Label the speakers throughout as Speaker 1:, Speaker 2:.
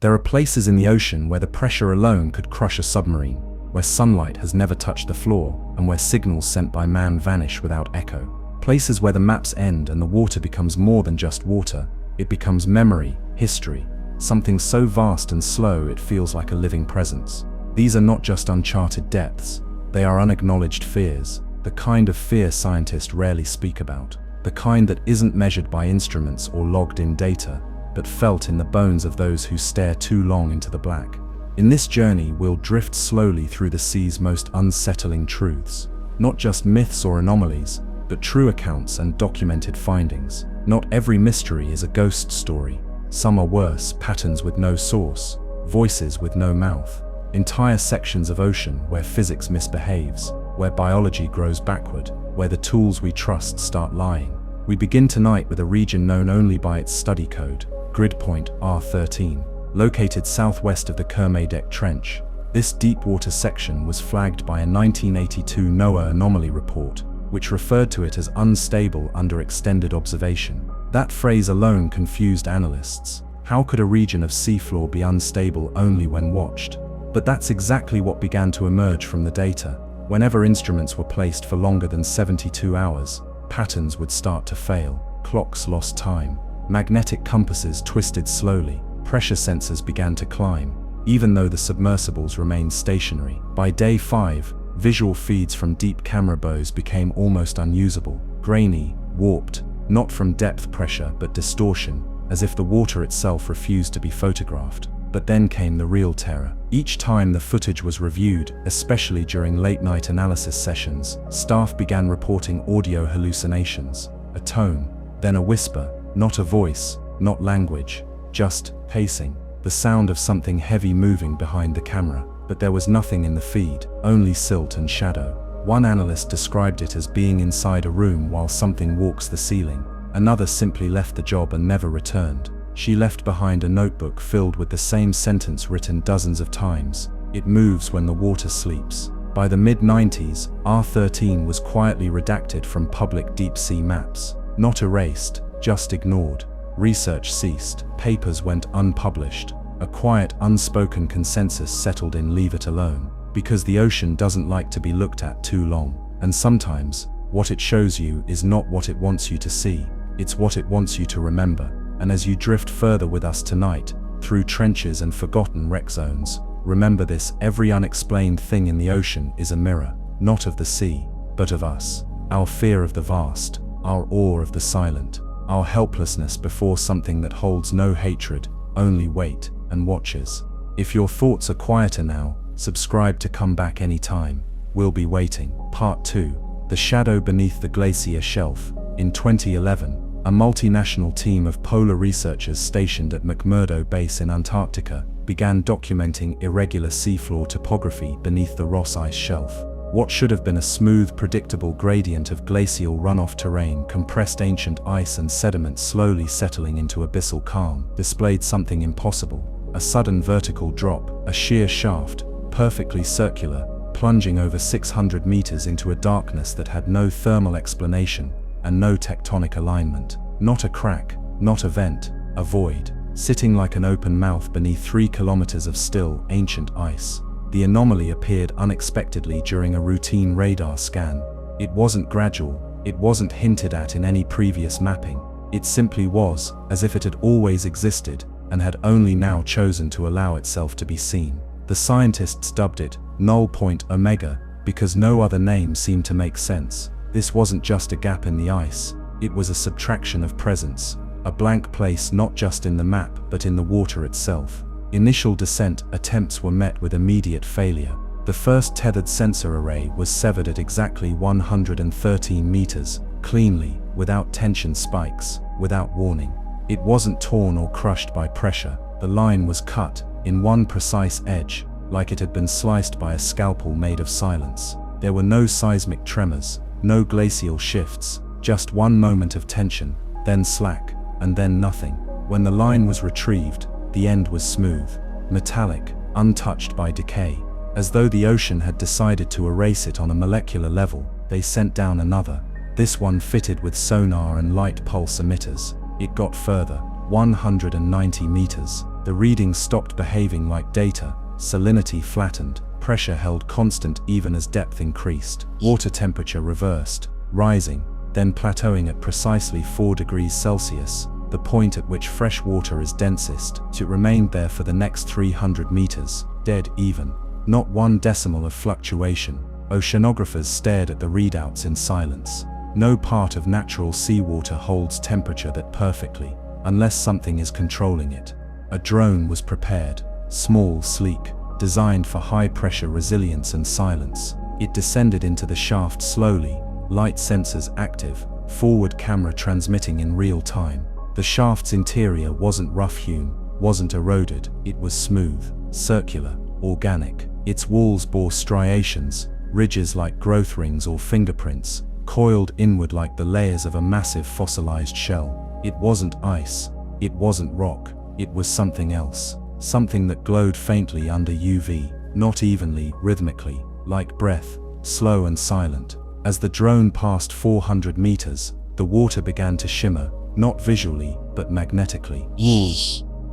Speaker 1: There are places in the ocean where the pressure alone could crush a submarine, where sunlight has never touched the floor, and where signals sent by man vanish without echo. Places where the maps end and the water becomes more than just water. It becomes memory, history, something so vast and slow it feels like a living presence. These are not just uncharted depths, they are unacknowledged fears, the kind of fear scientists rarely speak about, the kind that isn't measured by instruments or logged in data, but felt in the bones of those who stare too long into the black. In this journey, we'll drift slowly through the sea's most unsettling truths. Not just myths or anomalies, but true accounts and documented findings. Not every mystery is a ghost story. Some are worse, patterns with no source, voices with no mouth, entire sections of ocean where physics misbehaves, where biology grows backward, where the tools we trust start lying. We begin tonight with a region known only by its study code, grid point R13, located southwest of the Yonaguni Trench. This deep water section was flagged by a 1982 NOAA anomaly report, which referred to it as unstable under extended observation. That phrase alone confused analysts. How could a region of seafloor be unstable only when watched? But that's exactly what began to emerge from the data. Whenever instruments were placed for longer than 72 hours, patterns would start to fail, clocks lost time, magnetic compasses twisted slowly, pressure sensors began to climb, even though the submersibles remained stationary. By day 5, visual feeds from deep camera bows became almost unusable, grainy, warped, not from depth pressure but distortion, as if the water itself refused to be photographed. But then came the real terror. Each time the footage was reviewed, especially during late-night analysis sessions, staff began reporting audio hallucinations, a tone, then a whisper, not a voice, not language, just pacing, the sound of something heavy moving behind the camera. But there was nothing in the feed, only silt and shadow. One analyst described it as being inside a room while something walks the ceiling. Another simply left the job and never returned. She left behind a notebook filled with the same sentence written dozens of times. It moves when the water sleeps. By the mid-90s, R13 was quietly redacted from public deep-sea maps. Not erased, just ignored. Research ceased. Papers went unpublished. A quiet, unspoken consensus settled in leave it alone. Because the ocean doesn't like to be looked at too long. And sometimes, what it shows you is not what it wants you to see. It's what it wants you to remember. And as you drift further with us tonight, through trenches and forgotten wreck zones, remember this: every unexplained thing in the ocean is a mirror, not of the sea, but of us. Our fear of the vast, our awe of the silent, our helplessness before something that holds no hatred, only weight and watches. If your thoughts are quieter now, subscribe to come back anytime. We'll be waiting. Part 2. The Shadow Beneath the Glacier Shelf. In 2011, a multinational team of polar researchers stationed at McMurdo Base in Antarctica began documenting irregular seafloor topography beneath the Ross Ice Shelf. What should have been a smooth, predictable gradient of glacial runoff terrain, compressed ancient ice and sediment slowly settling into abyssal calm, displayed something impossible. A sudden vertical drop, a sheer shaft, perfectly circular, plunging over 600 meters into a darkness that had no thermal explanation and no tectonic alignment. Not a crack, not a vent, a void, sitting like an open mouth beneath 3 kilometers of still, ancient ice. The anomaly appeared unexpectedly during a routine radar scan. It wasn't gradual, it wasn't hinted at in any previous mapping. It simply was, as if it had always existed, and had only now chosen to allow itself to be seen. The scientists dubbed it null point omega, because no other name seemed to make sense. This wasn't just a gap in the ice, it was a subtraction of presence, a blank place not just in the map but in the water itself. Initial descent attempts were met with immediate failure. The first tethered sensor array was severed at exactly 113 meters, cleanly, without tension spikes, without warning. It wasn't torn or crushed by pressure, the line was cut, in one precise edge, like it had been sliced by a scalpel made of silence. There were no seismic tremors, no glacial shifts, just one moment of tension, then slack, and then nothing. When the line was retrieved, the end was smooth, metallic, untouched by decay. As though the ocean had decided to erase it on a molecular level, they sent down another, this one fitted with sonar and light pulse emitters. It got further, 190 meters. The readings stopped behaving like data, salinity flattened, pressure held constant even as depth increased, water temperature reversed, rising, then plateauing at precisely 4 degrees Celsius, the point at which fresh water is densest. It remained there for the next 300 meters, dead even. Not one decimal of fluctuation. Oceanographers stared at the readouts in silence. No part of natural seawater holds temperature that perfectly, unless something is controlling it. A drone was prepared, small, sleek, designed for high-pressure resilience and silence. It descended into the shaft slowly, light sensors active, forward camera transmitting in real time. The shaft's interior wasn't rough-hewn, wasn't eroded, it was smooth, circular, organic. Its walls bore striations, ridges like growth rings or fingerprints, coiled inward like the layers of a massive fossilized shell. It wasn't ice, it wasn't rock, it was something else. Something that glowed faintly under UV, not evenly, rhythmically, like breath, slow and silent. As the drone passed 400 meters, the water began to shimmer, not visually, but magnetically.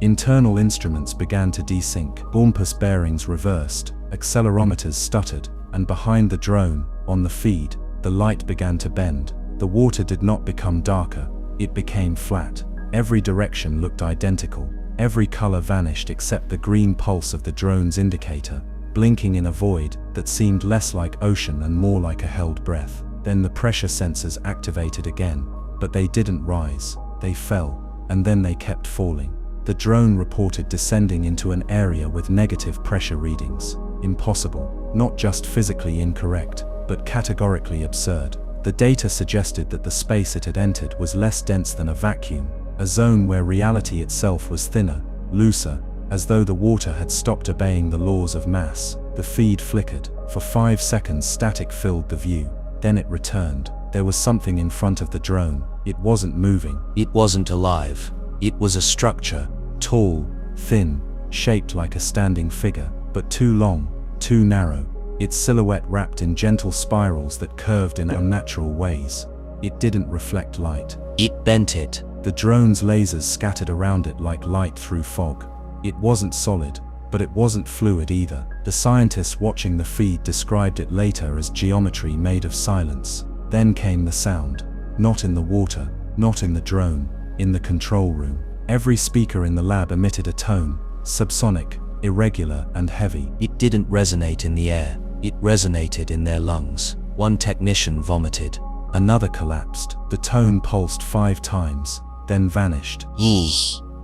Speaker 1: Internal instruments began to desync, compass bearings reversed, accelerometers stuttered, and behind the drone, on the feed, the light began to bend. The water did not become darker, it became flat. Every direction looked identical. Every color vanished except the green pulse of the drone's indicator, blinking in a void that seemed less like ocean and more like a held breath. Then the pressure sensors activated again, but they didn't rise, they fell, and then they kept falling. The drone reported descending into an area with negative pressure readings. Impossible, not just physically incorrect, but categorically absurd. The data suggested that the space it had entered was less dense than a vacuum, a zone where reality itself was thinner, looser, as though the water had stopped obeying the laws of mass. The feed flickered. For 5 seconds static filled the view. Then it returned. There was something in front of the drone. It wasn't moving.
Speaker 2: It wasn't alive. It was a structure.
Speaker 1: Tall, thin, shaped like a standing figure, but too long, too narrow. Its silhouette wrapped in gentle spirals that curved in unnatural ways. It didn't reflect light.
Speaker 2: It bent it.
Speaker 1: The drone's lasers scattered around it like light through fog. It wasn't solid, but it wasn't fluid either. The scientists watching the feed described it later as geometry made of silence. Then came the sound. Not in the water, not in the drone, in the control room. Every speaker in the lab emitted a tone, subsonic, irregular and heavy.
Speaker 2: It didn't resonate in the air. It resonated in their lungs. One technician vomited.
Speaker 1: Another collapsed. The tone pulsed 5 times, then vanished.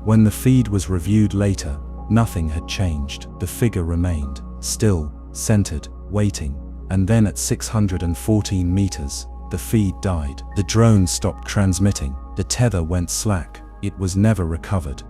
Speaker 1: When the feed was reviewed later, nothing had changed. The figure remained, still, centered, waiting. And then at 614 meters, the feed died. The drone stopped transmitting. The tether went slack. It was never recovered.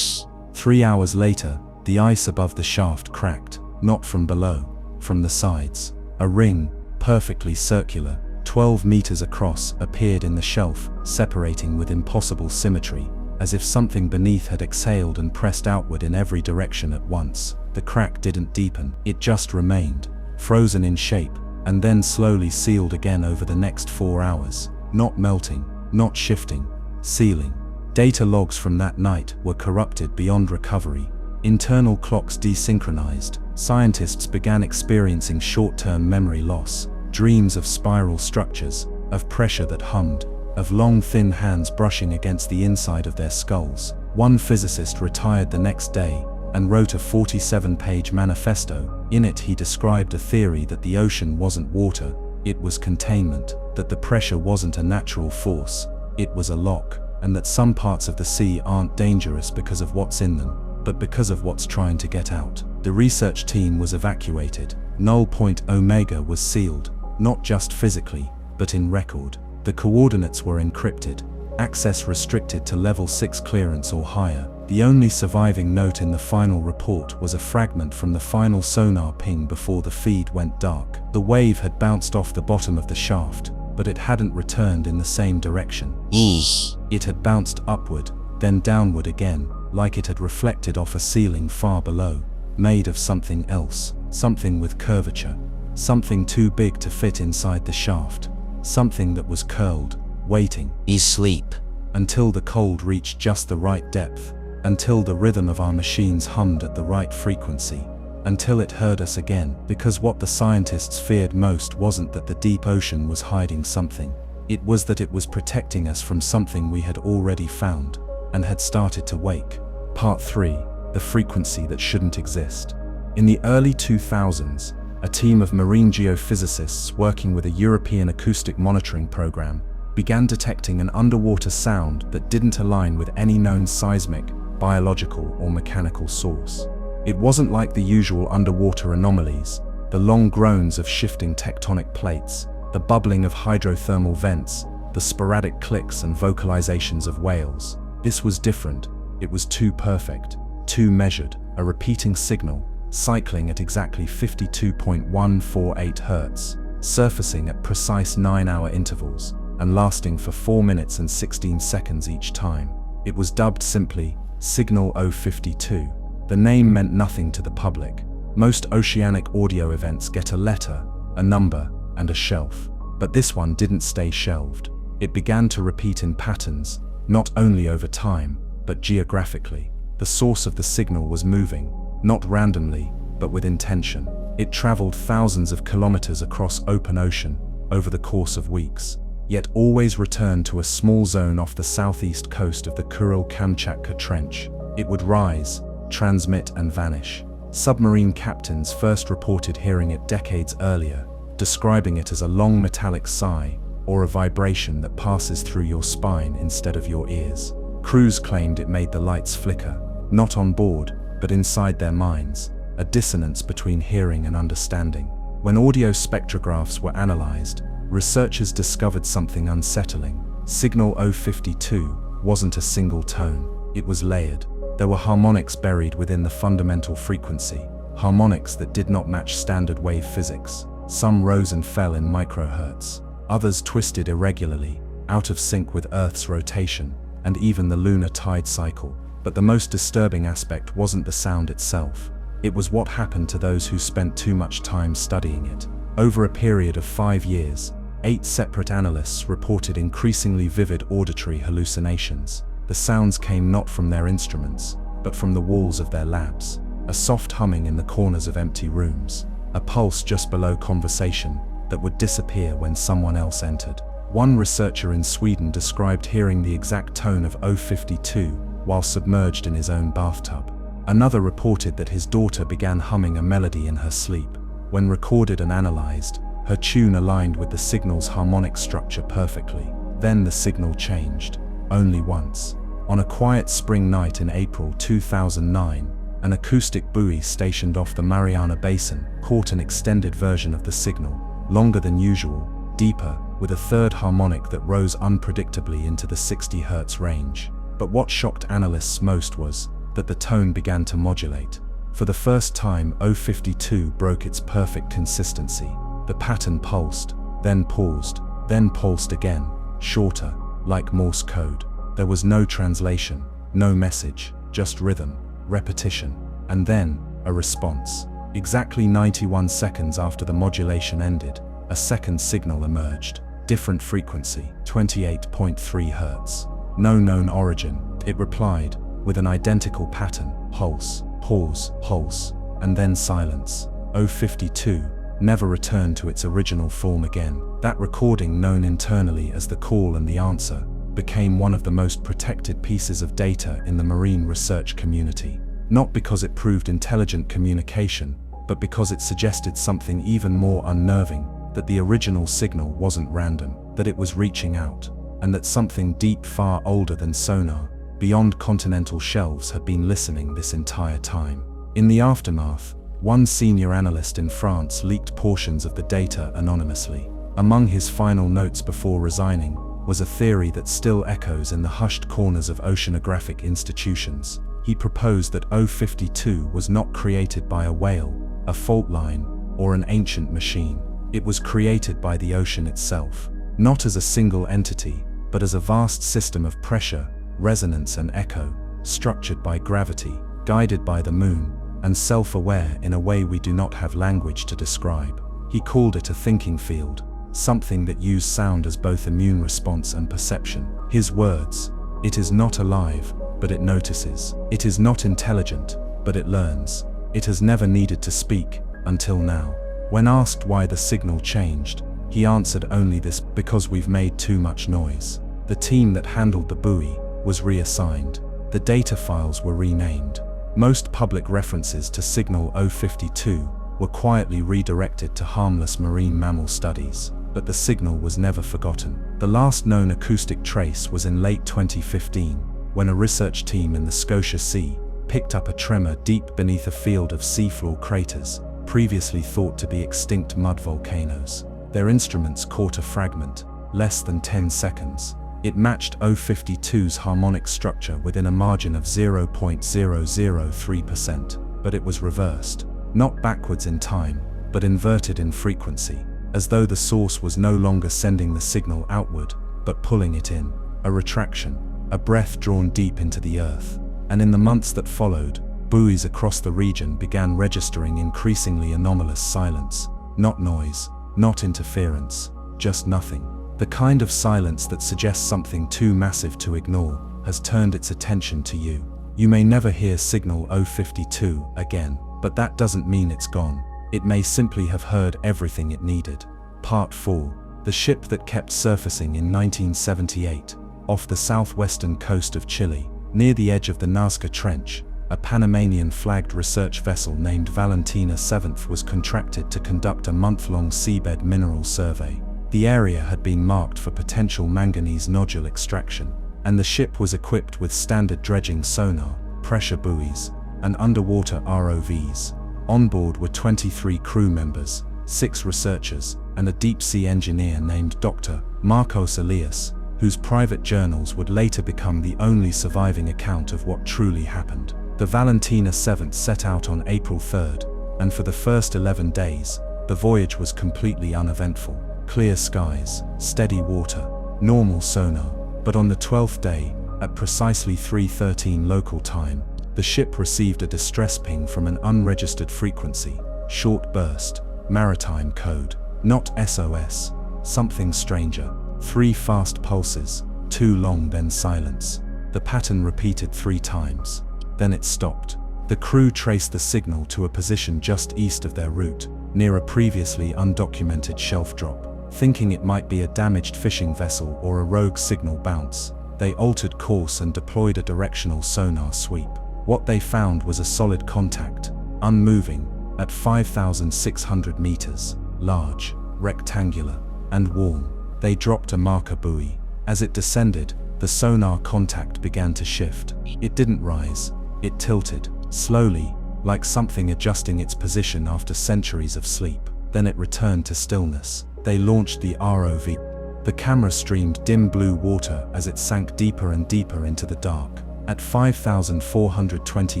Speaker 1: 3 hours later, the ice above the shaft cracked, not from below, from the sides. A ring, perfectly circular, 12 meters across, appeared in the shelf, separating with impossible symmetry, as if something beneath had exhaled and pressed outward in every direction at once. The crack didn't deepen, it just remained, frozen in shape, and then slowly sealed again over the next 4 hours, not melting, not shifting, sealing. Data logs from that night were corrupted beyond recovery. Internal clocks desynchronized. Scientists began experiencing short-term memory loss, dreams of spiral structures, of pressure that hummed, of long thin hands brushing against the inside of their skulls. One physicist retired the next day and wrote a 47-page manifesto. In it he described a theory that the ocean wasn't water, it was containment, that the pressure wasn't a natural force, it was a lock, and that some parts of the sea aren't dangerous because of what's in them, but because of what's trying to get out. The research team was evacuated. Null point Omega was sealed, not just physically, but in record. The coordinates were encrypted, access restricted to level 6 clearance or higher. The only surviving note in the final report was a fragment from the final sonar ping before the feed went dark. The wave had bounced off the bottom of the shaft, but it hadn't returned in the same direction. It had bounced upward, then downward again, like it had reflected off a ceiling far below, made of something else, something with curvature, something too big to fit inside the shaft, something that was curled, waiting.
Speaker 2: Sleep.
Speaker 1: Until the cold reached just the right depth, until the rhythm of our machines hummed at the right frequency, until it heard us again, because what the scientists feared most wasn't that the deep ocean was hiding something. It was that it was protecting us from something we had already found and had started to wake. Part 3. The frequency that shouldn't exist. In the early 2000s, a team of marine geophysicists working with a European acoustic monitoring program began detecting an underwater sound that didn't align with any known seismic, biological, or mechanical source. It wasn't like the usual underwater anomalies, the long groans of shifting tectonic plates, the bubbling of hydrothermal vents, the sporadic clicks and vocalizations of whales. This was different. It was too perfect, too measured, a repeating signal, cycling at exactly 52.148 Hz, surfacing at precise 9-hour intervals, and lasting for 4 minutes and 16 seconds each time. It was dubbed simply Signal 052. The name meant nothing to the public. Most oceanic audio events get a letter, a number, and a shelf. But this one didn't stay shelved. It began to repeat in patterns, not only over time, but geographically. The source of the signal was moving, not randomly, but with intention. It traveled thousands of kilometers across open ocean over the course of weeks, yet always returned to a small zone off the southeast coast of the Kuril-Kamchatka Trench. It would rise, transmit, and vanish. Submarine captains first reported hearing it decades earlier, describing it as a long metallic sigh or a vibration that passes through your spine instead of your ears. Crews claimed it made the lights flicker, not on board, but inside their minds, a dissonance between hearing and understanding. When audio spectrographs were analyzed, researchers discovered something unsettling. Signal 052 wasn't a single tone, it was layered. There were harmonics buried within the fundamental frequency, harmonics that did not match standard wave physics. Some rose and fell in microhertz, others twisted irregularly, out of sync with Earth's rotation, and even the lunar tide cycle. But the most disturbing aspect wasn't the sound itself. It was what happened to those who spent too much time studying it. Over a period of 5 years, 8 separate analysts reported increasingly vivid auditory hallucinations. The sounds came not from their instruments, but from the walls of their labs. A soft humming in the corners of empty rooms, a pulse just below conversation that would disappear when someone else entered. One researcher in Sweden described hearing the exact tone of 052 while submerged in his own bathtub. Another reported that his daughter began humming a melody in her sleep. When recorded and analyzed, her tune aligned with the signal's harmonic structure perfectly. Then the signal changed. Only once. On a quiet spring night in April 2009, an acoustic buoy stationed off the Mariana Basin caught an extended version of the signal, longer than usual, deeper, with a third harmonic that rose unpredictably into the 60 Hz range. But what shocked analysts most was that the tone began to modulate. For the first time, 052 broke its perfect consistency. The pattern pulsed, then paused, then pulsed again, shorter, like Morse code. There was no translation, no message, just rhythm, repetition, and then a response. Exactly 91 seconds after the modulation ended, a second signal emerged. Different frequency, 28.3 Hz. No known origin, it replied, with an identical pattern: pulse, pause, pulse, and then silence. 052 never returned to its original form again. That recording, known internally as the call and the answer, became one of the most protected pieces of data in the marine research community. Not because it proved intelligent communication, but because it suggested something even more unnerving: that the original signal wasn't random, that it was reaching out, and that something deep, far older than sonar, beyond continental shelves, had been listening this entire time. In the aftermath, one senior analyst in France leaked portions of the data anonymously. Among his final notes before resigning was a theory that still echoes in the hushed corners of oceanographic institutions. He proposed that 052 was not created by a whale, a fault line, or an ancient machine. It was created by the ocean itself, not as a single entity, but as a vast system of pressure, resonance, and echo, structured by gravity, guided by the moon, and self-aware in a way we do not have language to describe. He called it a thinking field, something that used sound as both immune response and perception. His words: "It is not alive, but it notices. It is not intelligent, but it learns. It has never needed to speak, until now. When asked why the signal changed, he answered only this: because we've made too much noise. The team that handled the buoy was reassigned. The data files were renamed. Most public references to Signal 052 were quietly redirected to harmless marine mammal studies, but the signal was never forgotten. The last known acoustic trace was in late 2015, when a research team in the Scotia Sea picked up a tremor deep beneath a field of seafloor craters, previously thought to be extinct mud volcanoes. Their instruments caught a fragment, less than 10 seconds. It matched 052's harmonic structure within a margin of 0.003%, but it was reversed. Not backwards in time, but inverted in frequency, as though the source was no longer sending the signal outward, but pulling it in. A retraction, a breath drawn deep into the earth. And in the months that followed, buoys across the region began registering increasingly anomalous silence. Not noise, not interference, just nothing. The kind of silence that suggests something too massive to ignore has turned its attention to you. You may never hear Signal 052 again, but that doesn't mean it's gone. It may simply have heard everything it needed. Part 4. The ship that kept surfacing in 1978, off the southwestern coast of Chile, near the edge of the Nazca Trench, a Panamanian-flagged research vessel named Valentina VII was contracted to conduct a month-long seabed mineral survey. The area had been marked for potential manganese nodule extraction, and the ship was equipped with standard dredging sonar, pressure buoys, and underwater ROVs. On board were 23 crew members, 6 researchers, and a deep-sea engineer named Dr. Marcos Elias, whose private journals would later become the only surviving account of what truly happened. The Valentina VII set out on April 3rd, and for the first 11 days, the voyage was completely uneventful. Clear skies, steady water, normal sonar. But on the 12th day, at precisely 3:13 local time, the ship received a distress ping from an unregistered frequency. Short burst, maritime code. Not SOS, something stranger. 3 fast pulses, 2 long then silence. The pattern repeated 3 times. Then it stopped. The crew traced the signal to a position just east of their route, near a previously undocumented shelf drop. Thinking it might be a damaged fishing vessel or a rogue signal bounce, they altered course and deployed a directional sonar sweep. What they found was a solid contact, unmoving, at 5,600 meters, large, rectangular, and warm. They dropped a marker buoy. As it descended, the sonar contact began to shift. It didn't rise, it tilted, slowly, like something adjusting its position after centuries of sleep. Then it returned to stillness. They launched the ROV. The camera streamed dim blue water as it sank deeper and deeper into the dark. At 5,420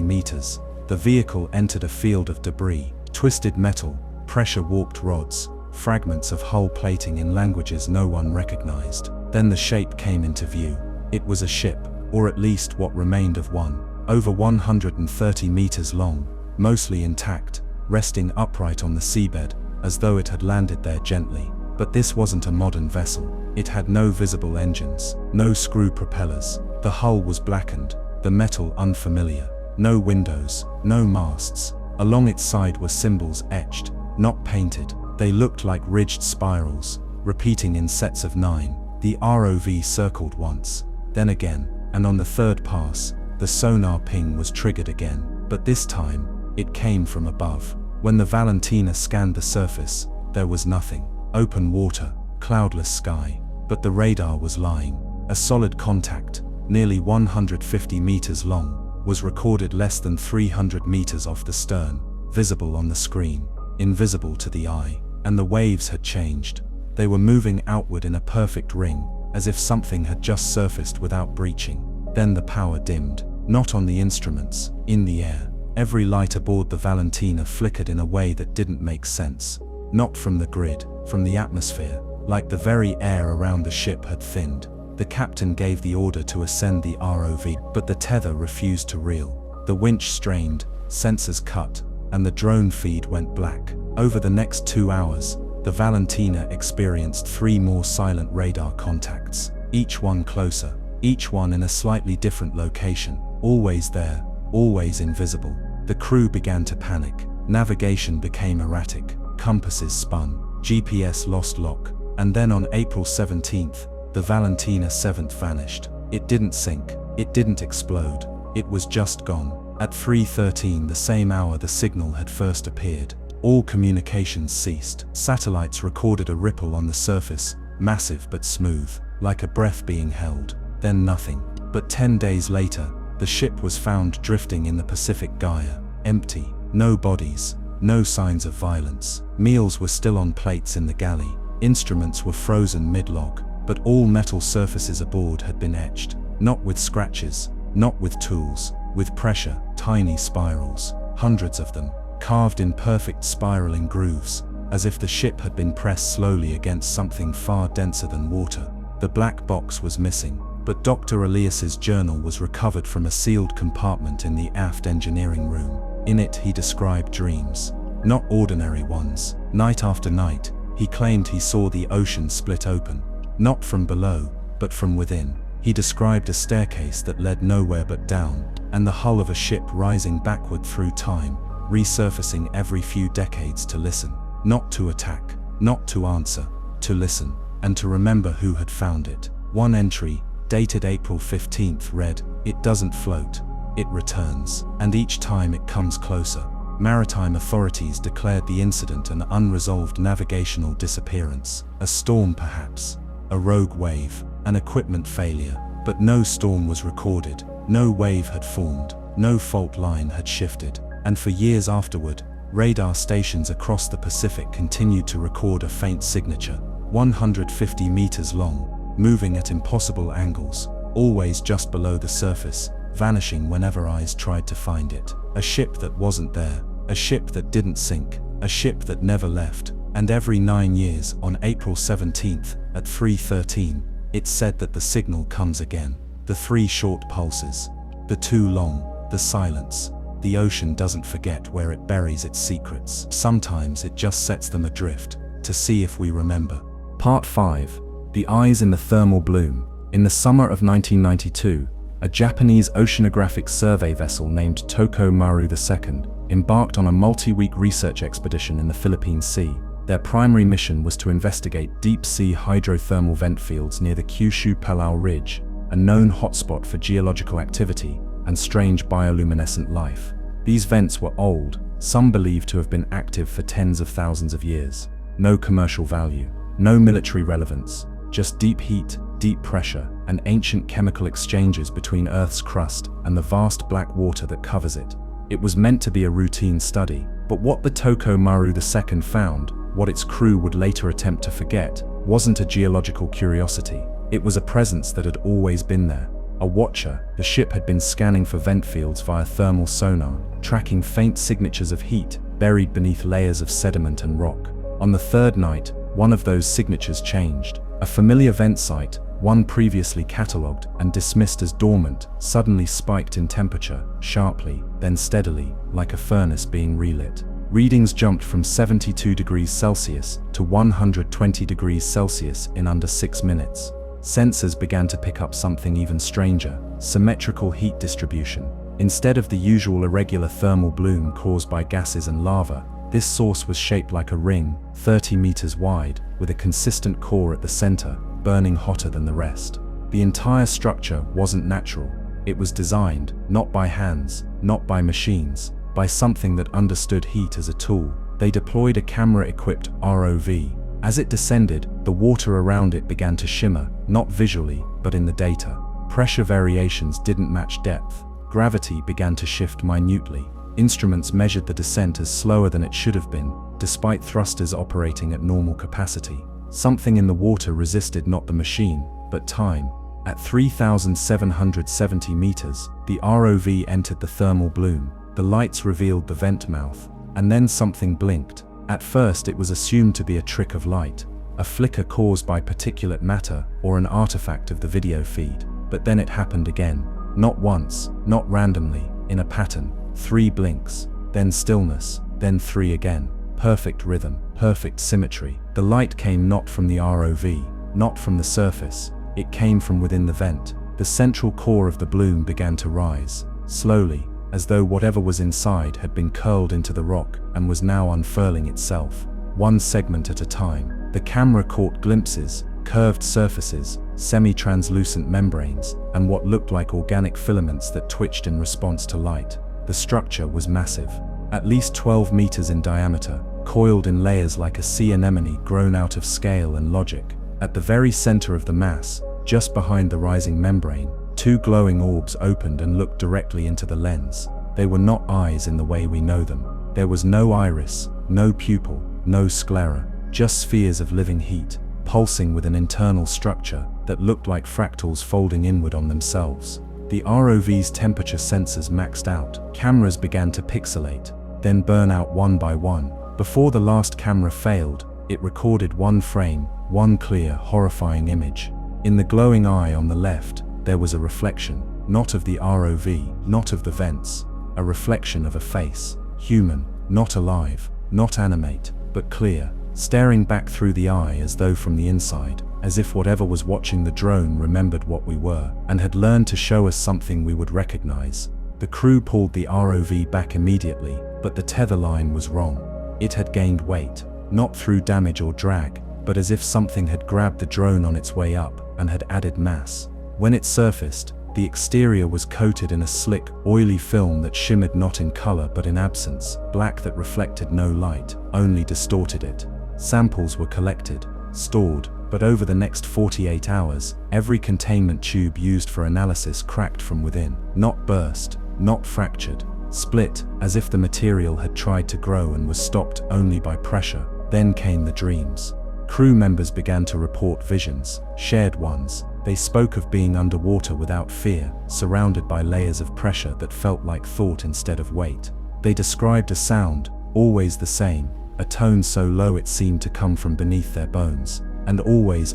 Speaker 1: meters, the vehicle entered a field of debris, twisted metal, pressure-warped rods, fragments of hull plating in languages no one recognized. Then the shape came into view. It was a ship, or at least what remained of one, over 130 meters long, mostly intact, resting upright on the seabed, as though it had landed there gently. But this wasn't a modern vessel. It had no visible engines, no screw propellers. The hull was blackened, the metal unfamiliar. No windows, no masts. Along its side were symbols etched, not painted. They looked like ridged spirals, repeating in sets of 9. The ROV circled once, then again, and on the 3rd pass, the sonar ping was triggered again. But this time, it came from above. When the Valentina scanned the surface, there was nothing. Open water, cloudless sky. But the radar was lying. A solid contact, nearly 150 meters long, was recorded less than 300 meters off the stern, visible on the screen, invisible to the eye. And the waves had changed. They were moving outward in a perfect ring, as if something had just surfaced without breaching. Then the power dimmed, not on the instruments, in the air. Every light aboard the Valentina flickered in a way that didn't make sense. Not from the grid, from the atmosphere, like the very air around the ship had thinned. The captain gave the order to ascend the ROV, but the tether refused to reel. The winch strained, sensors cut, and the drone feed went black. Over the next 2 hours, the Valentina experienced 3 more silent radar contacts, each one closer, each one in a slightly different location. always there, always invisible. The crew began to panic. Navigation became erratic. Compasses spun. GPS lost lock. And then on April 17th, the Valentina 7th vanished. It didn't sink. It didn't explode. It was just gone. At 3:13, the same hour the signal had first appeared, all communications ceased. Satellites recorded a ripple on the surface, massive but smooth, like a breath being held. Then nothing. But 10 days later, the ship was found drifting in the Pacific Gaia, empty, no bodies, no signs of violence. Meals were still on plates in the galley. Instruments were frozen mid-log, but all metal surfaces aboard had been etched, not with scratches, not with tools, with pressure, tiny spirals, hundreds of them, carved in perfect spiraling grooves, as if the ship had been pressed slowly against something far denser than water. The black box was missing, but Dr. Elias's journal was recovered from a sealed compartment in the aft engineering room. In it he described dreams, not ordinary ones. Night after night, he claimed he saw the ocean split open, not from below, but from within. He described a staircase that led nowhere but down, and the hull of a ship rising backward through time, resurfacing every few decades to listen, not to attack, not to answer, to listen, and to remember who had found it. One entry, dated April 15th, read, "It doesn't float, it returns, and each time it comes closer." Maritime authorities declared the incident an unresolved navigational disappearance, a storm perhaps, a rogue wave, an equipment failure, but no storm was recorded, no wave had formed, no fault line had shifted, and for years afterward, radar stations across the Pacific continued to record a faint signature, 150 meters long, moving at impossible angles, always just below the surface, vanishing whenever eyes tried to find it. A ship that wasn't there, a ship that didn't sink, a ship that never left, and every 9 years, on April 17th, at 3:13, it said that the signal comes again. The 3 short pulses, the 2 long, the silence. The ocean doesn't forget where it buries its secrets. Sometimes it just sets them adrift, to see if we remember. Part 5. The Eyes in the Thermal Bloom. In the summer of 1992, a Japanese oceanographic survey vessel named Toko Maru II embarked on a multi-week research expedition in the Philippine Sea. Their primary mission was to investigate deep-sea hydrothermal vent fields near the Kyushu-Palau Ridge, a known hotspot for geological activity and strange bioluminescent life. These vents were old, some believed to have been active for tens of thousands of years. No commercial value, no military relevance, just deep heat, deep pressure, and ancient chemical exchanges between Earth's crust and the vast black water that covers it. It was meant to be a routine study, but what the Toko Maru II found, what its crew would later attempt to forget, wasn't a geological curiosity. It was a presence that had always been there. A watcher, the ship had been scanning for vent fields via thermal sonar, tracking faint signatures of heat buried beneath layers of sediment and rock. On the 3rd night, one of those signatures changed. A familiar vent site, one previously catalogued and dismissed as dormant, suddenly spiked in temperature, sharply, then steadily, like a furnace being relit. Readings jumped from 72 degrees Celsius to 120 degrees Celsius in under 6 minutes. Sensors began to pick up something even stranger: symmetrical heat distribution. Instead of the usual irregular thermal bloom caused by gases and lava, this source was shaped like a ring, 30 meters wide, with a consistent core at the center, burning hotter than the rest. The entire structure wasn't natural. It was designed, not by hands, not by machines, by something that understood heat as a tool. They deployed a camera-equipped ROV. As it descended, the water around it began to shimmer, not visually, but in the data. Pressure variations didn't match depth. Gravity began to shift minutely. Instruments measured the descent as slower than it should have been, despite thrusters operating at normal capacity. Something in the water resisted not the machine, but time. At 3,770 meters, the ROV entered the thermal bloom. The lights revealed the vent mouth, and then something blinked. At first it was assumed to be a trick of light, a flicker caused by particulate matter or an artifact of the video feed. But then it happened again. Not once, not randomly, in a pattern. 3 blinks, then stillness, then 3 again. Perfect rhythm, perfect symmetry. The light came not from the ROV, not from the surface. It came from within the vent. The central core of the bloom began to rise. slowly, as though whatever was inside had been curled into the rock and was now unfurling itself. One segment at a time, the camera caught glimpses, curved surfaces, semi-translucent membranes, and what looked like organic filaments that twitched in response to light. The structure was massive, at least 12 meters in diameter, coiled in layers like a sea anemone grown out of scale and logic. At the very center of the mass, just behind the rising membrane, two glowing orbs opened and looked directly into the lens. They were not eyes in the way we know them. There was no iris, no pupil, no sclera, just spheres of living heat, pulsing with an internal structure that looked like fractals folding inward on themselves. The ROV's temperature sensors maxed out. Cameras began to pixelate, then burn out one by one. Before the last camera failed, it recorded one frame, one clear, horrifying image. In the glowing eye on the left, there was a reflection, not of the ROV, not of the vents, a reflection of a face, human, not alive, not animate, but clear, staring back through the eye as though from the inside, as if whatever was watching the drone remembered what we were, and had learned to show us something we would recognize. The crew pulled the ROV back immediately, but the tether line was wrong. It had gained weight, not through damage or drag, but as if something had grabbed the drone on its way up and had added mass. When it surfaced, the exterior was coated in a slick, oily film that shimmered not in color but in absence, black that reflected no light, only distorted it. Samples were collected, stored, but over the next 48 hours, every containment tube used for analysis cracked from within, not burst, not fractured, split, as if the material had tried to grow and was stopped only by pressure. Then came the dreams. Crew members began to report visions, shared ones. They spoke of being underwater without fear, surrounded by layers of pressure that felt like thought instead of weight. They described a sound, always the same, a tone so low it seemed to come from beneath their bones, and always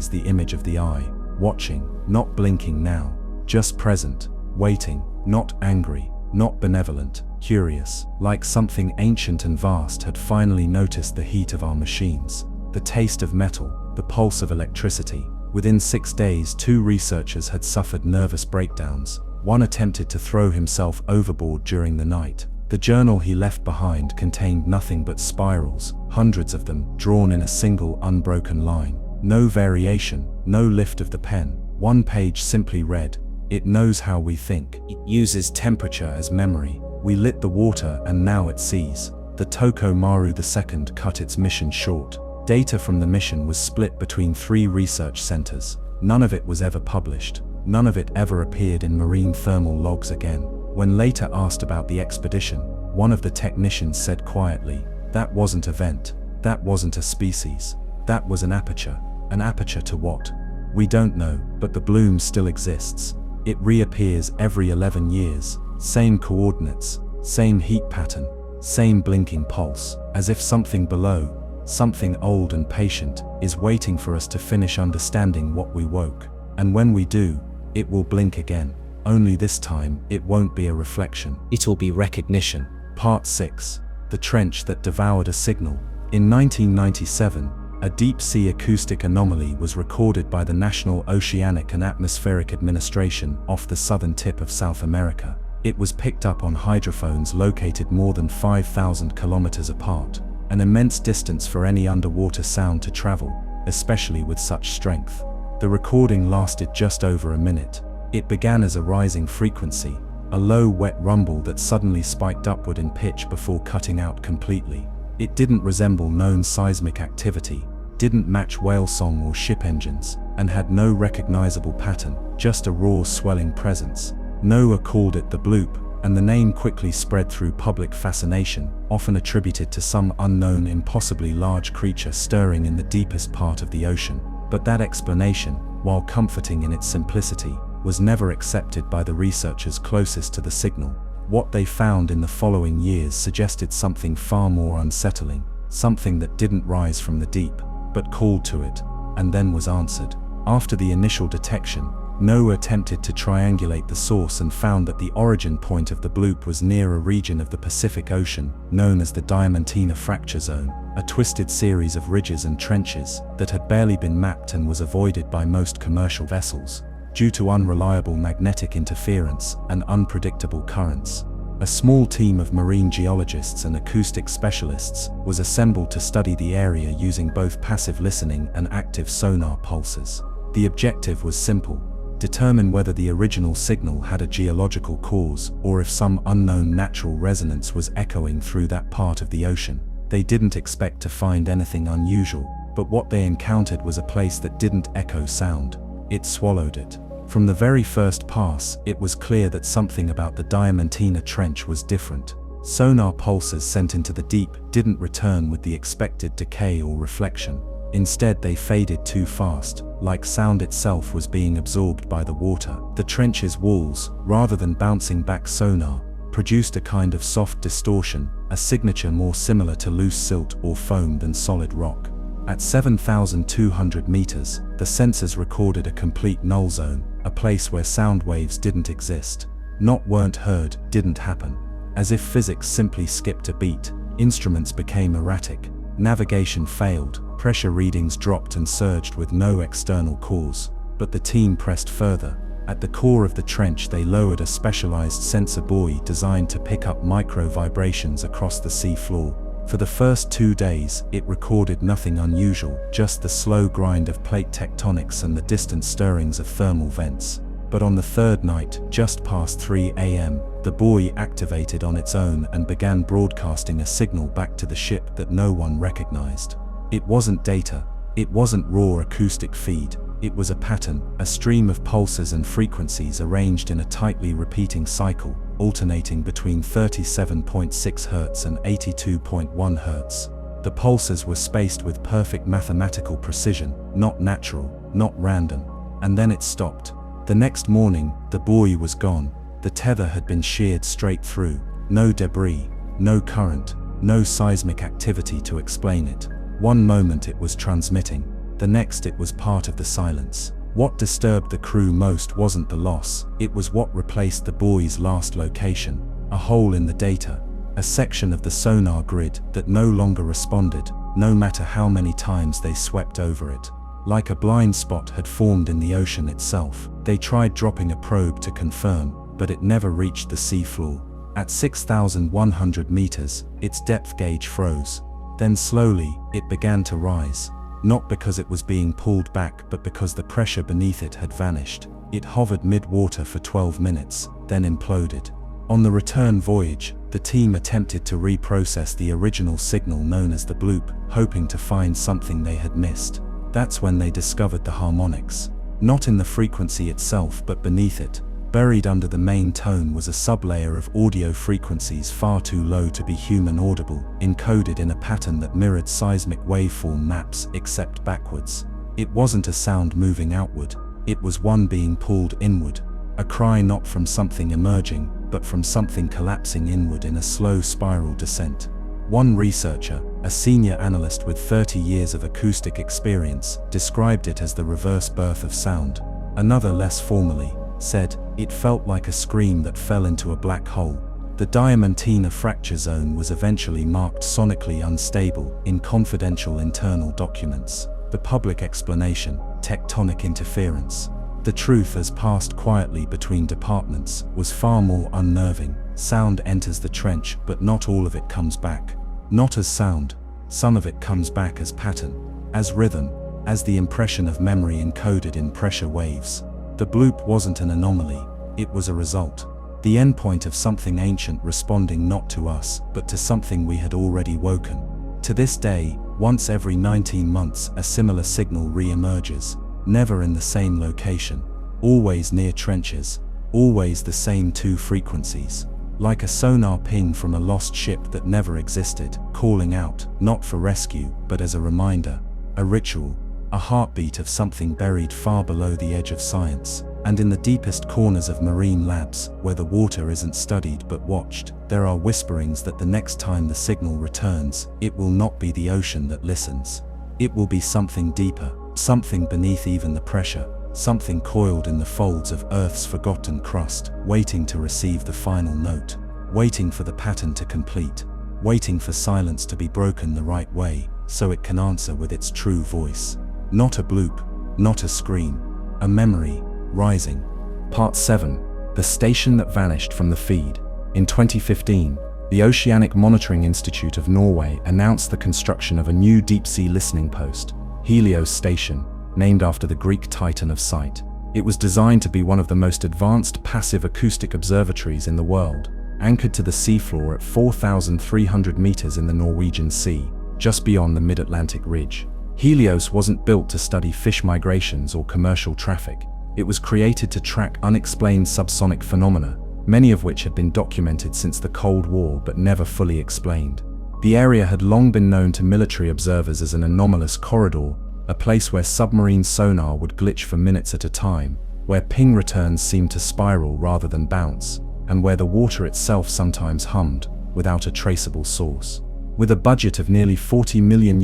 Speaker 1: the image of the eye, watching, not blinking now, just present, waiting, not angry, not benevolent, curious, like something ancient and vast had finally noticed the heat of our machines, the taste of metal, the pulse of electricity. Within 6 days, 2 researchers had suffered nervous breakdowns. One attempted to throw himself overboard during the night. The journal he left behind contained nothing but spirals, hundreds of them, drawn in a single unbroken line. No variation, no lift of the pen. One page simply read, "It knows how we think. It uses temperature as memory. We lit the water and now it sees." The Toko Maru II cut its mission short. Data from the mission was split between 3 research centers. None of it was ever published. None of it ever appeared in marine thermal logs again. When later asked about the expedition, one of the technicians said quietly, "That wasn't a vent. That wasn't a species. That was an aperture." An aperture to what? We don't know, but the bloom still exists. It reappears every 11 years. Same coordinates, same heat pattern, same blinking pulse, as if something below, something old and patient, is waiting for us to finish understanding what we woke. And when we do, it will blink again. Only this time, it won't be a reflection. It'll be recognition. Part 6. The Trench That Devoured a Signal. In 1997, a deep-sea acoustic anomaly was recorded by the National Oceanic and Atmospheric Administration off the southern tip of South America. It was picked up on hydrophones located more than 5,000 kilometers apart. An immense distance for any underwater sound to travel, especially with such strength. The recording lasted just over a minute. It began as a rising frequency, a low wet rumble that suddenly spiked upward in pitch before cutting out completely. It didn't resemble known seismic activity, didn't match whale song or ship engines, and had no recognizable pattern, just a raw swelling presence. NOAA called it the bloop, and the name quickly spread through public fascination, often attributed to some unknown impossibly large creature stirring in the deepest part of the ocean. But that explanation, while comforting in its simplicity, was never accepted by the researchers closest to the signal. What they found in the following years suggested something far more unsettling, something that didn't rise from the deep, but called to it, and then was answered. After the initial detection, NOAA attempted to triangulate the source and found that the origin point of the bloop was near a region of the Pacific Ocean, known as the Diamantina Fracture Zone, a twisted series of ridges and trenches that had barely been mapped and was avoided by most commercial vessels. due to unreliable magnetic interference and unpredictable currents. A small team of marine geologists and acoustic specialists was assembled to study the area using both passive listening and active sonar pulses. The objective was simple: determine whether the original signal had a geological cause or if some unknown natural resonance was echoing through that part of the ocean. They didn't expect to find anything unusual, but what they encountered was a place that didn't echo sound. It swallowed it. From the very first pass, it was clear that something about the Diamantina Trench was different. Sonar pulses sent into the deep didn't return with the expected decay or reflection. Instead, they faded too fast, like sound itself was being absorbed by the water. The trench's walls, rather than bouncing back sonar, produced a kind of soft distortion, a signature more similar to loose silt or foam than solid rock. At 7,200 meters, the sensors recorded a complete null zone, a place where sound waves didn't exist. Not weren't heard, didn't happen. As if physics simply skipped a beat, instruments became erratic, navigation failed, pressure readings dropped and surged with no external cause. But the team pressed further. At the core of the trench, they lowered a specialized sensor buoy designed to pick up micro vibrations across the sea floor. For the first 2 days, it recorded nothing unusual, just the slow grind of plate tectonics and the distant stirrings of thermal vents. But on the third night, just past 3 a.m., the buoy activated on its own and began broadcasting a signal back to the ship that no one recognized. It wasn't data. It wasn't raw acoustic feed. It was a pattern, a stream of pulses and frequencies arranged in a tightly repeating cycle, alternating between 37.6 Hz and 82.1 Hz. The pulses were spaced with perfect mathematical precision, not natural, not random. And then it stopped. The next morning, the buoy was gone. The tether had been sheared straight through. No debris, no current, no seismic activity to explain it. One moment it was transmitting, the next it was part of the silence. What disturbed the crew most wasn't the loss, it was what replaced the buoy's last location. A hole in the data, a section of the sonar grid that no longer responded, no matter how many times they swept over it. Like a blind spot had formed in the ocean itself. They tried dropping a probe to confirm, but it never reached the sea floor. At 6,100 meters, its depth gauge froze. Then slowly, it began to rise. Not because it was being pulled back, but because the pressure beneath it had vanished. It hovered mid-water for 12 minutes, then imploded. On the return voyage, the team attempted to reprocess the original signal known as the bloop, hoping to find something they had missed. That's when they discovered the harmonics. Not in the frequency itself, but beneath it. Buried under the main tone was a sublayer of audio frequencies far too low to be human audible, encoded in a pattern that mirrored seismic waveform maps except backwards. It wasn't a sound moving outward, it was one being pulled inward. A cry not from something emerging, but from something collapsing inward in a slow spiral descent. One researcher, a senior analyst with 30 years of acoustic experience, described it as the reverse birth of sound. Another, less formally, said, "It felt like a scream that fell into a black hole." The Diamantina fracture zone was eventually marked sonically unstable in confidential internal documents. The public explanation, tectonic interference. The truth, as passed quietly between departments, was far more unnerving. Sound enters the trench, but not all of it comes back. Not as sound. Some of it comes back as pattern, as rhythm, as the impression of memory encoded in pressure waves. The bloop wasn't an anomaly, it was a result. The endpoint of something ancient responding not to us, but to something we had already woken. To this day, once every 19 months a similar signal re-emerges, never in the same location, always near trenches, always the same two frequencies. Like a sonar ping from a lost ship that never existed, calling out, not for rescue, but as a reminder, a ritual, a heartbeat of something buried far below the edge of science. And in the deepest corners of marine labs, where the water isn't studied but watched, there are whisperings that the next time the signal returns, it will not be the ocean that listens. It will be something deeper, something beneath even the pressure, something coiled in the folds of Earth's forgotten crust, waiting to receive the final note, waiting for the pattern to complete, waiting for silence to be broken the right way, so it can answer with its true voice. Not a bloop, not a scream, a memory, rising. Part 7. The station that vanished from the feed. In 2015, the Oceanic Monitoring Institute of Norway announced the construction of a new deep-sea listening post, Helios Station, named after the Greek titan of sight. It was designed to be one of the most advanced passive acoustic observatories in the world, anchored to the seafloor at 4,300 meters in the Norwegian Sea, just beyond the mid-Atlantic ridge. Helios wasn't built to study fish migrations or commercial traffic. It was created to track unexplained subsonic phenomena, many of which had been documented since the Cold War but never fully explained. The area had long been known to military observers as an anomalous corridor, a place where submarine sonar would glitch for minutes at a time, where ping returns seemed to spiral rather than bounce, and where the water itself sometimes hummed, without a traceable source. With a budget of nearly €40 million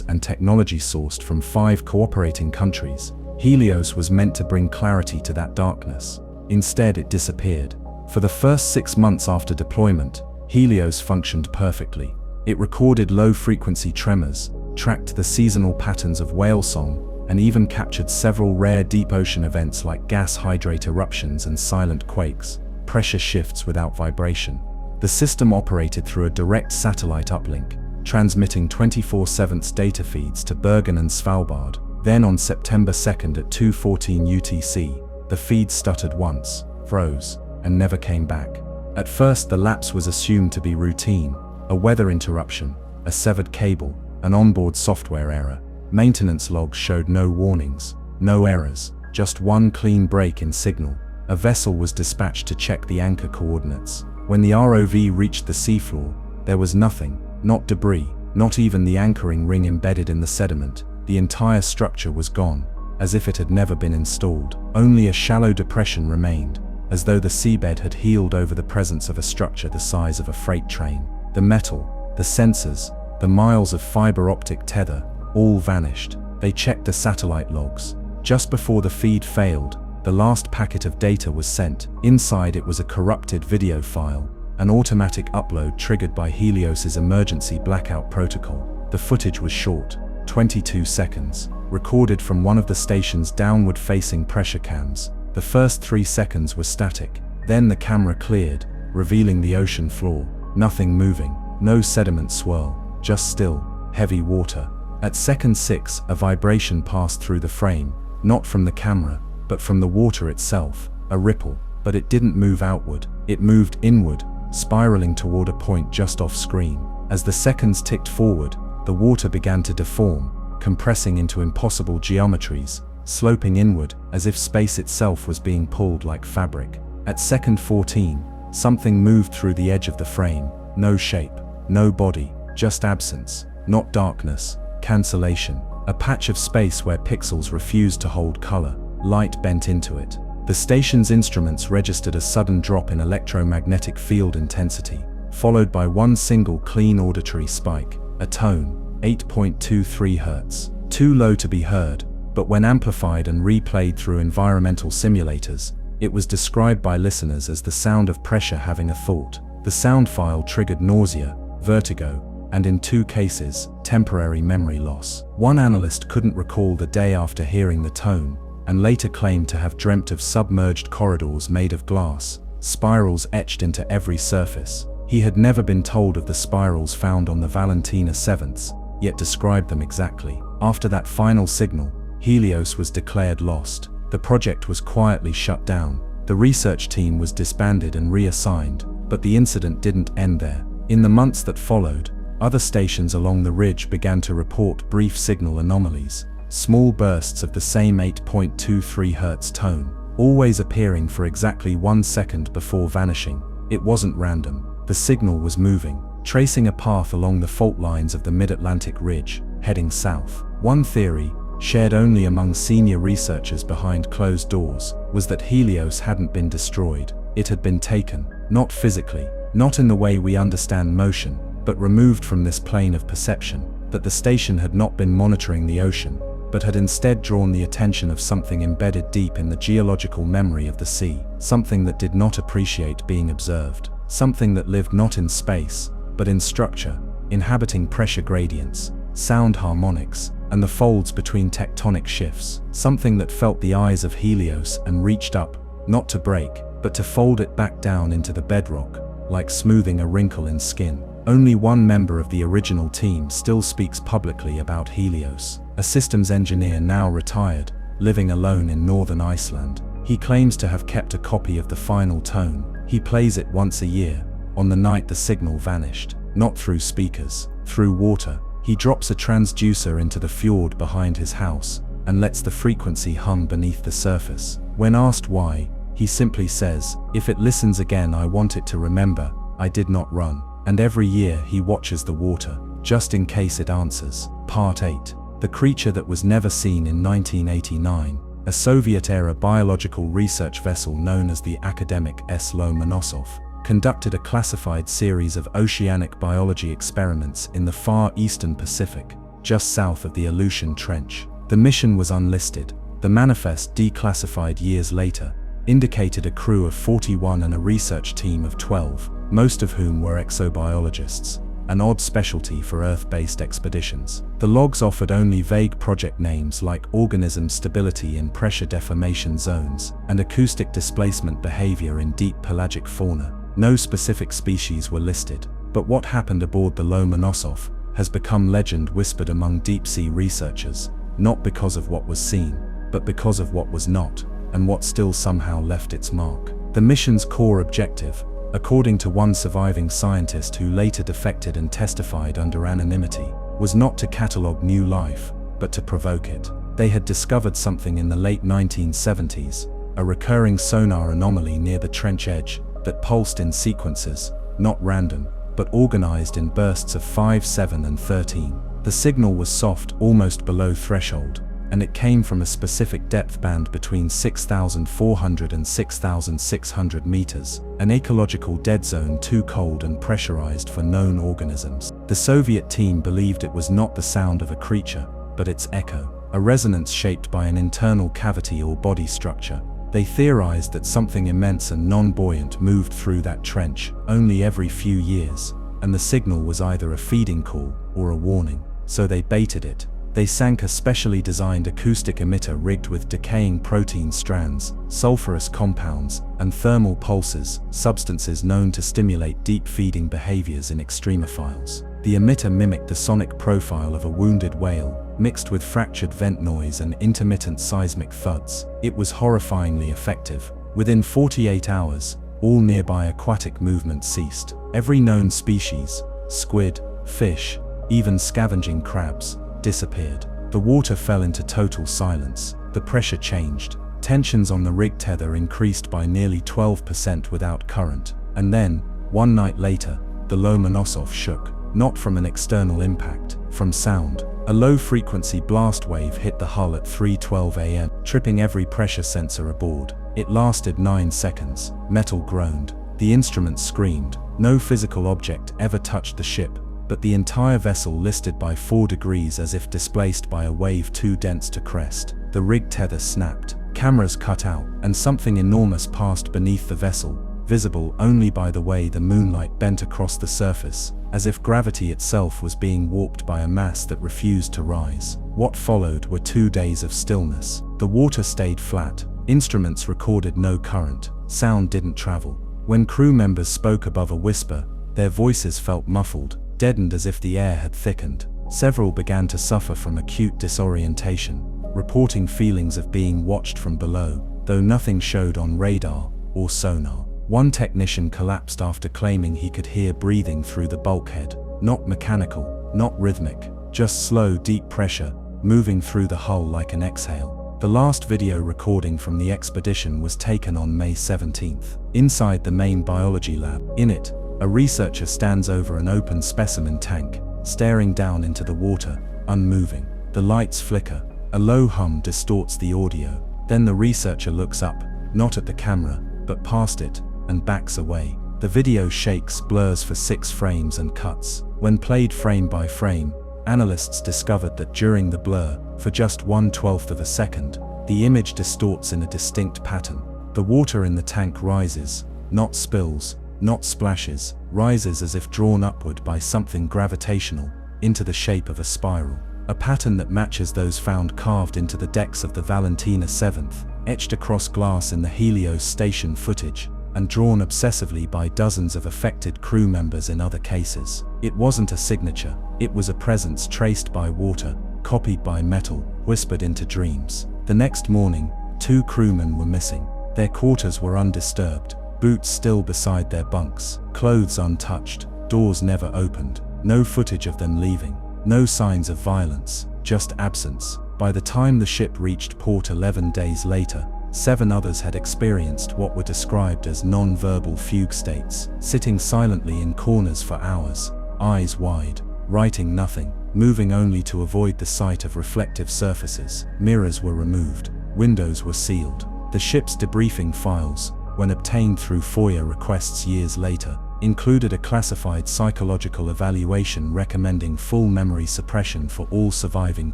Speaker 1: and technology sourced from 5 cooperating countries, Helios was meant to bring clarity to that darkness. Instead, it disappeared. For the first 6 months after deployment, Helios functioned perfectly. It recorded low-frequency tremors, tracked the seasonal patterns of whale song, and even captured several rare deep ocean events like gas hydrate eruptions and silent quakes, pressure shifts without vibration. The system operated through a direct satellite uplink, transmitting 24/7 data feeds to Bergen and Svalbard. Then on September 2nd at 2:14 UTC, the feed stuttered once, froze, and never came back. At first, the lapse was assumed to be routine, a weather interruption, a severed cable, an onboard software error. Maintenance logs showed no warnings, no errors, just one clean break in signal. A vessel was dispatched to check the anchor coordinates. When the ROV reached the seafloor, there was nothing, not debris, not even the anchoring ring embedded in the sediment. The entire structure was gone, as if it had never been installed. Only a shallow depression remained, as though the seabed had healed over the presence of a structure the size of a freight train. The metal, the sensors, the miles of fiber optic tether, all vanished. They checked the satellite logs. Just before the feed failed, the last packet of data was sent. Inside it was a corrupted video file, an automatic upload triggered by Helios's emergency blackout protocol. The footage was short, 22 seconds, recorded from one of the station's downward-facing pressure cams. The first 3 seconds were static. Then the camera cleared, revealing the ocean floor. Nothing moving, no sediment swirl, just still, heavy water. At second 6, a vibration passed through the frame, not from the camera, but from the water itself, a ripple. But it didn't move outward, it moved inward, spiraling toward a point just off screen. As the seconds ticked forward, the water began to deform, compressing into impossible geometries, sloping inward as if space itself was being pulled like fabric. At second 14, something moved through the edge of the frame. No shape, no body, just absence, not darkness, cancellation. A patch of space where pixels refused to hold color, light bent into it. The station's instruments registered a sudden drop in electromagnetic field intensity, followed by one single clean auditory spike, a tone, 8.23 Hz. Too low to be heard, but when amplified and replayed through environmental simulators, it was described by listeners as the sound of pressure having a thought. The sound file triggered nausea, vertigo, and in 2 cases, temporary memory loss. One analyst couldn't recall the day after hearing the tone, and later claimed to have dreamt of submerged corridors made of glass, spirals etched into every surface. He had never been told of the spirals found on the Valentina 7th, yet described them exactly. After that final signal, Helios was declared lost. The project was quietly shut down. The research team was disbanded and reassigned, but the incident didn't end there. In the months that followed, other stations along the ridge began to report brief signal anomalies, small bursts of the same 8.23 Hz tone, always appearing for exactly 1 second before vanishing. It wasn't random. The signal was moving, tracing a path along the fault lines of the mid-Atlantic ridge, heading south. One theory, shared only among senior researchers behind closed doors, was that Helios hadn't been destroyed. It had been taken, not physically, not in the way we understand motion, but removed from this plane of perception. That the station had not been monitoring the ocean, but had instead drawn the attention of something embedded deep in the geological memory of the sea, something that did not appreciate being observed, something that lived not in space, but in structure, inhabiting pressure gradients, sound harmonics, and the folds between tectonic shifts, something that felt the eyes of Helios and reached up, not to break, but to fold it back down into the bedrock, like smoothing a wrinkle in skin. Only one member of the original team still speaks publicly about Helios, a systems engineer now retired, living alone in northern Iceland. He claims to have kept a copy of the final tone. He plays it once a year, on the night the signal vanished, not through speakers, through water. He drops a transducer into the fjord behind his house, and lets the frequency hum beneath the surface. When asked why, he simply says, "If it listens again, I want it to remember I did not run." And every year he watches the water, just in case it answers. Part 8. The creature that was never seen. In 1989, a Soviet-era biological research vessel known as the academic S. Lomonosov conducted a classified series of oceanic biology experiments in the far eastern Pacific, just south of the Yonaguni Trench. The mission was unlisted. The manifest, declassified years later, indicated a crew of 41 and a research team of 12, most of whom were exobiologists, an odd specialty for Earth-based expeditions. The logs offered only vague project names like organism stability in pressure deformation zones and acoustic displacement behavior in deep pelagic fauna. No specific species were listed, but what happened aboard the Lomonosov has become legend whispered among deep-sea researchers, not because of what was seen, but because of what was not, and what still somehow left its mark. The mission's core objective, according to one surviving scientist who later defected and testified under anonymity, was not to catalogue new life, but to provoke it. They had discovered something in the late 1970s, a recurring sonar anomaly near the trench edge that pulsed in sequences, not random, but organized in bursts of 5, 7, and 13. The signal was soft, almost below threshold, and it came from a specific depth band between 6,400 and 6,600 meters, an ecological dead zone too cold and pressurized for known organisms. The Soviet team believed it was not the sound of a creature, but its echo, a resonance shaped by an internal cavity or body structure. They theorized that something immense and non-buoyant moved through that trench only every few years, and the signal was either a feeding call or a warning. So they baited it. They sank a specially designed acoustic emitter rigged with decaying protein strands, sulfurous compounds, and thermal pulses, substances known to stimulate deep feeding behaviors in extremophiles. The emitter mimicked the sonic profile of a wounded whale, mixed with fractured vent noise and intermittent seismic thuds. It was horrifyingly effective. Within 48 hours, all nearby aquatic movement ceased. Every known species, squid, fish, even scavenging crabs, disappeared. The water fell into total silence. The pressure changed. Tensions on the rig tether increased by nearly 12% without current. And then, one night later, the Lomonosov shook, not from an external impact, from sound. A low-frequency blast wave hit the hull at 3:12 a.m., tripping every pressure sensor aboard. It lasted 9 seconds. Metal groaned. The instruments screamed. No physical object ever touched the ship, but the entire vessel listed by 4 degrees as if displaced by a wave too dense to crest. The rig tether snapped. Cameras cut out, and something enormous passed beneath the vessel, visible only by the way the moonlight bent across the surface, as if gravity itself was being warped by a mass that refused to rise. What followed were 2 days of stillness. The water stayed flat. Instruments recorded no current. Sound didn't travel. When crew members spoke above a whisper, their voices felt muffled, deadened as if the air had thickened. Several began to suffer from acute disorientation, reporting feelings of being watched from below, though nothing showed on radar or sonar. One technician collapsed after claiming he could hear breathing through the bulkhead. Not mechanical, not rhythmic, just slow, deep pressure, moving through the hull like an exhale. The last video recording from the expedition was taken on May 17th. Inside the main biology lab, in it, a researcher stands over an open specimen tank, staring down into the water, unmoving. The lights flicker. A low hum distorts the audio. Then the researcher looks up, not at the camera, but past it, and backs away. The video shakes, blurs for 6 frames and cuts. When played frame by frame, analysts discovered that during the blur, for just 1/12 of a second, the image distorts in a distinct pattern. The water in the tank rises, not spills, not splashes, rises as if drawn upward by something gravitational, into the shape of a spiral. a pattern that matches those found carved into the decks of the Valentina 7th, etched across glass in the Helios station footage, and drawn obsessively by dozens of affected crew members in other cases. It wasn't a signature, it was a presence traced by water, copied by metal, whispered into dreams. The next morning, 2 crewmen were missing. Their quarters were undisturbed, boots still beside their bunks, clothes untouched, doors never opened, no footage of them leaving, no signs of violence, just absence. By the time the ship reached port 11 days later, 7 others had experienced what were described as non-verbal fugue states, sitting silently in corners for hours, eyes wide, writing nothing, moving only to avoid the sight of reflective surfaces. Mirrors were removed, windows were sealed. The ship's debriefing files, when obtained through FOIA requests years later, included a classified psychological evaluation recommending full memory suppression for all surviving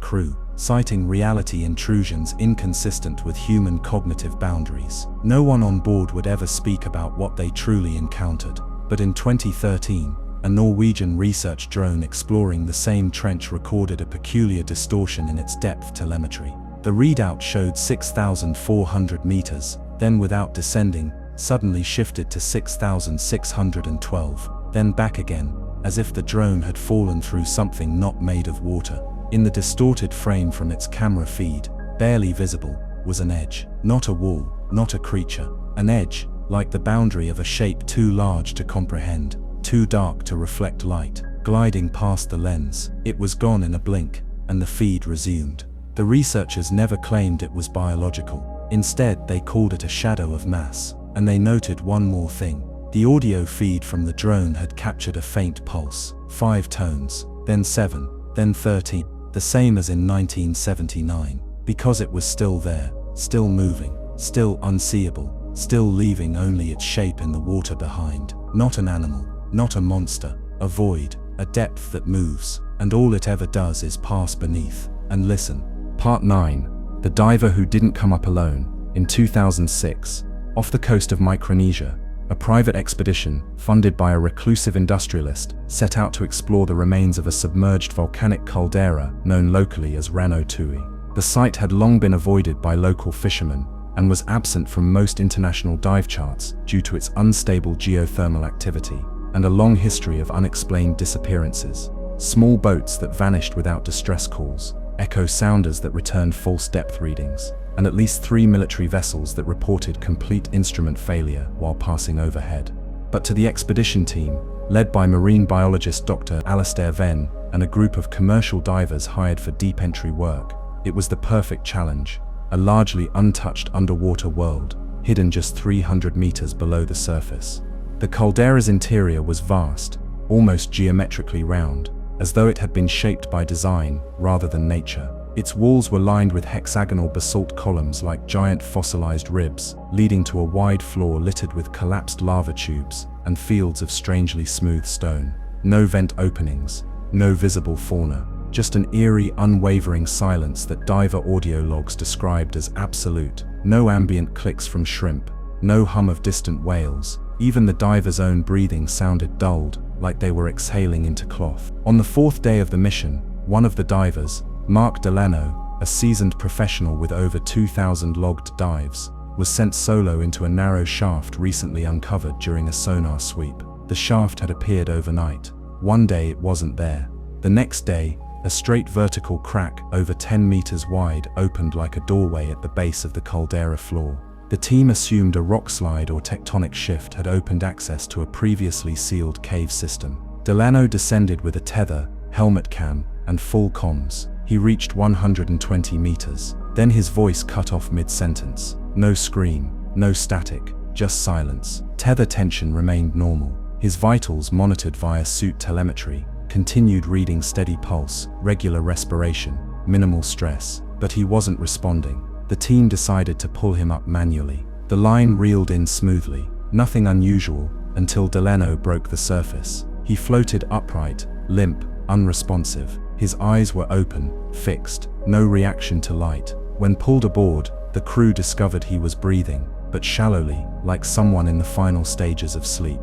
Speaker 1: crew, citing reality intrusions inconsistent with human cognitive boundaries. No one on board would ever speak about what they truly encountered, but in 2013, a Norwegian research drone exploring the same trench recorded a peculiar distortion in its depth telemetry. The readout showed 6,400 meters, then without descending, suddenly shifted to 6,612, then back again, as if the drone had fallen through something not made of water. In the distorted frame from its camera feed, barely visible, was an edge. Not a wall, not a creature. An edge, like the boundary of a shape too large to comprehend, too dark to reflect light, gliding past the lens. It was gone in a blink, and the feed resumed. The researchers never claimed it was biological. Instead, they called it a shadow of mass. And they noted one more thing. The audio feed from the drone had captured a faint pulse, 5 tones, then 7, then 13, the same as in 1979. Because it was still there, still moving, still unseeable, still leaving only its shape in the water behind. Not an animal, not a monster, a void, a depth that moves, and all it ever does is pass beneath and listen.
Speaker 3: Part 9. The diver who didn't come up alone. In 2006, off the coast of Micronesia, a private expedition, funded by a reclusive industrialist, set out to explore the remains of a submerged volcanic caldera known locally as Rano Tui. The site had long been avoided by local fishermen and was absent from most international dive charts due to its unstable geothermal activity and a long history of unexplained disappearances. Small boats that vanished without distress calls, echo sounders that returned false depth readings, and at least 3 military vessels that reported complete instrument failure while passing overhead. But to the expedition team, led by marine biologist Dr. Alastair Venn and a group of commercial divers hired for deep entry work, it was the perfect challenge, a largely untouched underwater world, hidden just 300 meters below the surface. The caldera's interior was vast, almost geometrically round, as though it had been shaped by design rather than nature. Its walls were lined with hexagonal basalt columns like giant fossilized ribs, leading to a wide floor littered with collapsed lava tubes and fields of strangely smooth stone. No vent openings, no visible fauna, just an eerie, unwavering silence that diver audio logs described as absolute. No ambient clicks from shrimp, no hum of distant whales. Even the divers' own breathing sounded dulled, like they were exhaling into cloth. On the 4th day of the mission, one of the divers, Mark Delano, a seasoned professional with over 2,000 logged dives, was sent solo into a narrow shaft recently uncovered during a sonar sweep. The shaft had appeared overnight. One day it wasn't there. The next day, a straight vertical crack over 10 meters wide opened like a doorway at the base of the caldera floor. The team assumed a rock slide or tectonic shift had opened access to a previously sealed cave system. Delano descended with a tether, helmet cam, and full comms. He reached 120 meters. Then his voice cut off mid-sentence. No scream, no static, just silence. Tether tension remained normal. His vitals, monitored via suit telemetry, continued reading steady pulse, regular respiration, minimal stress, but he wasn't responding. The team decided to pull him up manually. The line reeled in smoothly, nothing unusual, until Delano broke the surface. He floated upright, limp, unresponsive. His eyes were open, fixed, no reaction to light. When pulled aboard, the crew discovered he was breathing, but shallowly, like someone in the final stages of sleep.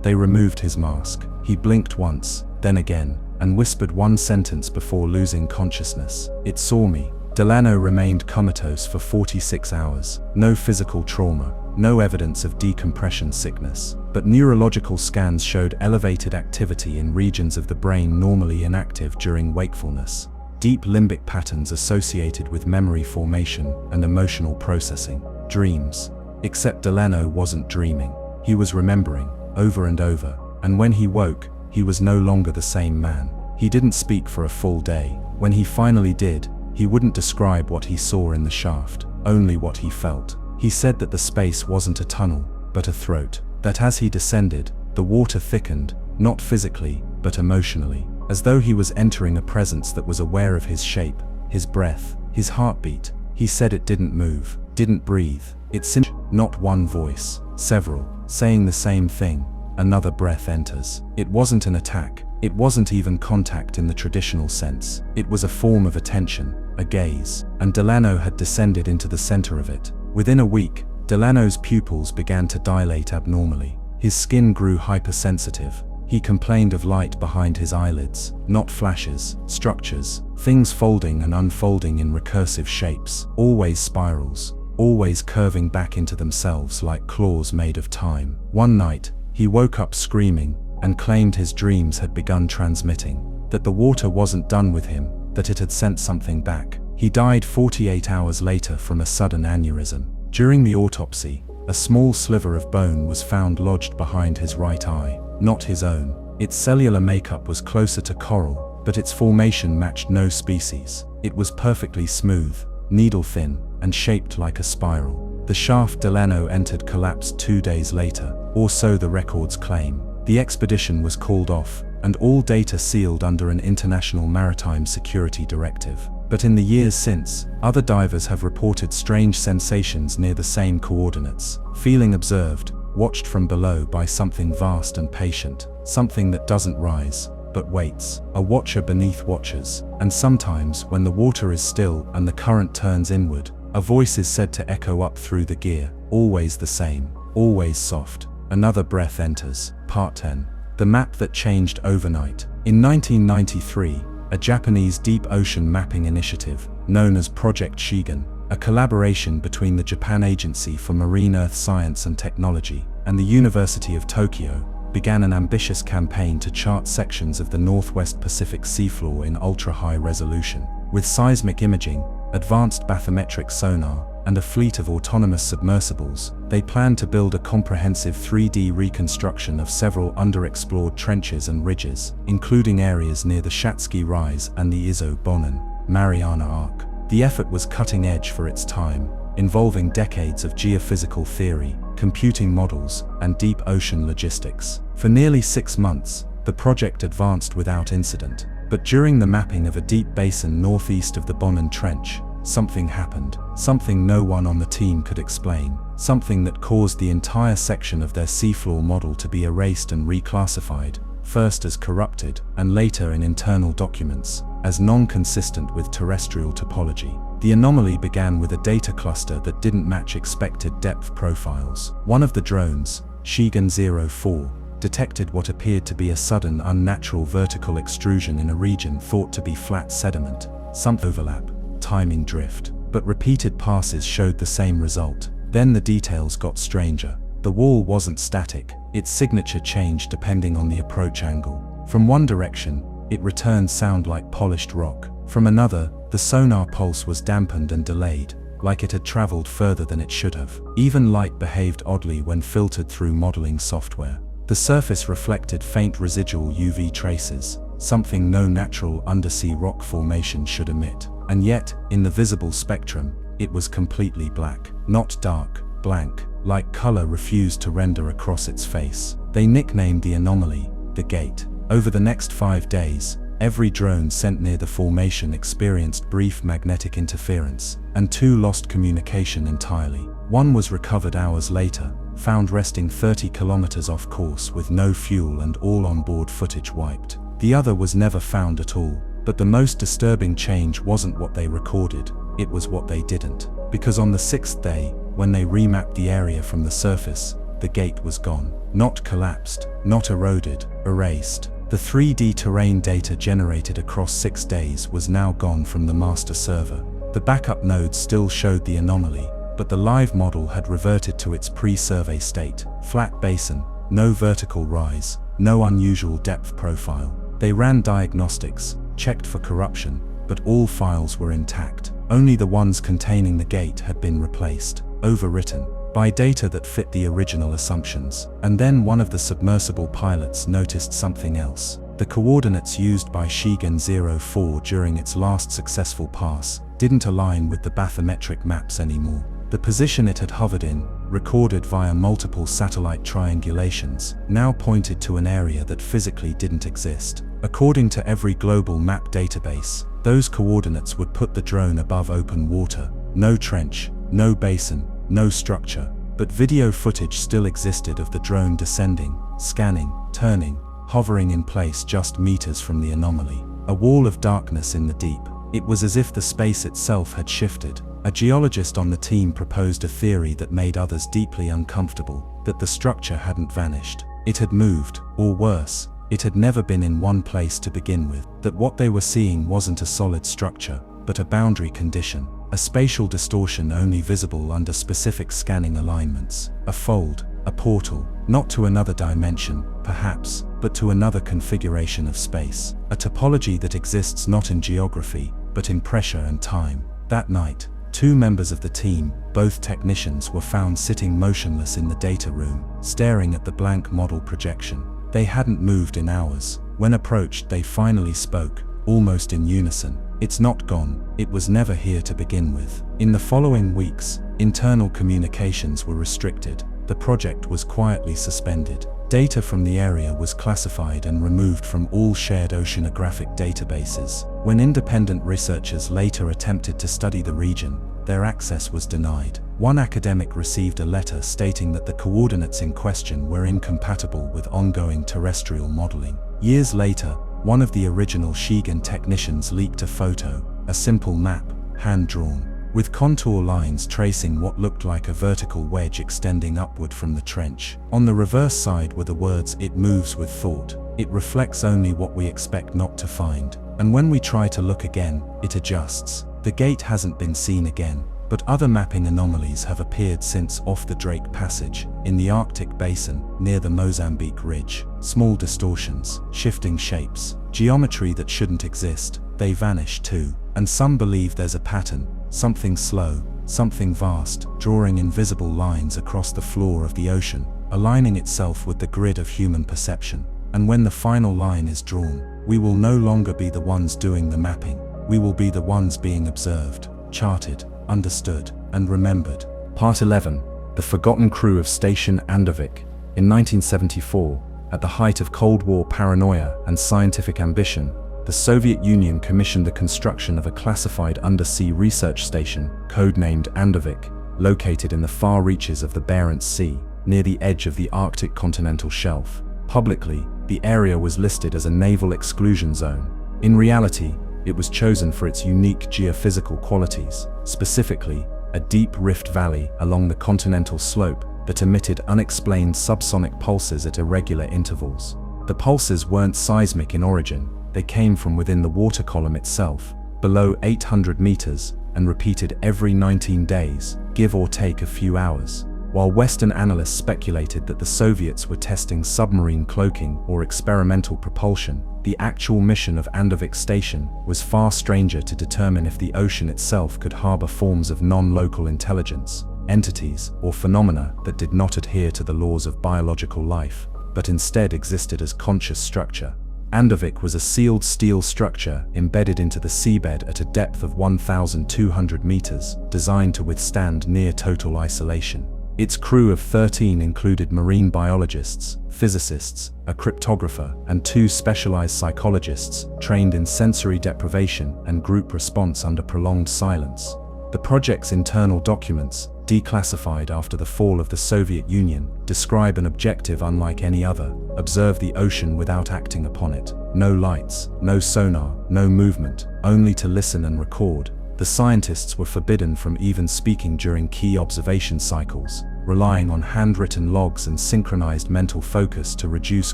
Speaker 3: They removed his mask. He blinked once, then again, and whispered one sentence before losing consciousness. "It saw me." Delano remained comatose for 46 hours. No physical trauma, no evidence of decompression sickness, but neurological scans showed elevated activity in regions of the brain normally inactive during wakefulness. Deep limbic patterns associated with memory formation and emotional processing. Dreams. Except Delano wasn't dreaming. He was remembering, over and over, and when he woke, he was no longer the same man. He didn't speak for a full day. When he finally did, he wouldn't describe what he saw in the shaft, only what he felt. He said that the space wasn't a tunnel, but a throat. That as he descended, the water thickened, not physically, but emotionally, as though he was entering a presence that was aware of his shape, his breath, his heartbeat. He said it didn't move, didn't breathe. It seemed not one voice, several, saying the same thing. Another breath enters. It wasn't an attack. It wasn't even contact in the traditional sense. It was a form of attention, a gaze, and Delano had descended into the center of it. Within a week, Delano's pupils began to dilate abnormally. His skin grew hypersensitive. He complained of light behind his eyelids, not flashes, structures, things folding and unfolding in recursive shapes, always spirals, always curving back into themselves like claws made of time. One night, he woke up screaming and claimed his dreams had begun transmitting, that the water wasn't done with him, that it had sent something back. He died 48 hours later from a sudden aneurysm. During the autopsy, a small sliver of bone was found lodged behind his right eye, not his own. Its cellular makeup was closer to coral, but its formation matched no species. It was perfectly smooth, needle-thin, and shaped like a spiral. The shaft Delano entered collapsed 2 days later, or so the records claim. The expedition was called off, and all data sealed under an international maritime security directive. But in the years since, other divers have reported strange sensations near the same coordinates, feeling observed, watched from below by something vast and patient, something that doesn't rise, but waits, a watcher beneath watchers. And sometimes, when the water is still and the current turns inward, a voice is said to echo up through the gear, always the same, always soft. Another breath enters. Part 10. The map that changed overnight. In 1993, a Japanese deep ocean mapping initiative, known as Project Shigan, a collaboration between the Japan Agency for Marine Earth Science and Technology and the University of Tokyo, began an ambitious campaign to chart sections of the Northwest Pacific seafloor in ultra-high resolution. With seismic imaging, advanced bathymetric sonar, and a fleet of autonomous submersibles, they planned to build a comprehensive 3D reconstruction of several underexplored trenches and ridges, including areas near the Shatsky Rise and the Izo-Bonin, Mariana Arc. The effort was cutting edge for its time, involving decades of geophysical theory, computing models, and deep ocean logistics. For nearly 6 months, the project advanced without incident. But during the mapping of a deep basin northeast of the Bonin Trench, something happened, something no one on the team could explain, something that caused the entire section of their seafloor model to be erased and reclassified, first as corrupted, and later in internal documents, as non-consistent with terrestrial topology. The anomaly began with a data cluster that didn't match expected depth profiles. One of the drones, Shigan 04, detected what appeared to be a sudden unnatural vertical extrusion in a region thought to be flat sediment, some overlap, timing drift, but repeated passes showed the same result. Then the details got stranger. The wall wasn't static, its signature changed depending on the approach angle. From one direction, it returned sound like polished rock. From another, the sonar pulse was dampened and delayed, like it had traveled further than it should have. Even light behaved oddly when filtered through modeling software. The surface reflected faint residual UV traces, something no natural undersea rock formation should emit. And yet, in the visible spectrum, it was completely black. Not dark, blank, like color refused to render across its face. They nicknamed the anomaly the Gate. Over the next 5 days, every drone sent near the formation experienced brief magnetic interference, and 2 lost communication entirely. One was recovered hours later, found resting 30 kilometers off course with no fuel and all onboard footage wiped. The other was never found at all. But the most disturbing change wasn't what they recorded, it was what they didn't. Because on the 6th day, when they remapped the area from the surface, the gate was gone. Not collapsed, not eroded, erased. The 3D terrain data generated across 6 days was now gone from the master server. The backup nodes still showed the anomaly, but the live model had reverted to its pre-survey state. Flat basin, no vertical rise, no unusual depth profile. They ran diagnostics, checked for corruption, but all files were intact. Only the ones containing the gate had been replaced, overwritten, by data that fit the original assumptions. And then one of the submersible pilots noticed something else. The coordinates used by Shigen 04 during its last successful pass didn't align with the bathymetric maps anymore. The position it had hovered in, recorded via multiple satellite triangulations, now pointed to an area that physically didn't exist. According to every global map database, those coordinates would put the drone above open water. No trench, no basin, no structure, but video footage still existed of the drone descending, scanning, turning, hovering in place just meters from the anomaly. A wall of darkness in the deep. It was as if the space itself had shifted. A geologist on the team proposed a theory that made others deeply uncomfortable, that the structure hadn't vanished. It had moved, or worse, it had never been in one place to begin with, that what they were seeing wasn't a solid structure, but a boundary condition. A spatial distortion only visible under specific scanning alignments. A fold, a portal, not to another dimension, perhaps, but to another configuration of space. A topology that exists not in geography, but in pressure and time. That night, 2 members of the team, both technicians, were found sitting motionless in the data room, staring at the blank model projection. They hadn't moved in hours. When approached, they finally spoke, almost in unison. It's not gone, it was never here to begin with. In the following weeks, internal communications were restricted. The project was quietly suspended. Data from the area was classified and removed from all shared oceanographic databases. When independent researchers later attempted to study the region, their access was denied. One academic received a letter stating that the coordinates in question were incompatible with ongoing terrestrial modeling. Years later, one of the original Shigen technicians leaked a photo, a simple map, hand-drawn, with contour lines tracing what looked like a vertical wedge extending upward from the trench. On the reverse side were the words, "It moves with thought. It reflects only what we expect not to find. And when we try to look again, it adjusts." The gate hasn't been seen again, but other mapping anomalies have appeared since off the Drake Passage, in the Arctic Basin, near the Mozambique Ridge. Small distortions, shifting shapes, geometry that shouldn't exist. They vanish too. And some believe there's a pattern, something slow, something vast, drawing invisible lines across the floor of the ocean, aligning itself with the grid of human perception. And when the final line is drawn, we will no longer be the ones doing the mapping. We will be the ones being observed, charted, understood, and remembered.
Speaker 1: Part 11. The Forgotten Crew of Station Andovik. In 1974, at the height of Cold War paranoia and scientific ambition, the Soviet Union commissioned the construction of a classified undersea research station, codenamed Andovik, located in the far reaches of the Barents Sea, near the edge of the Arctic continental shelf. Publicly, the area was listed as a naval exclusion zone. In reality, it was chosen for its unique geophysical qualities, specifically, a deep rift valley along the continental slope that emitted unexplained subsonic pulses at irregular intervals. The pulses weren't seismic in origin, they came from within the water column itself, below 800 meters, and repeated every 19 days, give or take a few hours. While Western analysts speculated that the Soviets were testing submarine cloaking or experimental propulsion, the actual mission of Andovik Station was far stranger to determine if the ocean itself could harbor forms of non-local intelligence, entities, or phenomena that did not adhere to the laws of biological life, but instead existed as conscious structure. Andovik was a sealed steel structure embedded into the seabed at a depth of 1,200 meters, designed to withstand near total isolation. Its crew of 13 included marine biologists, physicists, a cryptographer, and 2 specialized psychologists trained in sensory deprivation and group response under prolonged silence. The project's internal documents, declassified after the fall of the Soviet Union, describe an objective unlike any other: observe the ocean without acting upon it. No lights, no sonar, no movement, only to listen and record. The scientists were forbidden from even speaking during key observation cycles.
Speaker 3: relying on handwritten logs and synchronized mental focus to reduce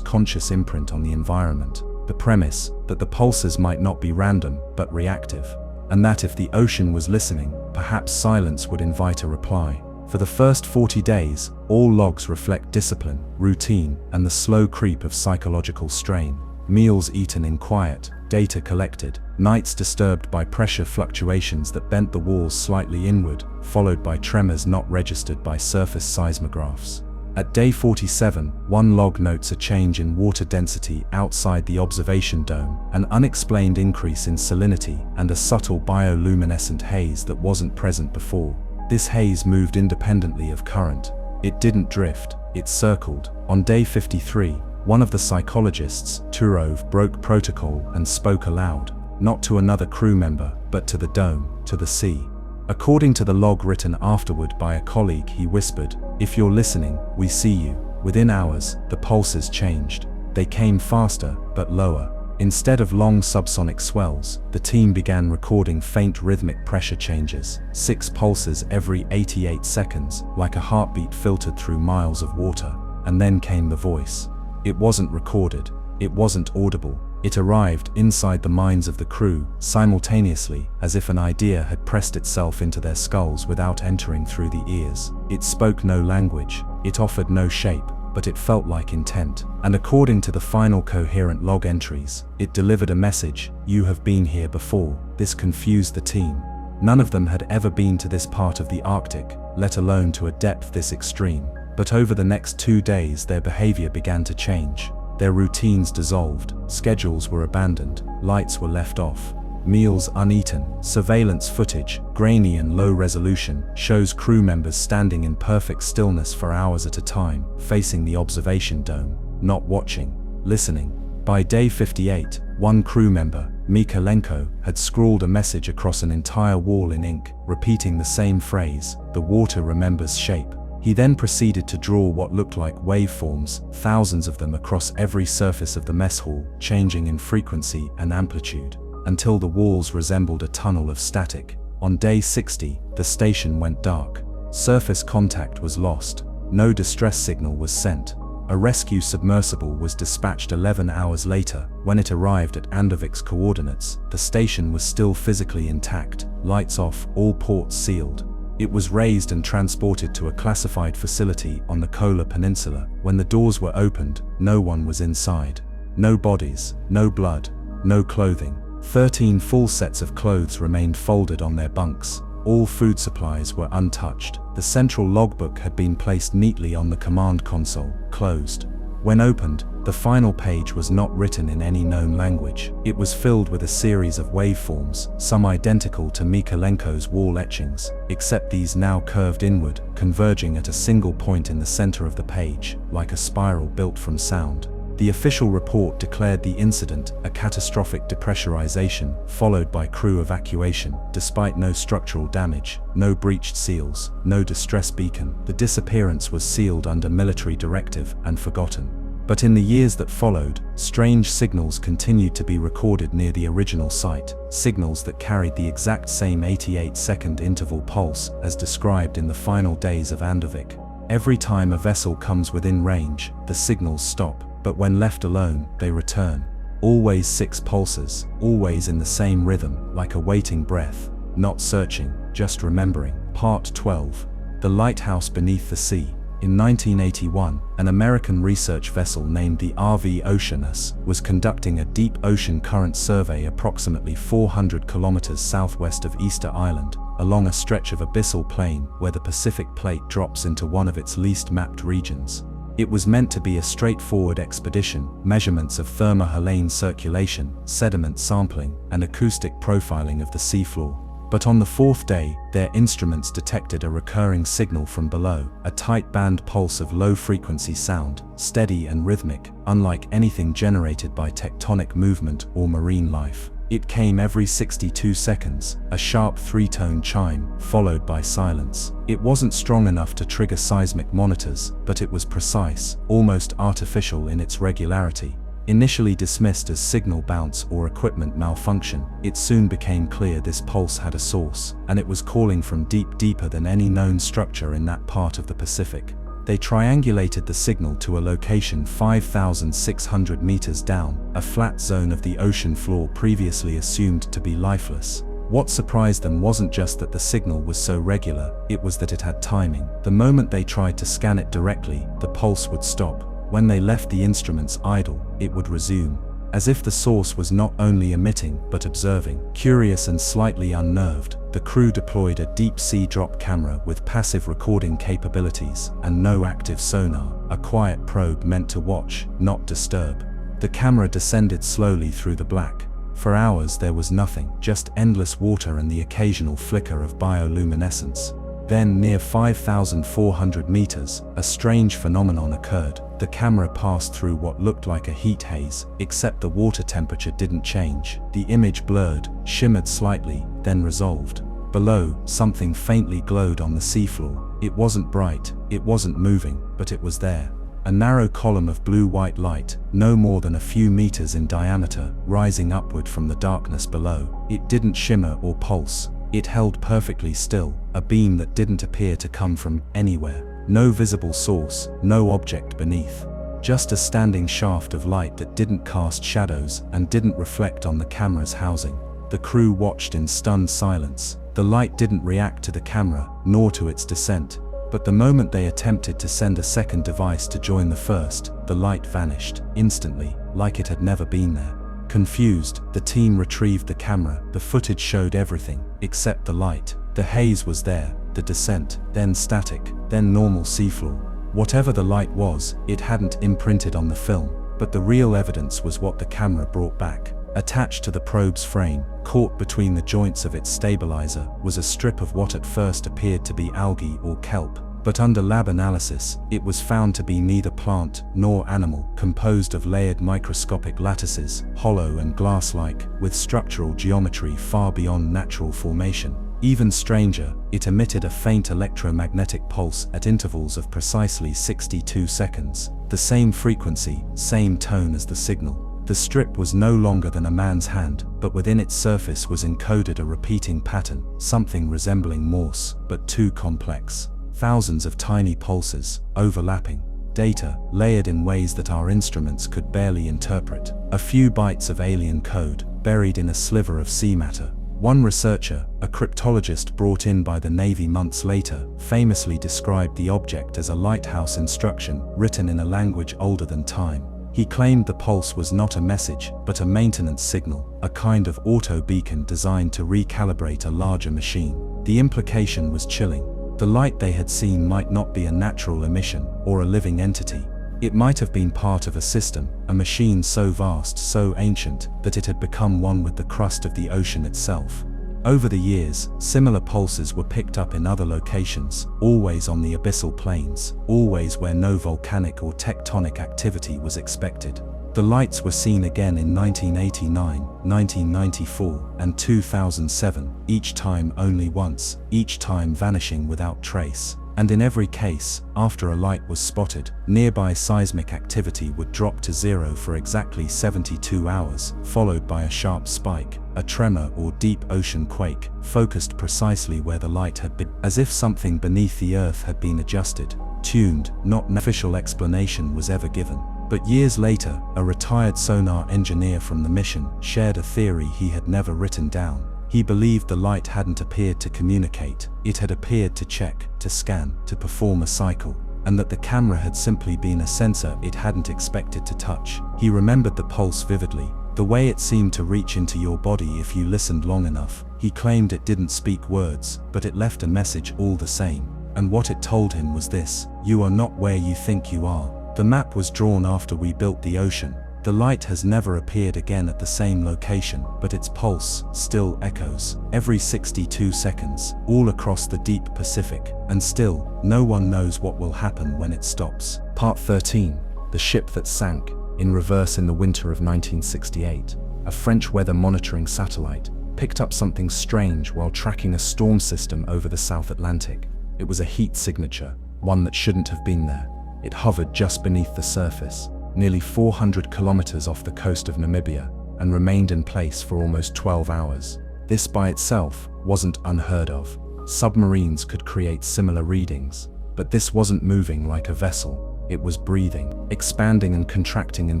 Speaker 3: conscious imprint on the environment. The premise that the pulses might not be random, but reactive, and that if the ocean was listening, perhaps silence would invite a reply. For the first 40 days, all logs reflect discipline, routine, and the slow creep of psychological strain. Meals eaten in quiet, data collected, nights disturbed by pressure fluctuations that bent the walls slightly inward, followed by tremors not registered by surface seismographs. At day 47, one log notes a change in water density outside the observation dome, an unexplained increase in salinity, and a subtle bioluminescent haze that wasn't present before. This haze moved independently of current. It didn't drift, it circled. On day 53, one of the psychologists, Turov, broke protocol and spoke aloud, not to another crew member, but to the dome, to the sea. According to the log written afterward by a colleague, he whispered, "If you're listening, we see you." Within hours, the pulses changed. They came faster, but lower. Instead of long subsonic swells, the team began recording faint rhythmic pressure changes, 6 pulses every 88 seconds, like a heartbeat filtered through miles of water. And then came the voice. It wasn't recorded, it wasn't audible. It arrived inside the minds of the crew, simultaneously, as if an idea had pressed itself into their skulls without entering through the ears. It spoke no language, it offered no shape, but it felt like intent. And according to the final coherent log entries, it delivered a message: "You have been here before." This confused the team. None of them had ever been to this part of the Arctic, let alone to a depth this extreme. But over the next 2 days, their behavior began to change. Their routines dissolved, schedules were abandoned, lights were left off, meals uneaten. Surveillance footage, grainy and low resolution, shows crew members standing in perfect stillness for hours at a time, facing the observation dome, not watching, listening. By day 58, one crew member, Mikolenko, had scrawled a message across an entire wall in ink, repeating the same phrase, "The water remembers shape." He then proceeded to draw what looked like waveforms, thousands of them across every surface of the mess hall, changing in frequency and amplitude, until the walls resembled a tunnel of static. On day 60, the station went dark. Surface contact was lost. No distress signal was sent. A rescue submersible was dispatched 11 hours later. When it arrived at Andovik's coordinates, the station was still physically intact, lights off, all ports sealed. It was raised and transported to a classified facility on the Kola Peninsula. When the doors were opened, no one was inside. No bodies, no blood, no clothing. 13 full sets of clothes remained folded on their bunks. All food supplies were untouched. The central logbook had been placed neatly on the command console, closed. When opened, the final page was not written in any known language. It was filled with a series of waveforms, some identical to Mikolenko's wall etchings, except these now curved inward, converging at a single point in the center of the page, like a spiral built from sound. The official report declared the incident a catastrophic depressurization, followed by crew evacuation. Despite no structural damage, no breached seals, no distress beacon, the disappearance was sealed under military directive and forgotten. But in the years that followed, strange signals continued to be recorded near the original site, signals that carried the exact same 88-second interval pulse as described in the final days of Andovik. Every time a vessel comes within range, the signals stop. But when left alone, they return. Always 6 pulses, always in the same rhythm, like a waiting breath, not searching, just remembering. Part 12. The Lighthouse Beneath the Sea. In 1981, an American research vessel named the RV Oceanus was conducting a deep ocean current survey approximately 400 kilometers southwest of Easter Island, along a stretch of abyssal plain where the Pacific Plate drops into one of its least mapped regions. It was meant to be a straightforward expedition, measurements of thermohaline circulation, sediment sampling, and acoustic profiling of the seafloor. But on the 4th day, their instruments detected a recurring signal from below, a tight band pulse of low-frequency sound, steady and rhythmic, unlike anything generated by tectonic movement or marine life. It came every 62 seconds, a sharp 3-tone chime, followed by silence. It wasn't strong enough to trigger seismic monitors, but it was precise, almost artificial in its regularity. Initially dismissed as signal bounce or equipment malfunction, it soon became clear this pulse had a source, and it was calling from deeper than any known structure in that part of the Pacific. They triangulated the signal to a location 5,600 meters down, a flat zone of the ocean floor previously assumed to be lifeless. What surprised them wasn't just that the signal was so regular, it was that it had timing. The moment they tried to scan it directly, the pulse would stop. When they left the instruments idle, it would resume. As if the source was not only emitting, but observing. Curious and slightly unnerved, the crew deployed a deep-sea drop camera with passive recording capabilities and no active sonar, a quiet probe meant to watch, not disturb. The camera descended slowly through the black. For hours there was nothing, just endless water and the occasional flicker of bioluminescence. Then, near 5,400 meters, a strange phenomenon occurred. The camera passed through what looked like a heat haze, except the water temperature didn't change. The image blurred, shimmered slightly, then resolved. Below, something faintly glowed on the seafloor. It wasn't bright, it wasn't moving, but it was there. A narrow column of blue-white light, no more than a few meters in diameter, rising upward from the darkness below. It didn't shimmer or pulse. It held perfectly still, a beam that didn't appear to come from anywhere. No visible source, no object beneath. Just a standing shaft of light that didn't cast shadows and didn't reflect on the camera's housing. The crew watched in stunned silence. The light didn't react to the camera, nor to its descent. But the moment they attempted to send a second device to join the first, the light vanished, instantly, like it had never been there. Confused, the team retrieved the camera. The footage showed everything, except the light. The haze was there, the descent, then static, then normal seafloor. Whatever the light was, it hadn't imprinted on the film, but the real evidence was what the camera brought back. Attached to the probe's frame, caught between the joints of its stabilizer, was a strip of what at first appeared to be algae or kelp. But under lab analysis, it was found to be neither plant nor animal, composed of layered microscopic lattices, hollow and glass-like, with structural geometry far beyond natural formation. Even stranger, it emitted a faint electromagnetic pulse at intervals of precisely 62 seconds. The same frequency, same tone as the signal. The strip was no longer than a man's hand, but within its surface was encoded a repeating pattern, something resembling Morse, but too complex. Thousands of tiny pulses, overlapping. Data, layered in ways that our instruments could barely interpret. A few bytes of alien code, buried in a sliver of sea matter. One researcher, a cryptologist brought in by the Navy months later, famously described the object as a lighthouse instruction written in a language older than time. He claimed the pulse was not a message, but a maintenance signal, a kind of auto-beacon designed to recalibrate a larger machine. The implication was chilling. The light they had seen might not be a natural emission or a living entity. It might have been part of a system, a machine so vast, so ancient, that it had become one with the crust of the ocean itself. Over the years, similar pulses were picked up in other locations, always on the abyssal plains, always where no volcanic or tectonic activity was expected. The lights were seen again in 1989, 1994, and 2007, each time only once, each time vanishing without trace. And in every case, after a light was spotted, nearby seismic activity would drop to zero for exactly 72 hours, followed by a sharp spike, a tremor or deep ocean quake, focused precisely where the light had been, as if something beneath the earth had been adjusted, tuned. Not an official explanation was ever given. But years later, a retired sonar engineer from the mission shared a theory he had never written down. He believed the light hadn't appeared to communicate, it had appeared to check, to scan, to perform a cycle, and that the camera had simply been a sensor it hadn't expected to touch. He remembered the pulse vividly, the way it seemed to reach into your body if you listened long enough. He claimed it didn't speak words, but it left a message all the same. And what it told him was this: you are not where you think you are. The map was drawn after we built the ocean. The light has never appeared again at the same location, but its pulse still echoes every 62 seconds, all across the deep Pacific, and still, no one knows what will happen when it stops.
Speaker 1: Part 13. The ship that sank, in reverse in the winter of 1968. A French weather monitoring satellite picked up something strange while tracking a storm system over the South Atlantic. It was a heat signature, one that shouldn't have been there. It hovered just beneath the surface.
Speaker 3: nearly 400 kilometers off the coast of Namibia, and remained in place for almost 12 hours. This by itself wasn't unheard of. Submarines could create similar readings, but this wasn't moving like a vessel. It was breathing, expanding and contracting in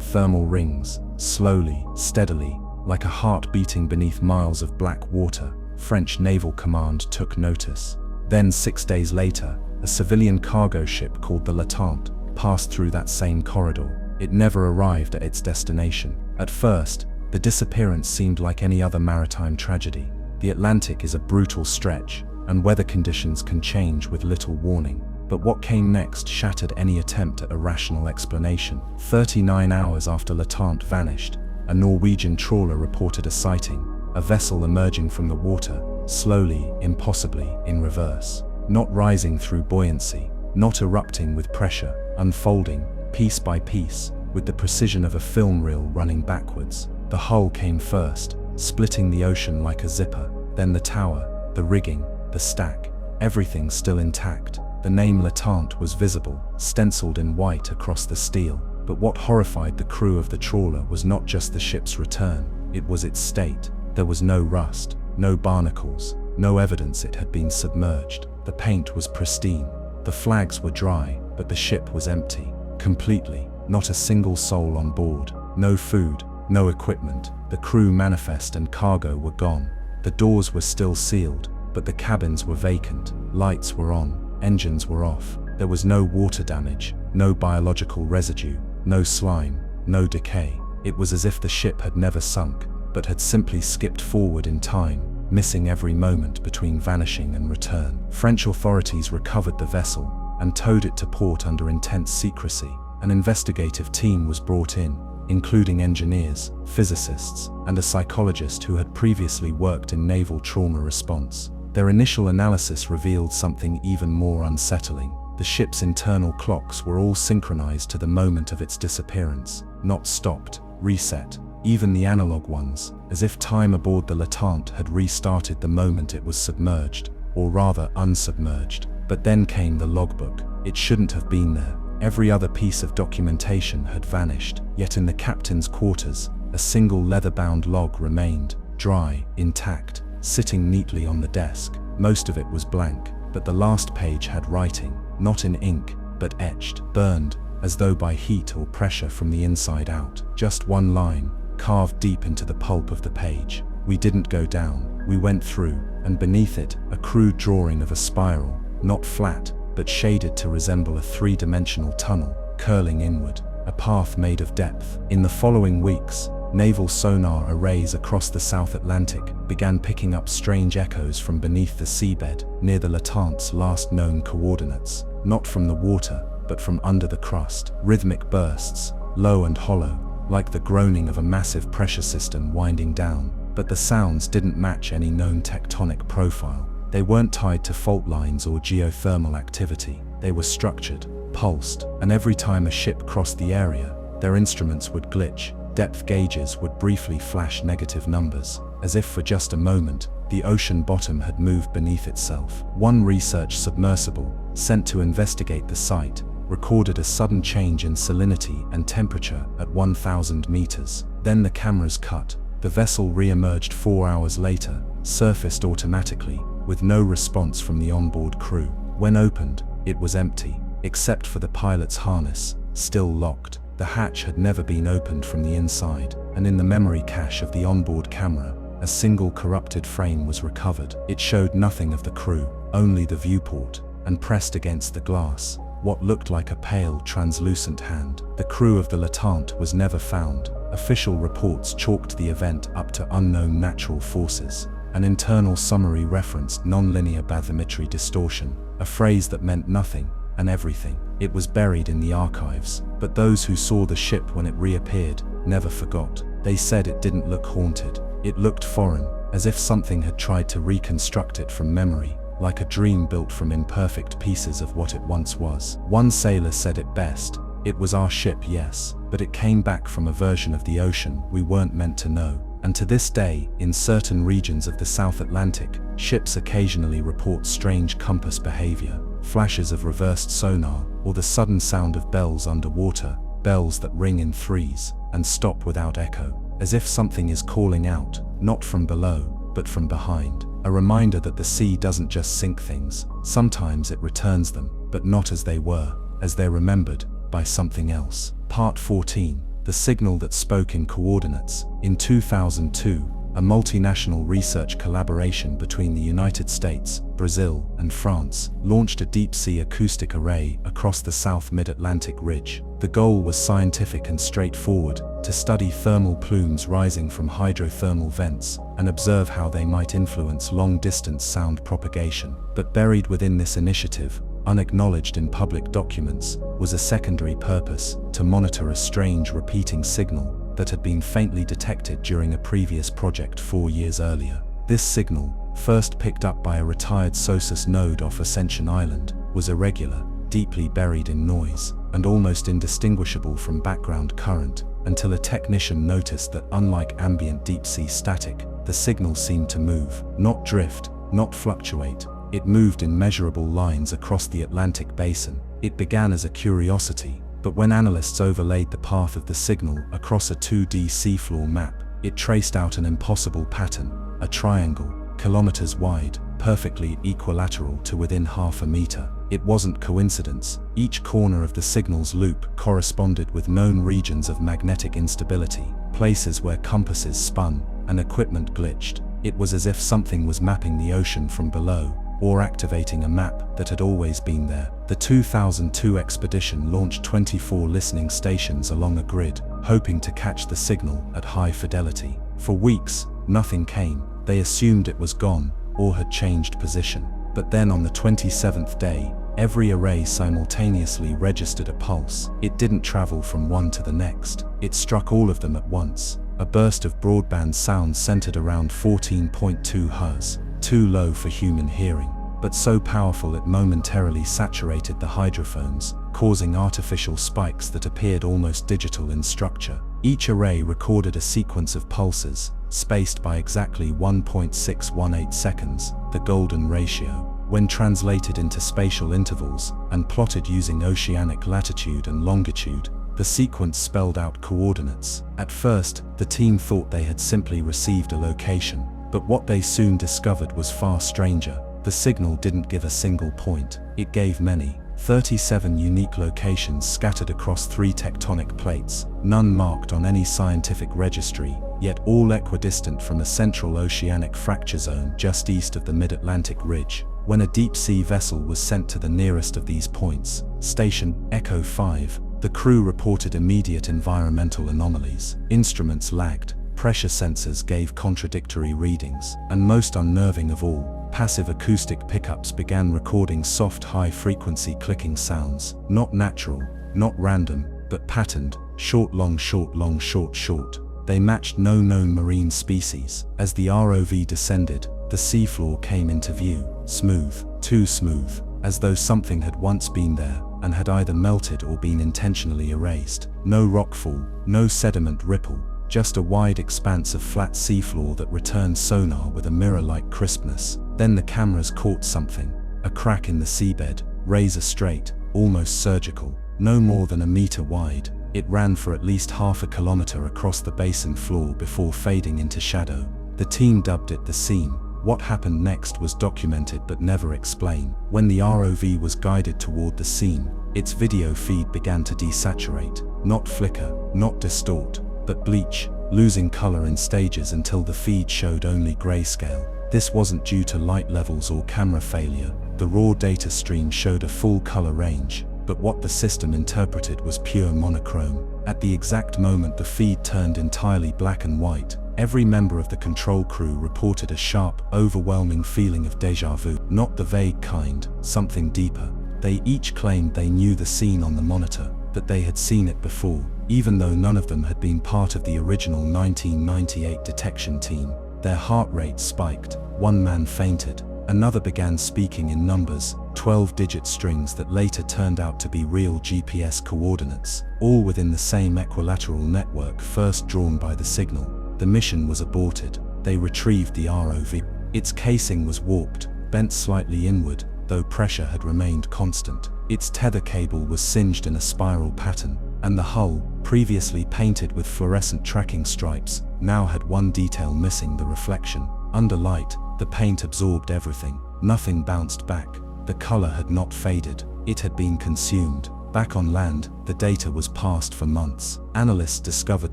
Speaker 3: thermal rings, slowly, steadily, like a heart beating beneath miles of black water. French Naval Command took notice. Then 6 days later, a civilian cargo ship called the Latente passed through that same corridor. It never arrived at its destination. At first, the disappearance seemed like any other maritime tragedy. The Atlantic is a brutal stretch, and weather conditions can change with little warning. But what came next shattered any attempt at a rational explanation. 39 hours after Latente vanished, a Norwegian trawler reported a sighting, a vessel emerging from the water, slowly, impossibly, in reverse. Not rising through buoyancy, not erupting with pressure, unfolding, piece by piece, with the precision of a film reel running backwards. The hull came first, splitting the ocean like a zipper, then the tower, the rigging, the stack, everything still intact. The name Latente was visible, stenciled in white across the steel. But what horrified the crew of the trawler was not just the ship's return, it was its state. There was no rust, no barnacles, no evidence it had been submerged. The paint was pristine, the flags were dry, but the ship was empty, completely. Not a single soul on board, no food, no equipment. The crew manifest and cargo were gone. The doors were still sealed, but the cabins were vacant. Lights were on, engines were off. There was no water damage, no biological residue, no slime, no decay. It was as if the ship had never sunk, but had simply skipped forward in time, missing every moment between vanishing and return. French authorities recovered the vessel and towed it to port under intense secrecy. An investigative team was brought in, including engineers, physicists, and a psychologist who had previously worked in naval trauma response. Their initial analysis revealed something even more unsettling. The ship's internal clocks were all synchronized to the moment of its disappearance, not stopped, reset, even the analog ones, as if time aboard the Latente had restarted the moment it was submerged, or rather unsubmerged. But then came the logbook. It shouldn't have been there. Every other piece of documentation had vanished, yet in the captain's quarters, a single leather-bound log remained, dry, intact, sitting neatly on the desk. Most of it was blank, but the last page had writing, not in ink, but etched, burned, as though by heat or pressure from the inside out. Just one line, carved deep into the pulp of the page. We didn't go down, we went through, and beneath it, a crude drawing of a spiral, not flat, but shaded to resemble a three-dimensional tunnel, curling inward, a path made of depth. In the following weeks, naval sonar arrays across the South Atlantic began picking up strange echoes from beneath the seabed, near the Latente's last known coordinates, not from the water, but from under the crust. Rhythmic bursts, low and hollow, like the groaning of a massive pressure system winding down. But the sounds didn't match any known tectonic profile. They weren't tied to fault lines or geothermal activity. They were structured, pulsed, and every time a ship crossed the area, their instruments would glitch. Depth gauges would briefly flash negative numbers, as if for just a moment, the ocean bottom had moved beneath itself. One research submersible, sent to investigate the site, recorded a sudden change in salinity and temperature at 1,000 meters. Then the cameras cut. The vessel re-emerged 4 hours later, surfaced automatically, with no response from the onboard crew. When opened, it was empty, except for the pilot's harness, still locked. The hatch had never been opened from the inside, and in the memory cache of the onboard camera, a single corrupted frame was recovered. It showed nothing of the crew, only the viewport, and pressed against the glass, what looked like a pale, translucent hand. The crew of the Latente was never found. Official reports chalked the event up to unknown natural forces. An internal summary referenced nonlinear bathymetry distortion, a phrase that meant nothing and everything. It was buried in the archives, but those who saw the ship when it reappeared never forgot. They said it didn't look haunted. It looked foreign, as if something had tried to reconstruct it from memory, like a dream built from imperfect pieces of what it once was. One sailor said it best: "It was our ship, yes, but it came back from a version of the ocean we weren't meant to know." And to this day, in certain regions of the South Atlantic, ships occasionally report strange compass behavior, flashes of reversed sonar, or the sudden sound of bells underwater, bells that ring in threes and stop without echo, as if something is calling out, not from below, but from behind. A reminder that the sea doesn't just sink things, sometimes it returns them, but not as they were, as they're remembered, by something else. Part 14. The signal that spoke in coordinates. In 2002, a multinational research collaboration between the United States, Brazil, and France launched a deep-sea acoustic array across the South Mid-Atlantic ridge. The goal was scientific and straightforward: to study thermal plumes rising from hydrothermal vents and observe how they might influence long-distance sound propagation. But buried within this initiative, unacknowledged in public documents, was a secondary purpose: to monitor a strange repeating signal that had been faintly detected during a previous project 4 years earlier. This signal, first picked up by a retired SOSUS node off Ascension Island, was irregular, deeply buried in noise, and almost indistinguishable from background current, until a technician noticed that, unlike ambient deep-sea static, the signal seemed to move, not drift, not fluctuate. It moved in measurable lines across the Atlantic basin. It began as a curiosity, but when analysts overlaid the path of the signal across a 2D seafloor map, it traced out an impossible pattern: a triangle, kilometers wide, perfectly equilateral to within half a meter. It wasn't coincidence. Each corner of the signal's loop corresponded with known regions of magnetic instability, places where compasses spun and equipment glitched. It was as if something was mapping the ocean from below, or activating a map that had always been there. The 2002 expedition launched 24 listening stations along a grid, hoping to catch the signal at high fidelity. For weeks, nothing came. They assumed it was gone, or had changed position. But then on the 27th day, every array simultaneously registered a pulse. It didn't travel from one to the next. It struck all of them at once. A burst of broadband sound centered around 14.2 Hz. Too low for human hearing, but so powerful it momentarily saturated the hydrophones, causing artificial spikes that appeared almost digital in structure. Each array recorded a sequence of pulses, spaced by exactly 1.618 seconds, the golden ratio. When translated into spatial intervals and plotted using oceanic latitude and longitude, the sequence spelled out coordinates. At first, the team thought they had simply received a location. But what they soon discovered was far stranger. The signal didn't give a single point. It gave many. 37 unique locations scattered across 3 tectonic plates, none marked on any scientific registry, yet all equidistant from a central oceanic fracture zone just east of the Mid-Atlantic ridge. When a deep-sea vessel was sent to the nearest of these points, Station Echo 5, the crew reported immediate environmental anomalies. Instruments lagged. Pressure sensors gave contradictory readings, and most unnerving of all, passive acoustic pickups began recording soft high-frequency clicking sounds, not natural, not random, but patterned: short, long, short, long, short, short. They matched no known marine species. As the ROV descended, the seafloor came into view, smooth, too smooth, as though something had once been there and had either melted or been intentionally erased. No rockfall, no sediment ripple, just a wide expanse of flat seafloor that returned sonar with a mirror-like crispness. Then the cameras caught something: a crack in the seabed, razor straight, almost surgical, no more than a meter wide. It ran for at least half a kilometer across the basin floor before fading into shadow. The team dubbed it the seam. What happened next was documented but never explained. When the ROV was guided toward the seam, its video feed began to desaturate, not flicker, not distort, but bleach, losing color in stages until the feed showed only grayscale. This wasn't due to light levels or camera failure. The raw data stream showed a full color range, but what the system interpreted was pure monochrome. At the exact moment the feed turned entirely black and white, every member of the control crew reported a sharp, overwhelming feeling of déjà vu. Not the vague kind, something deeper. They each claimed they knew the scene on the monitor, that they had seen it before, even though none of them had been part of the original 1998 detection team. Their heart rates spiked, one man fainted, another began speaking in numbers, 12-digit strings that later turned out to be real GPS coordinates, all within the same equilateral network first drawn by the signal. The mission was aborted. They retrieved the ROV. Its casing was warped, bent slightly inward, though pressure had remained constant. Its tether cable was singed in a spiral pattern, And the hull, previously painted with fluorescent tracking stripes, now had one detail missing: the reflection. Under light, the paint absorbed everything. Nothing bounced back. The color had not faded. It had been consumed. Back on land, the data was passed for months. Analysts discovered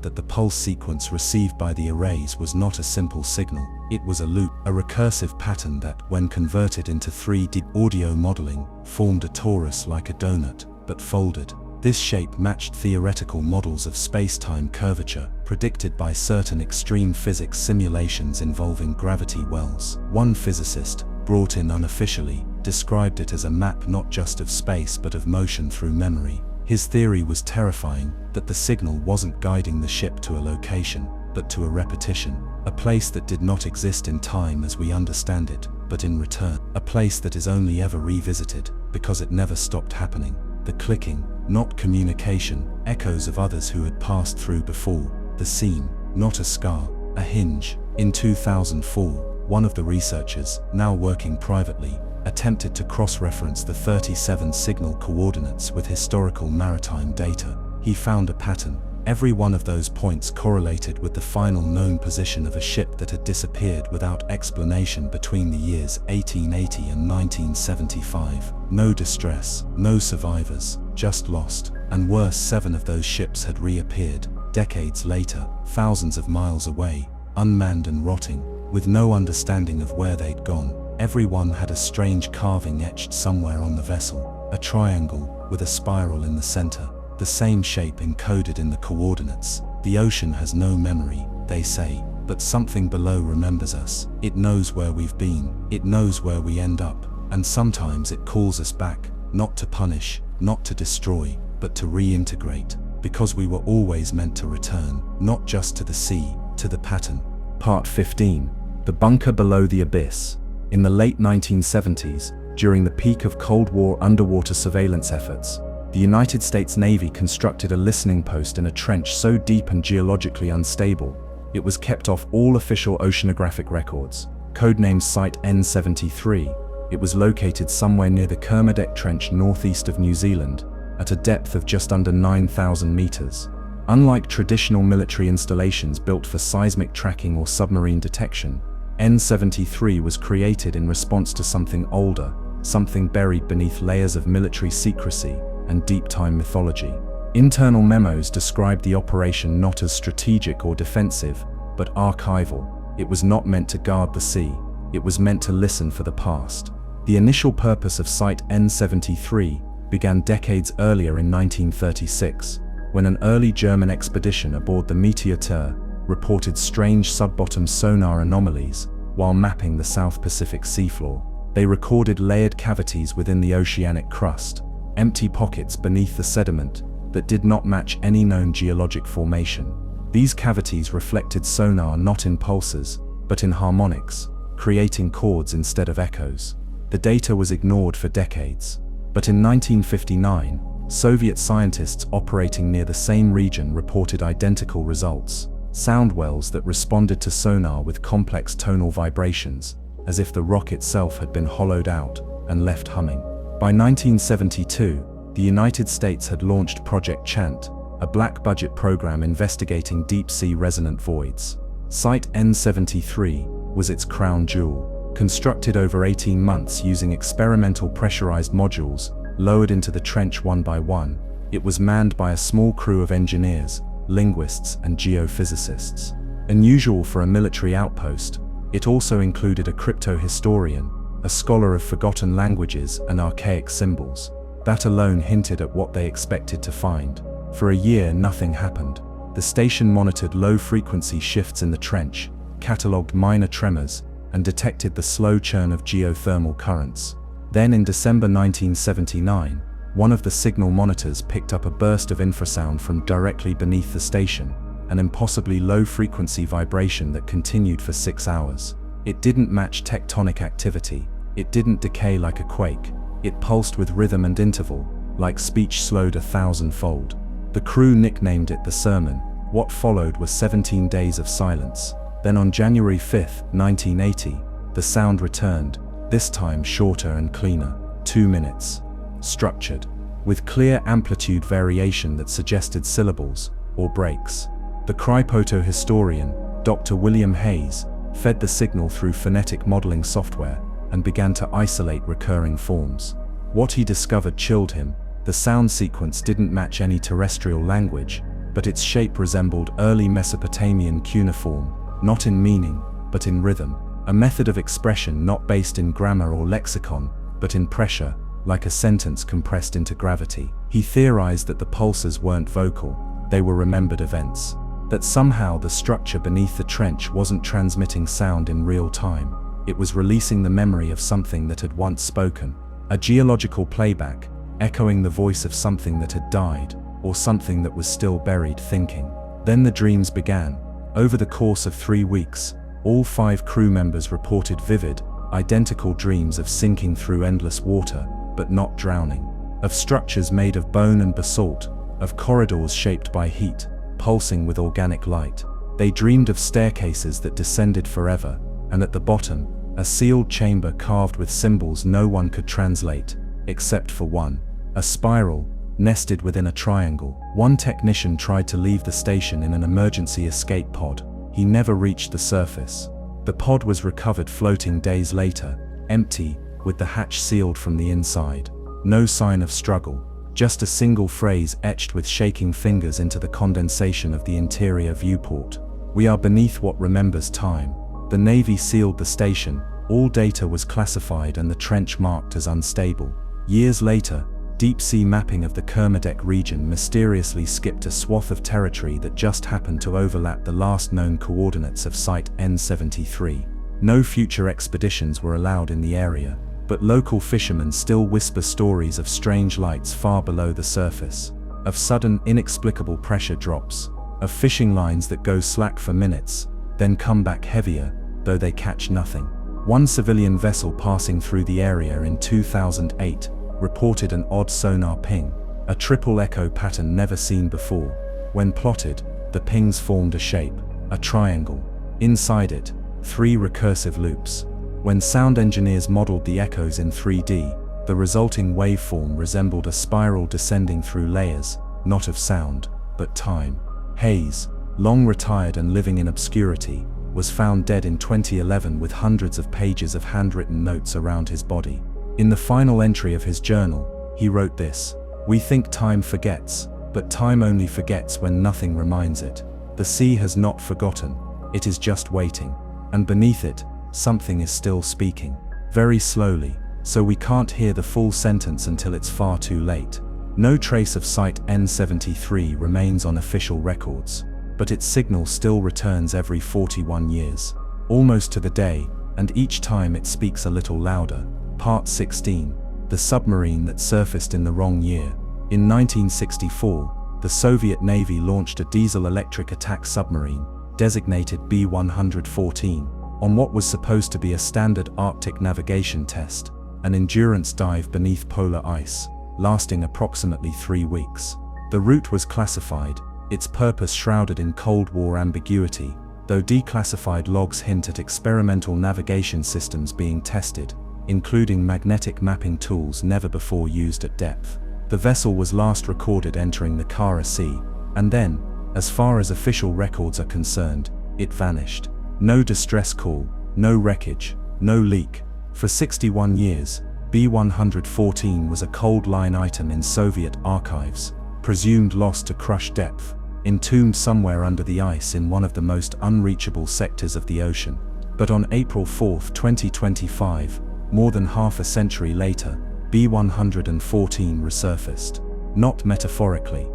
Speaker 3: that the pulse sequence received by the arrays was not a simple signal. It was a loop, a recursive pattern that, when converted into 3D audio modeling, formed a torus like a donut, but folded. This shape matched theoretical models of space-time curvature, predicted by certain extreme physics simulations involving gravity wells. One physicist, brought in unofficially, described it as a map not just of space but of motion through memory. His theory was terrifying, that the signal wasn't guiding the ship to a location, but to a repetition, a place that did not exist in time as we understand it, but in return, a place that is only ever revisited, because it never stopped happening. The clicking, not communication, echoes of others who had passed through before, the seam, not a scar, a hinge. In 2004, one of the researchers, now working privately, attempted to cross-reference the 37 signal coordinates with historical maritime data. He found a pattern. Every one of those points correlated with the final known position of a ship that had disappeared without explanation between the years 1880 and 1975. No distress, no survivors, just lost. And worse, 7 of those ships had reappeared, decades later, thousands of miles away, unmanned and rotting, with no understanding of where they'd gone. Every one had a strange carving etched somewhere on the vessel, a triangle with a spiral in the center, the same shape encoded in the coordinates. The ocean has no memory, they say, but something below remembers us. It knows where we've been, it knows where we end up, and sometimes it calls us back, not to punish, not to destroy, but to reintegrate, because we were always meant to return, not just to the sea, to the pattern.
Speaker 1: Part 15. The bunker below the abyss. In the late 1970s, during the peak of Cold War underwater surveillance efforts, the United States Navy constructed a listening post in a trench so deep and geologically unstable, it was kept off all official oceanographic records. Codenamed Site N73, it was located somewhere near the Kermadec Trench northeast of New Zealand, at a depth of just under 9,000 meters. Unlike traditional military installations built for seismic tracking or submarine detection, N73 was created in response to something older, something buried beneath layers of military secrecy and deep-time mythology. Internal memos described the operation not as strategic or defensive, but archival. It was not meant to guard the sea, it was meant to listen for the past. The initial purpose of Site N73 began decades earlier in 1936, when an early German expedition aboard the Meteor reported strange sub-bottom sonar anomalies while mapping the South Pacific seafloor. They recorded layered cavities within the oceanic crust, empty pockets beneath the sediment that did not match any known geologic formation. These cavities reflected sonar not in pulses, but in harmonics, creating chords instead of echoes. The data was ignored for decades, but in 1959, Soviet scientists operating near the same region reported identical results. Sound wells that responded to sonar with complex tonal vibrations, as if the rock itself had been hollowed out and left humming. By 1972, the United States had launched Project Chant, a black-budget program investigating deep-sea resonant voids. Site N73 was its crown jewel. Constructed over 18 months using experimental pressurized modules, lowered into the trench one by one, it was manned by a small crew of engineers, linguists and geophysicists. Unusual for a military outpost, it also included a crypto-historian, a scholar of forgotten languages and archaic symbols. That alone hinted at what they expected to find. For a year, nothing happened. The station monitored low-frequency shifts in the trench, catalogued minor tremors, and detected the slow churn of geothermal currents. Then in December 1979, one of the signal monitors picked up a burst of infrasound from directly beneath the station, an impossibly low-frequency vibration that continued for 6 hours. It didn't match tectonic activity, it didn't decay like a quake, it pulsed with rhythm and interval, like speech slowed 1,000-fold. The crew nicknamed it the sermon. What followed was 17 days of silence. Then on January 5, 1980, the sound returned, this time shorter and cleaner. 2 minutes. Structured.
Speaker 3: with clear amplitude variation that suggested syllables or breaks. The cryopoto historian, Dr. William Hayes, fed the signal through phonetic modeling software and began to isolate recurring forms. What he discovered chilled him. The sound sequence didn't match any terrestrial language, but its shape resembled early Mesopotamian cuneiform, not in meaning, but in rhythm, a method of expression not based in grammar or lexicon, but in pressure, like a sentence compressed into gravity. He theorized that the pulses weren't vocal, they were remembered events. That somehow the structure beneath the trench wasn't transmitting sound in real time, it was releasing the memory of something that had once spoken. A geological playback, echoing the voice of something that had died, or something that was still buried thinking. Then the dreams began. Over the course of 3 weeks, all 5 crew members reported vivid, identical dreams of sinking through endless water, but not drowning. Of structures made of bone and basalt, of corridors shaped by heat, pulsing with organic light. They dreamed of staircases that descended forever, and at the bottom, a sealed chamber carved with symbols no one could translate, except for one. A spiral, nested within a triangle. One technician tried to leave the station in an emergency escape pod. He never reached the surface. The pod was recovered floating days later, empty, with the hatch sealed from the inside. No sign of struggle, just a single phrase etched with shaking fingers into the condensation of the interior viewport. "We are beneath what remembers time." The Navy sealed the station, all data was classified and the trench marked as unstable. Years later, deep-sea mapping of the Kermadec region mysteriously skipped a swath of territory that just happened to overlap the last known coordinates of Site N73. No future expeditions were allowed in the area, but local fishermen still whisper stories of strange lights far below the surface, of sudden, inexplicable pressure drops, of fishing lines that go slack for minutes, then come back heavier, though they catch nothing. One civilian vessel passing through the area in 2008 reported an odd sonar ping, a triple echo pattern never seen before. When plotted, the pings formed a shape, a triangle. Inside it, 3 recursive loops. When sound engineers modeled the echoes in 3D, the resulting waveform resembled a spiral descending through layers, not of sound, but time. Hayes, long retired and living in obscurity, was found dead in 2011 with hundreds of pages of handwritten notes around his body. In the final entry of his journal, he wrote this: "We think time forgets, but time only forgets when nothing reminds it. The sea has not forgotten, it is just waiting. And beneath it, something is still speaking. Very slowly, so we can't hear the full sentence until it's far too late." No trace of Site N73 remains on official records, but its signal still returns every 41 years, almost to the day, and each time it speaks a little louder. Part 16. The submarine that surfaced in the wrong year. In 1964, the Soviet Navy launched a diesel-electric attack submarine, designated B-114, on what was supposed to be a standard Arctic navigation test, an endurance dive beneath polar ice, lasting approximately 3 weeks. The route was classified, its purpose shrouded in Cold War ambiguity, though declassified logs hint at experimental navigation systems being tested, including magnetic mapping tools never before used at depth. The vessel was last recorded entering the Kara Sea, and then, as far as official records are concerned, it vanished. No distress call, no wreckage, no leak. For 61 years, B-114 was a cold line item in Soviet archives, presumed lost to crush depth, entombed somewhere under the ice in one of the most unreachable sectors of the ocean. But on April 4, 2025, more than half a century later, B-114 resurfaced. Not metaphorically,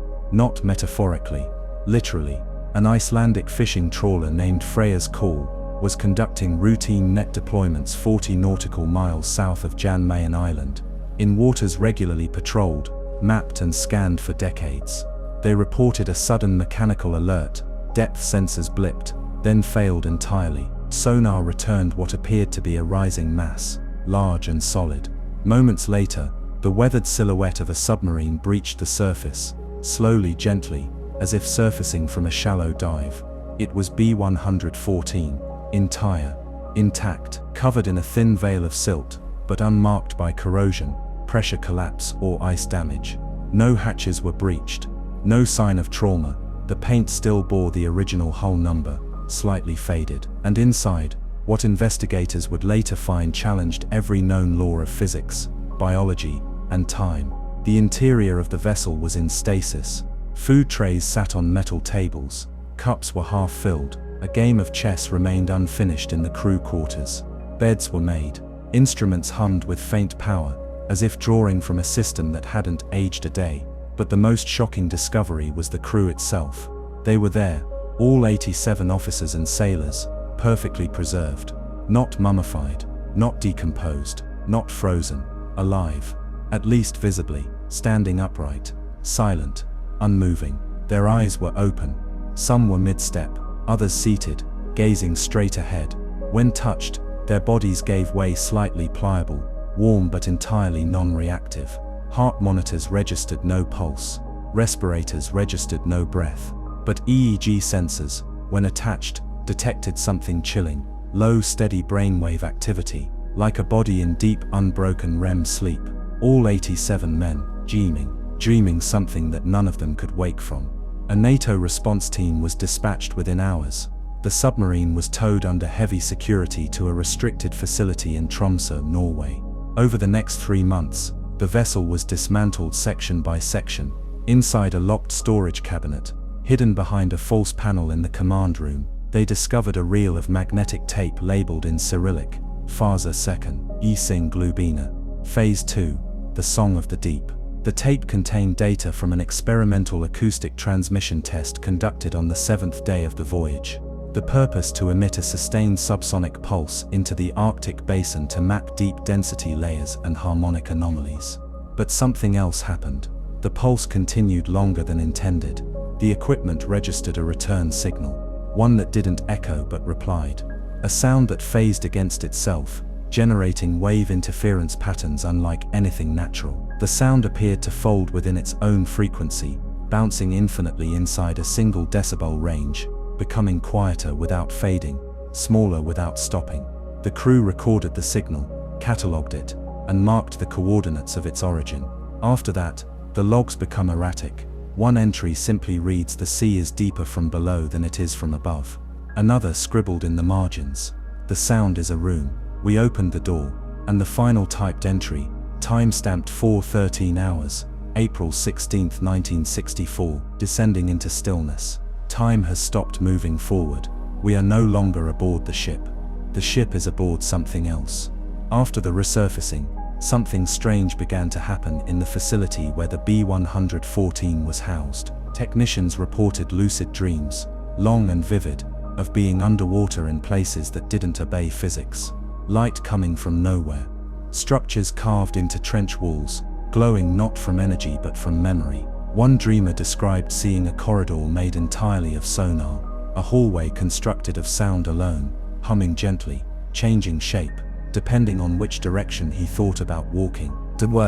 Speaker 3: literally. An Icelandic fishing trawler named Freyja's Call was conducting routine net deployments 40 nautical miles south of Jan Mayen Island, in waters regularly patrolled, mapped and scanned for decades. They reported a sudden mechanical alert, depth sensors blipped, then failed entirely. Sonar returned what appeared to be a rising mass, large and solid. Moments later, the weathered silhouette of a submarine breached the surface, slowly, gently, as if surfacing from a shallow dive. It was B-114, entire, intact, covered in a thin veil of silt, but unmarked by corrosion, pressure collapse or ice damage. No hatches were breached. No sign of trauma. The paint still bore the original hull number, slightly faded. And inside, what investigators would later find challenged every known law of physics, biology, and time. The interior of the vessel was in stasis. Food trays sat on metal tables. Cups were half filled. A game of chess remained unfinished in the crew quarters. Beds were made. Instruments hummed with faint power, as if drawing from a system that hadn't aged a day. But the most shocking discovery was the crew itself. They were there, all 87 officers and sailors, perfectly preserved. Not mummified, not decomposed, not frozen, alive. At least visibly, standing upright, silent, unmoving. Their eyes were open. Some were mid-step, others seated, gazing straight ahead. When touched, their bodies gave way, slightly pliable, warm but entirely non-reactive. Heart monitors registered no pulse. Respirators registered no breath. But EEG sensors, when attached, detected something chilling. Low, steady brainwave activity, like a body in deep, unbroken REM sleep. All 87 men, dreaming something that none of them could wake from. A NATO response team was dispatched within hours. The submarine was towed under heavy security to a restricted facility in Tromsø, Norway. Over the next 3 months, the vessel was dismantled section by section. Inside a locked storage cabinet, hidden behind a false panel in the command room, they discovered a reel of magnetic tape labeled in Cyrillic, Phase 2, Ising Glubina. Phase 2, the Song of the Deep. The tape contained data from an experimental acoustic transmission test conducted on the 7th day of the voyage. The purpose to emit a sustained subsonic pulse into the Arctic basin to map deep density layers and harmonic anomalies. But something else happened. The pulse continued longer than intended. The equipment registered a return signal, one that didn't echo but replied. A sound that phased against itself, generating wave interference patterns unlike anything natural. The sound appeared to fold within its own frequency, bouncing infinitely inside a single decibel range, becoming quieter without fading, smaller without stopping. The crew recorded the signal, catalogued it, and marked the coordinates of its origin. After that, the logs become erratic. One entry simply reads, "The sea is deeper from below than it is from above." Another scribbled in the margins, "The sound is a room. We opened the door." And the final typed entry, time-stamped 4:13 hours, April 16, 1964, descending into stillness. Time has stopped moving forward. We are no longer aboard the ship. The ship is aboard something else. After the resurfacing, something strange began to happen in the facility where the B-114 was housed. Technicians reported lucid dreams, long and vivid, of being underwater in places that didn't obey physics. Light coming from nowhere. Structures carved into trench walls, glowing not from energy but from memory. One dreamer described seeing a corridor made entirely of sonar, a hallway constructed of sound alone, humming gently, changing shape, depending on which direction he thought about walking.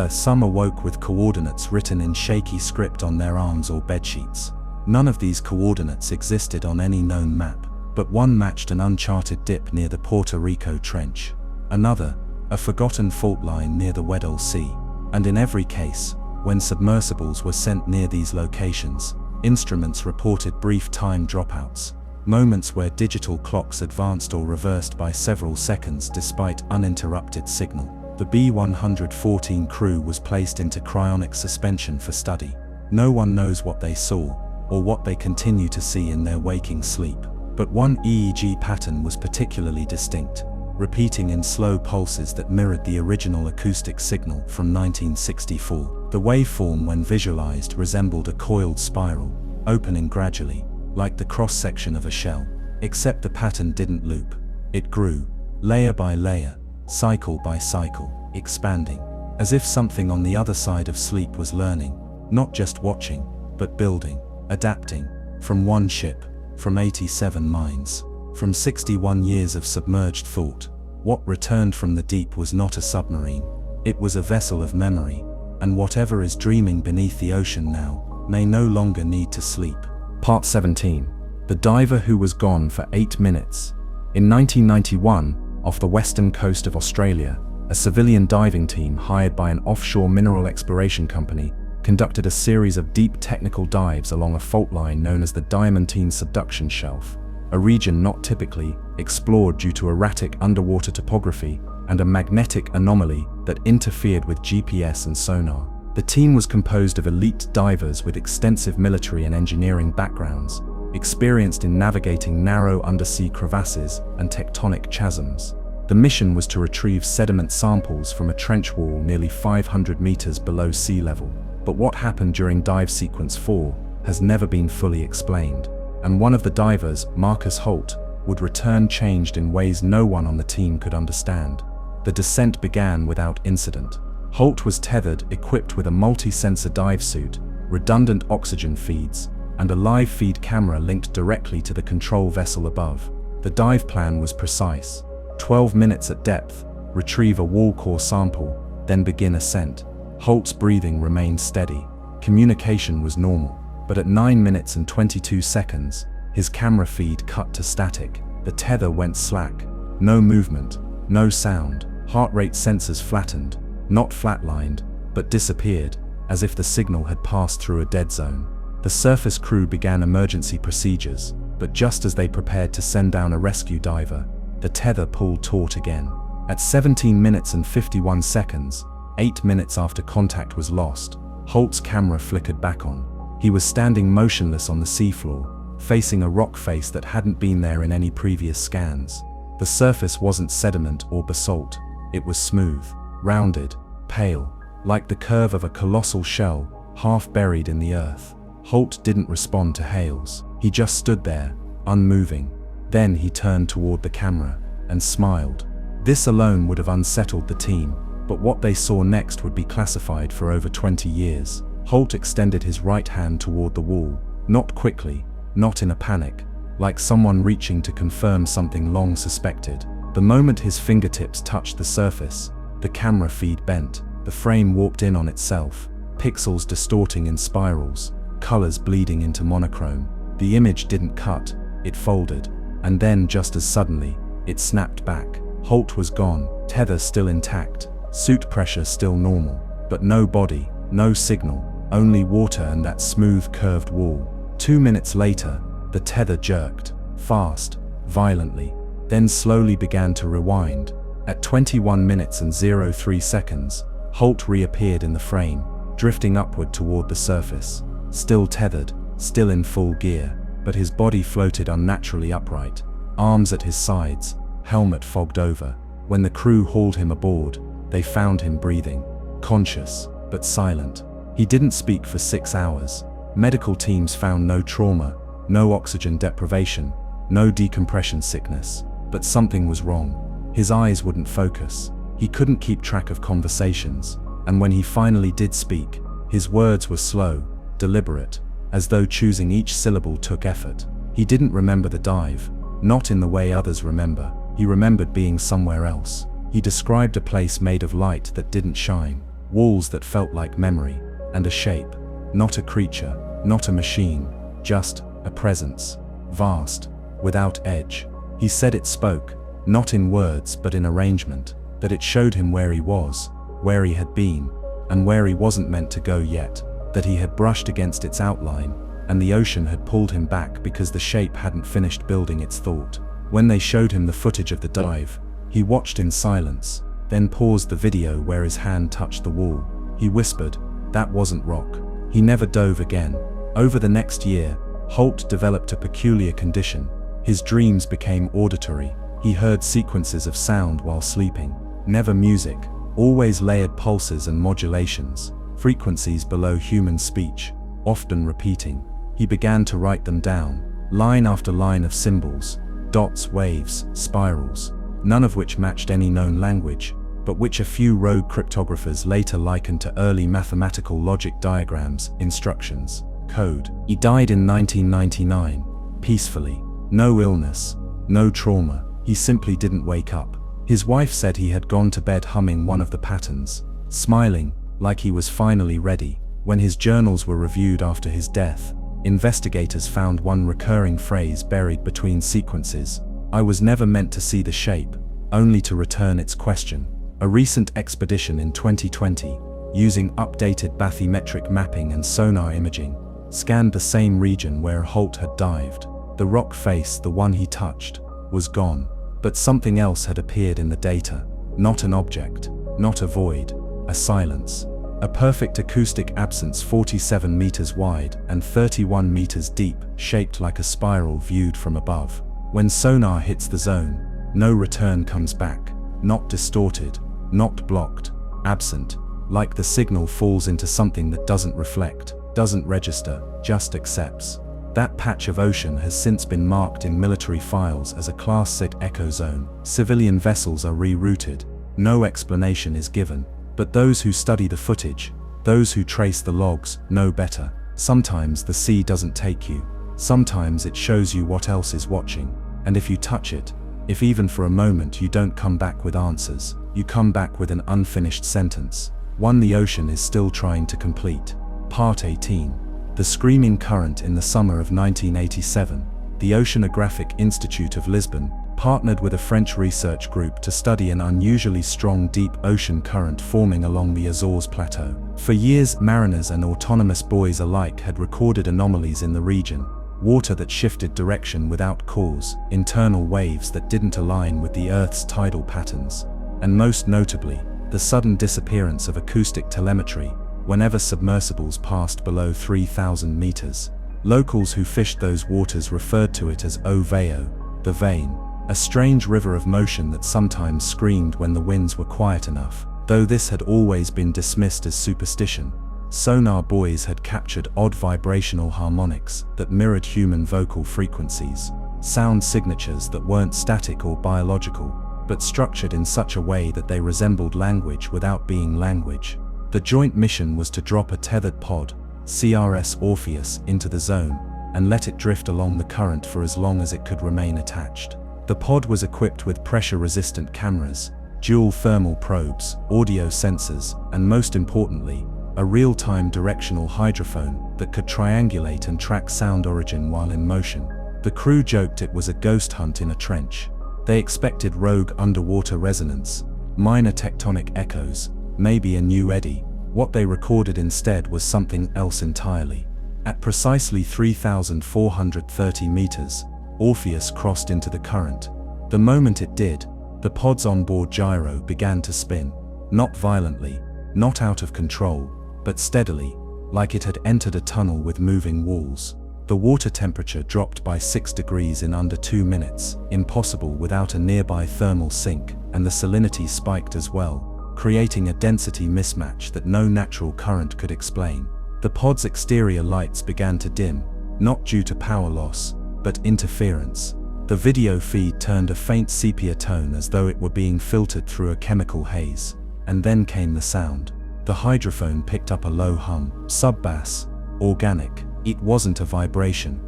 Speaker 3: Some awoke with coordinates written in shaky script on their arms or bedsheets. None of these coordinates existed on any known map, but one matched an uncharted dip near the Puerto Rico Trench. Another, a forgotten fault line near the Weddell Sea. And in every case, when submersibles were sent near these locations, instruments reported brief time dropouts, moments where digital clocks advanced or reversed by several seconds despite uninterrupted signal. The B-114 crew was placed into cryonic suspension for study. No one knows what they saw, or what they continue to see in their waking sleep. But one EEG pattern was particularly distinct, repeating in slow pulses that mirrored the original acoustic signal from 1964. The waveform, when visualized, resembled a coiled spiral, opening gradually, like the cross-section of a shell. Except the pattern didn't loop. It grew, layer by layer, cycle by cycle, expanding, as if something on the other side of sleep was learning, not just watching, but building, adapting, from one ship, from 87 minds, from 61 years of submerged thought. What returned from the deep was not a submarine. It was a vessel of memory, and whatever is dreaming beneath the ocean now may no longer need to sleep.
Speaker 1: Part 17. The diver who was gone for 8 minutes. In 1991, off the western coast of Australia, a civilian diving team hired by an offshore mineral exploration company
Speaker 3: conducted a series of deep technical dives along a fault line known as the Diamantine Subduction Shelf, a region not typically explored due to erratic underwater topography and a magnetic anomaly that interfered with GPS and sonar. The team was composed of elite divers with extensive military and engineering backgrounds, experienced in navigating narrow undersea crevasses and tectonic chasms. The mission was to retrieve sediment samples from a trench wall nearly 500 meters below sea level. But what happened during dive sequence 4 has never been fully explained, and one of the divers, Marcus Holt, would return changed in ways no one on the team could understand. The descent began without incident. Holt was tethered, equipped with a multi-sensor dive suit, redundant oxygen feeds, and a live feed camera linked directly to the control vessel above. The dive plan was precise. 12 minutes at depth, retrieve a wall core sample, then begin ascent. Holt's breathing remained steady. Communication was normal, but at 9 minutes and 22 seconds, his camera feed cut to static. The tether went slack. No movement, no sound. Heart rate sensors flattened, not flatlined, but disappeared, as if the signal had passed through a dead zone. The surface crew began emergency procedures, but just as they prepared to send down a rescue diver, the tether pulled taut again. At 17 minutes and 51 seconds, 8 minutes after contact was lost, Holt's camera flickered back on. He was standing motionless on the seafloor, facing a rock face that hadn't been there in any previous scans. The surface wasn't sediment or basalt. It was smooth, rounded, pale, like the curve of a colossal shell, half buried in the earth. Holt didn't respond to hails. He just stood there, unmoving. Then he turned toward the camera and smiled. This alone would have unsettled the team, but what they saw next would be classified for over 20 years. Holt extended his right hand toward the wall, not quickly, not in a panic, like someone reaching to confirm something long suspected. The moment his fingertips touched the surface, the camera feed bent. The frame warped in on itself, pixels distorting in spirals, colors bleeding into monochrome. The image didn't cut, it folded, and then just as suddenly, it snapped back. Holt was gone, tether still intact, suit pressure still normal, but no body, no signal, only water and that smooth curved wall. 2 minutes later, the tether jerked, fast, violently, then slowly began to rewind. At 21 minutes and 03 seconds, Holt reappeared in the frame, drifting upward toward the surface, still tethered, still in full gear, but his body floated unnaturally upright, arms at his sides, helmet fogged over. When the crew hauled him aboard, they found him breathing, conscious, but silent. He didn't speak for 6 hours. Medical teams found no trauma, no oxygen deprivation, no decompression sickness, but something was wrong. His eyes wouldn't focus. He couldn't keep track of conversations, and when he finally did speak, his words were slow, deliberate, as though choosing each syllable took effort. He didn't remember the dive, not in the way others remember. He remembered being somewhere else. He described a place made of light that didn't shine, walls that felt like memory, and a shape, not a creature, not a machine, just a presence, vast, without edge. He said it spoke, not in words but in arrangement, that it showed him where he was, where he had been, and where he wasn't meant to go yet, that he had brushed against its outline, and the ocean had pulled him back because the shape hadn't finished building its thought. When they showed him the footage of the dive, he watched in silence, then paused the video where his hand touched the wall. He whispered, "That wasn't rock." He never dove again. Over the next year, Holt developed a peculiar condition. His dreams became auditory. He heard sequences of sound while sleeping. Never music, always layered pulses and modulations, frequencies below human speech, often repeating. He began to write them down, line after line of symbols, dots, waves, spirals, none of which matched any known language, but which a few rogue cryptographers later likened to early mathematical logic diagrams, instructions, code. He died in 1999, peacefully. No illness, no trauma. He simply didn't wake up. His wife said he had gone to bed humming one of the patterns, smiling, like he was finally ready. When his journals were reviewed after his death, investigators found one recurring phrase buried between sequences: "I was never meant to see the shape, only to return its question." A recent expedition in 2020, using updated bathymetric mapping and sonar imaging, scanned the same region where Holt had dived. The rock face, the one he touched, was gone, but something else had appeared in the data. Not an object, not a void, a silence. A perfect acoustic absence 47 meters wide and 31 meters deep, shaped like a spiral viewed from above. When sonar hits the zone, no return comes back, not distorted, not blocked, absent, like the signal falls into something that doesn't reflect, doesn't register, just accepts. That patch of ocean has since been marked in military files as a Class 6 echo zone. Civilian vessels are rerouted. No explanation is given, but those who study the footage, those who trace the logs, know better. Sometimes the sea doesn't take you. Sometimes it shows you what else is watching. And if you touch it, if even for a moment you don't come back with answers, you come back with an unfinished sentence. One the ocean is still trying to complete. Part 18. The Screaming Current. In the summer of 1987, the Oceanographic Institute of Lisbon partnered with a French research group to study an unusually strong deep ocean current forming along the Azores Plateau. For years, mariners and autonomous buoys alike had recorded anomalies in the region. Water that shifted direction without cause, internal waves that didn't align with the Earth's tidal patterns, and most notably, the sudden disappearance of acoustic telemetry whenever submersibles passed below 3,000 meters. Locals who fished those waters referred to it as O Veio, the vein, a strange river of motion that sometimes screamed when the winds were quiet enough. Though this had always been dismissed as superstition, sonar buoys had captured odd vibrational harmonics that mirrored human vocal frequencies, sound signatures that weren't static or biological, but structured in such a way that they resembled language without being language. The joint mission was to drop a tethered pod, CRS Orpheus, into the zone and let it drift along the current for as long as it could remain attached. The pod was equipped with pressure-resistant cameras, dual thermal probes, audio sensors, and most importantly, a real-time directional hydrophone that could triangulate and track sound origin while in motion. The crew joked it was a ghost hunt in a trench. They expected rogue underwater resonance, minor tectonic echoes, maybe a new eddy. What they recorded instead was something else entirely. At precisely 3,430 meters, Orpheus crossed into the current. The moment it did, the pod's onboard gyro began to spin, not violently, not out of control, but steadily, like it had entered a tunnel with moving walls. The water temperature dropped by 6 degrees in under 2 minutes, impossible without a nearby thermal sink, and the salinity spiked as well, creating a density mismatch that no natural current could explain. The pod's exterior lights began to dim, not due to power loss, but interference. The video feed turned a faint sepia tone as though it were being filtered through a chemical haze. And then came the sound. The hydrophone picked up a low hum, sub-bass, organic. It wasn't a vibration.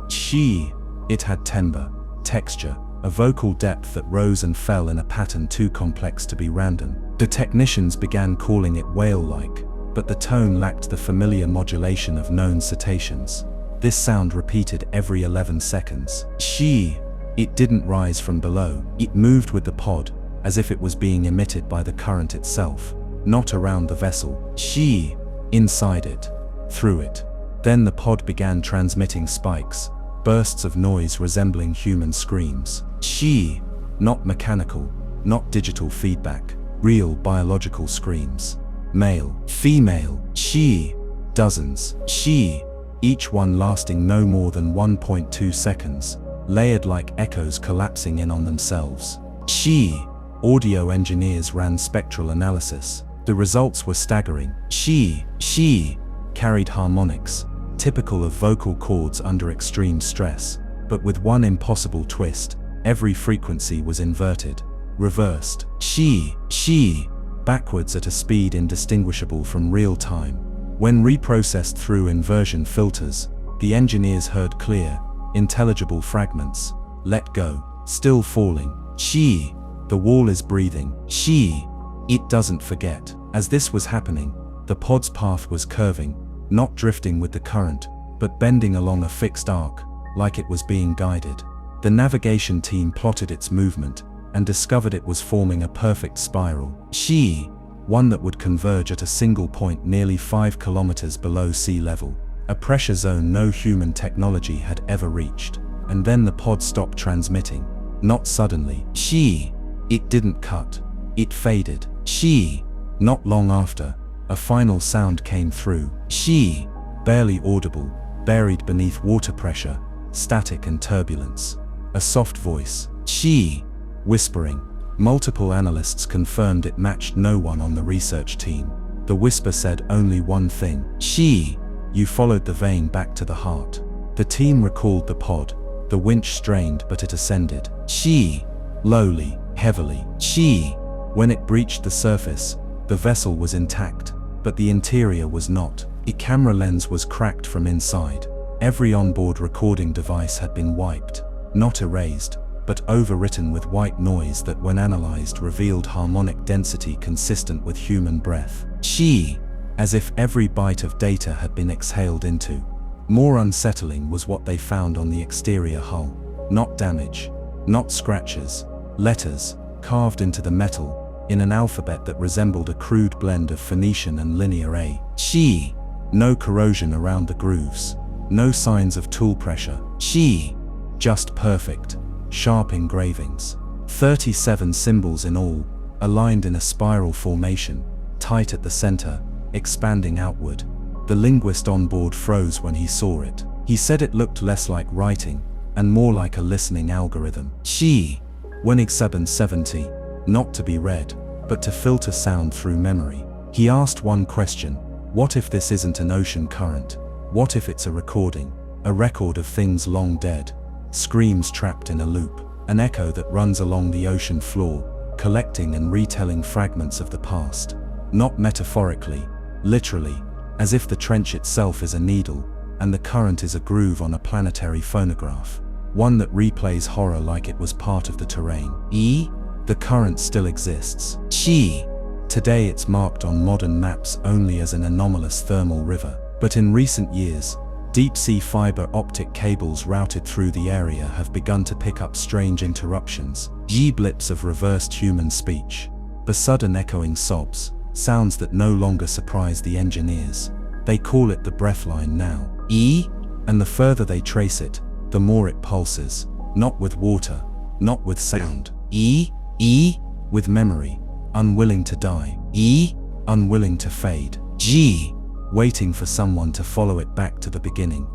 Speaker 3: It had timbre, texture, a vocal depth that rose and fell in a pattern too complex to be random. The technicians began calling it whale-like, but the tone lacked the familiar modulation of known cetaceans. This sound repeated every 11 seconds. It didn't rise from below. It moved with the pod, as if it was being emitted by the current itself, not around the vessel. Inside it, through it. Then the pod began transmitting spikes, bursts of noise resembling human screams. Not mechanical, not digital feedback, real biological screams. Male, female, dozens, each one lasting no more than 1.2 seconds, layered like echoes collapsing in on themselves. Audio engineers ran spectral analysis. The results were staggering. Carried harmonics, typical of vocal cords under extreme stress, but with one impossible twist: every frequency was inverted, reversed. Backwards at a speed indistinguishable from real time. When reprocessed through inversion filters, the engineers heard clear, intelligible fragments. Let go, still falling. The wall is breathing. It doesn't forget. As this was happening, the pod's path was curving, not drifting with the current, but bending along a fixed arc, like it was being guided. The navigation team plotted its movement and discovered it was forming a perfect spiral. one that would converge at a single point nearly 5 kilometers below sea level, a pressure zone no human technology had ever reached. And then the pod stopped transmitting. Not suddenly. It didn't cut. It faded. Not long after, a final sound came through. Barely audible, buried beneath water pressure, static and turbulence. A soft voice. Whispering. Multiple analysts confirmed it matched no one on the research team. The whisper said only one thing. You followed the vein back to the heart. The team recalled the pod. The winch strained, but it ascended. Lowly, heavily. When it breached the surface, the vessel was intact, but the interior was not. Its camera lens was cracked from inside. Every onboard recording device had been wiped, not erased, but overwritten with white noise that when analyzed revealed harmonic density consistent with human breath. As if every byte of data had been exhaled into. More unsettling was what they found on the exterior hull. Not damage, not scratches, letters, carved into the metal, in an alphabet that resembled a crude blend of Phoenician and Linear A. No corrosion around the grooves, no signs of tool pressure. Just perfect, sharp engravings. 37 symbols in all, aligned in a spiral formation, tight at the center, expanding outward. The linguist on board froze when he saw it. He said it looked less like writing, and more like a listening algorithm. Unexplained 70, not to be read, but to filter sound through memory. He asked one question: what if this isn't an ocean current? What if it's a recording? A record of things long dead, screams trapped in a loop, an echo that runs along the ocean floor, collecting and retelling fragments of the past. Not metaphorically, literally, as if the trench itself is a needle, and the current is a groove on a planetary phonograph. One that replays horror like it was part of the terrain. The current still exists. Today it's marked on modern maps only as an anomalous thermal river. But in recent years, deep-sea fiber optic cables routed through the area have begun to pick up strange interruptions. Blips of reversed human speech. The sudden echoing sobs. Sounds that no longer surprise the engineers. They call it the breathline now. And the further they trace it, the more it pulses. Not with water, not with sound. With memory, unwilling to die. Unwilling to fade. Waiting for someone to follow it back to the beginning.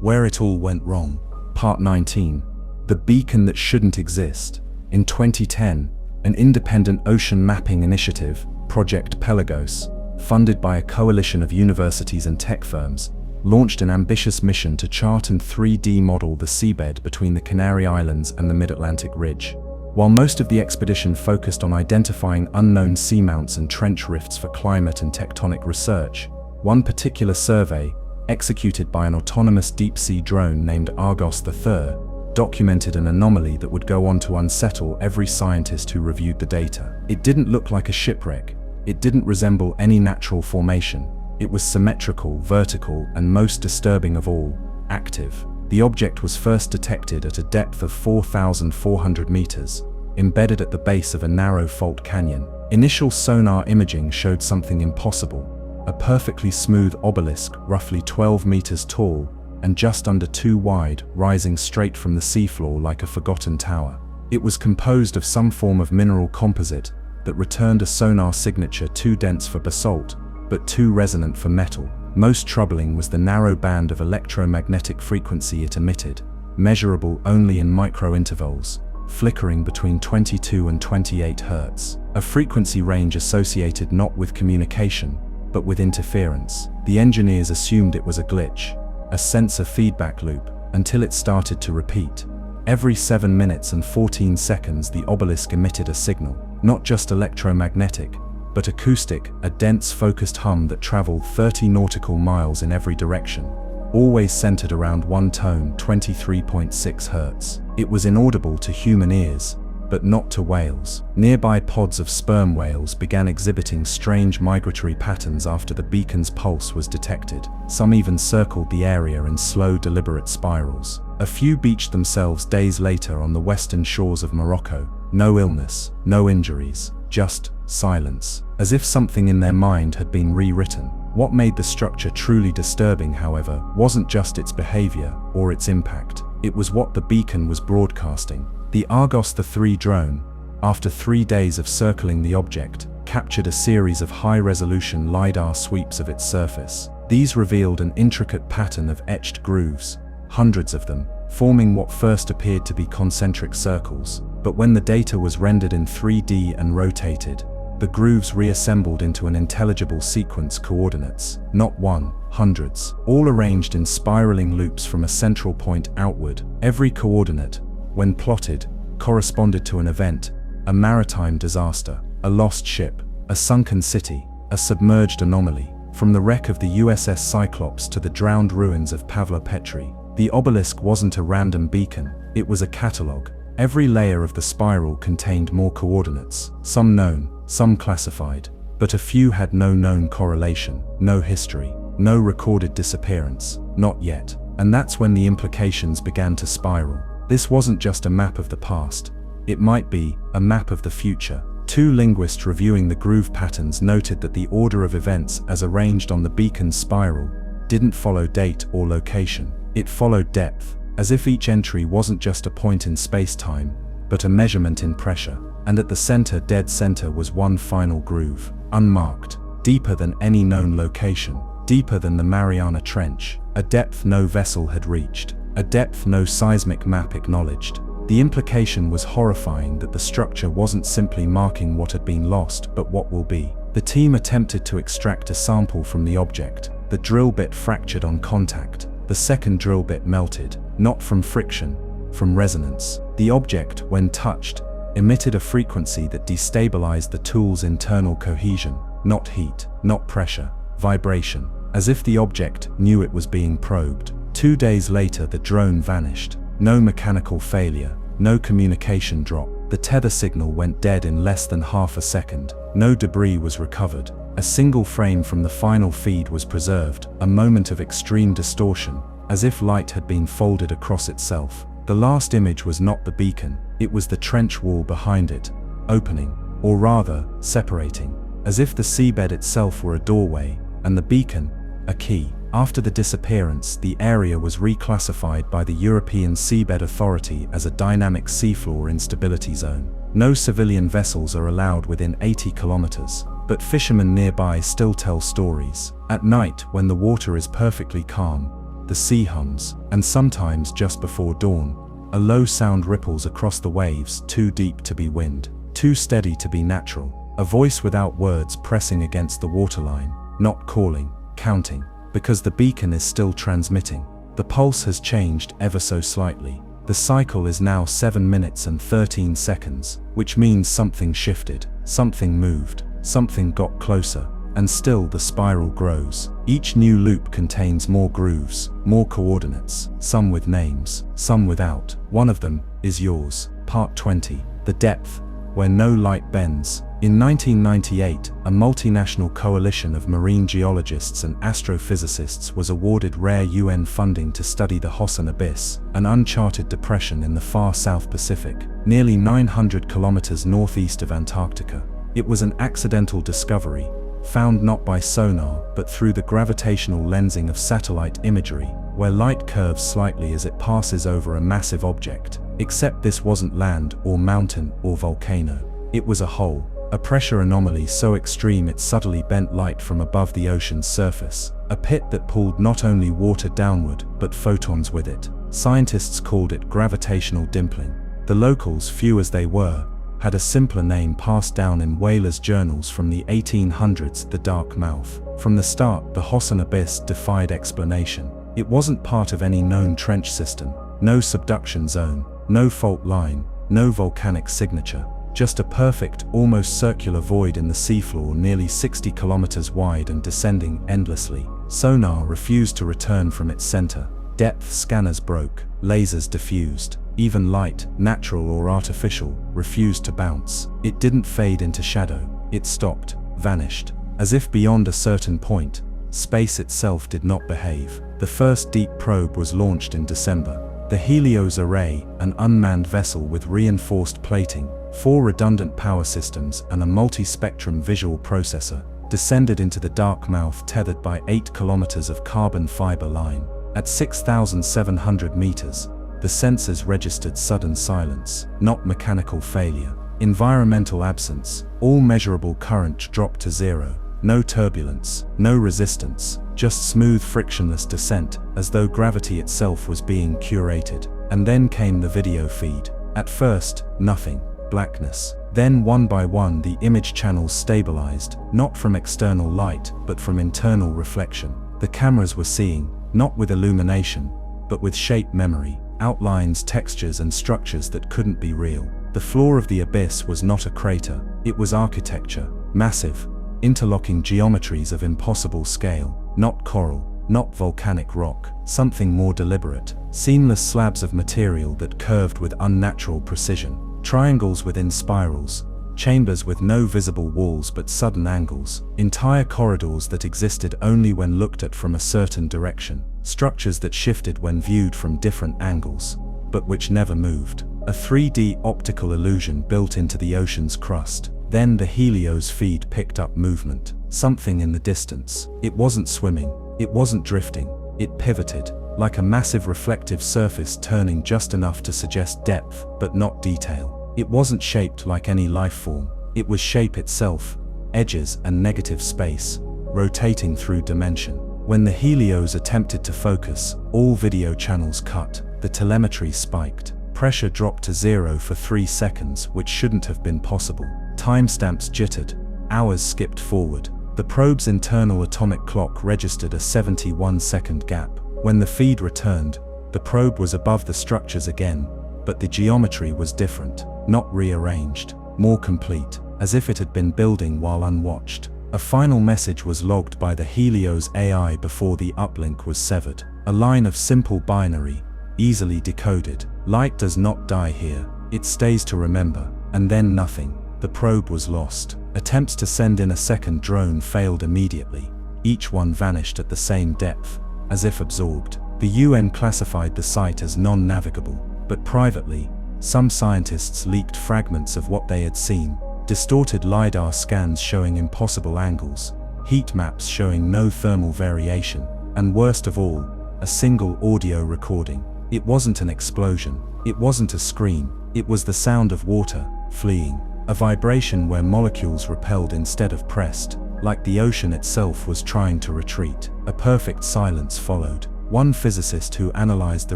Speaker 3: Where it all went wrong.
Speaker 1: Part 19. The beacon that shouldn't exist. In 2010, an independent ocean mapping initiative, Project Pelagos, funded by a coalition of universities and tech firms, launched an ambitious mission to chart and 3D model the seabed between the Canary Islands and the Mid-Atlantic Ridge. While most of the expedition focused on identifying unknown seamounts and trench rifts for climate and tectonic research, one particular survey, executed by an autonomous deep-sea drone named Argos III, documented an anomaly that would go on to unsettle every scientist who reviewed the data. It didn't look like a shipwreck. It didn't resemble any natural formation. It was symmetrical, vertical, and most disturbing of all, active. The object was first detected at a depth of 4,400 meters, embedded at the base of a narrow fault canyon. Initial sonar imaging showed something impossible: a perfectly smooth obelisk roughly 12 meters tall and just under 2 wide, rising straight from the seafloor like a forgotten tower. It was composed of some form of mineral composite that returned a sonar signature too dense for basalt, but too resonant for metal. Most troubling was the narrow band of electromagnetic frequency it emitted, measurable only in micro-intervals, flickering between 22 and 28 Hz. A frequency range associated not with communication, but with interference. The engineers assumed it was a glitch, a sensor feedback loop, until it started to repeat. Every 7 minutes and 14 seconds the obelisk emitted a signal, not just electromagnetic, but acoustic, a dense focused hum that traveled 30 nautical miles in every direction, always centered around one tone, 23.6 Hz. It was inaudible to human ears, but not to whales. Nearby pods of sperm whales began exhibiting strange migratory patterns after the beacon's pulse was detected. Some even circled the area in slow, deliberate spirals. A few beached themselves days later on the western shores of Morocco. No illness, no injuries,
Speaker 3: just silence, as if something in their mind had been rewritten. What made the structure truly disturbing, however, wasn't just its behavior or its impact. It was what the beacon was broadcasting. The Argos III drone, after 3 days of circling the object, captured a series of high-resolution LiDAR sweeps of its surface. These revealed an intricate pattern of etched grooves, hundreds of them, forming what first appeared to be concentric circles. But when the data was rendered in 3D and rotated, the grooves reassembled into an intelligible sequence coordinates, not one, hundreds, all arranged in spiraling loops from a central point outward. Every coordinate, when plotted, corresponded to an event, a maritime disaster, a lost ship, a sunken city, a submerged anomaly. From the wreck of the USS Cyclops to the drowned ruins of Pavla Petri, the obelisk wasn't a random beacon, it was a catalogue. Every layer of the spiral contained more coordinates, some known, some classified, but a few had no known correlation, no history, no recorded disappearance, not yet. And that's when the implications began to spiral. This wasn't just a map of the past, it might be a map of the future. 2 linguists reviewing the groove patterns noted that the order of events as arranged on the beacon's spiral didn't follow date or location, it followed depth, as if each entry wasn't just a point in space-time, but a measurement in pressure. And at the center, dead center, was one final groove, unmarked, deeper than any known location, deeper than the Mariana Trench, a depth no vessel had reached, a depth no seismic map acknowledged. The implication was horrifying, that the structure wasn't simply marking what had been lost, but what will be. The team attempted to extract a sample from the object. The drill bit fractured on contact. The second drill bit melted, not from friction, from resonance. The object, when touched, emitted a frequency that destabilized the tool's internal cohesion, not heat, not pressure, vibration, as if the object knew it was being probed. 2 days later, the drone vanished. No mechanical failure, no communication drop. The tether signal went dead in less than half a second. No debris was recovered. A single frame from the final feed was preserved, a moment of extreme distortion, as if light had been folded across itself. The last image was not the beacon, it was the trench wall behind it, opening, or rather, separating, as if the seabed itself were a doorway, and the beacon, a key. After the disappearance, the area was reclassified by the European Seabed Authority as a dynamic seafloor instability zone. No civilian vessels are allowed within 80 kilometers, but fishermen nearby still tell stories. At night, when the water is perfectly calm, the sea hums, and sometimes just before dawn, a low sound ripples across the waves, too deep to be wind, too steady to be natural. A voice without words pressing against the waterline, not calling, counting, because the beacon is still transmitting. The pulse has changed ever so slightly. The cycle is now 7 minutes and 13 seconds, which means something shifted, something moved, something got closer, and still the spiral grows. Each new loop contains more grooves, more coordinates, some with names, some without. One of them is yours, Part 20, the depth, where no light bends. In 1998, a multinational coalition of marine geologists and astrophysicists was awarded rare UN funding to study the Hossan Abyss, an uncharted depression in the far South Pacific, nearly 900 kilometers northeast of Antarctica. It was an accidental discovery, found not by sonar but through the gravitational lensing of satellite imagery, where light curves slightly as it passes over a massive object. Except this wasn't land or mountain or volcano. It was a hole. A pressure anomaly so extreme it subtly bent light from above the ocean's surface, a pit that pulled not only water downward, but photons with it. Scientists called it gravitational dimpling. The locals, few as they were, had a simpler name passed down in whalers' journals from the 1800s, the Dark Mouth. From the start, the Hossan Abyss defied explanation. It wasn't part of any known trench system, no subduction zone, no fault line, no volcanic signature. Just a perfect, almost circular void in the seafloor nearly 60 kilometers wide and descending endlessly. Sonar refused to return from its center. Depth scanners broke, lasers diffused. Even light, natural or artificial, refused to bounce. It didn't fade into shadow. It stopped, vanished. As if beyond a certain point, space itself did not behave. The first deep probe was launched in December. The Helios Array, an unmanned vessel with reinforced plating, 4 redundant power systems and a multi-spectrum visual processor, descended into the dark mouth tethered by 8 kilometers of carbon fiber line. At 6,700 meters, the sensors registered sudden silence, not mechanical failure. Environmental absence, all measurable current dropped to zero. No turbulence, no resistance, just smooth frictionless descent, as though gravity itself was being curated. And then came the video feed. At first, nothing. Blackness. Then one by one the image channels stabilized, not from external light, but from internal reflection. The cameras were seeing, not with illumination, but with shape memory, outlines, textures and structures that couldn't be real. The floor of the abyss was not a crater, it was architecture, massive, interlocking geometries of impossible scale, not coral, not volcanic rock, something more deliberate, seamless slabs of material that curved with unnatural precision, triangles within spirals, chambers with no visible walls but sudden angles, entire corridors that existed only when looked at from a certain direction, structures that shifted when viewed from different angles, but which never moved. A 3D optical illusion built into the ocean's crust. Then the Helios feed picked up movement, something in the distance. It wasn't swimming, it wasn't drifting, it pivoted, like a massive reflective surface turning just enough to suggest depth, but not detail. It wasn't shaped like any life form, it was shape itself, edges and negative space, rotating through dimension. When the Helios attempted to focus, all video channels cut, the telemetry spiked. Pressure dropped to zero for 3 seconds, which shouldn't have been possible. Timestamps jittered, hours skipped forward. The probe's internal atomic clock registered a 71-second gap. When the feed returned, the probe was above the structures again, but the geometry was different, not rearranged, more complete, as if it had been building while unwatched. A final message was logged by the Helios AI before the uplink was severed. A line of simple binary, easily decoded. Light does not die here, it stays to remember. And then nothing. The probe was lost. Attempts to send in a second drone failed immediately. Each one vanished at the same depth, as if absorbed. The UN classified the site as non-navigable, but privately, some scientists leaked fragments of what they had seen. Distorted LiDAR scans showing impossible angles, heat maps showing no thermal variation, and worst of all, a single audio recording. It wasn't an explosion, it wasn't a scream, it was the sound of water, fleeing. A vibration where molecules repelled instead of pressed, like the ocean itself was trying to retreat. A perfect silence followed. One physicist who analyzed the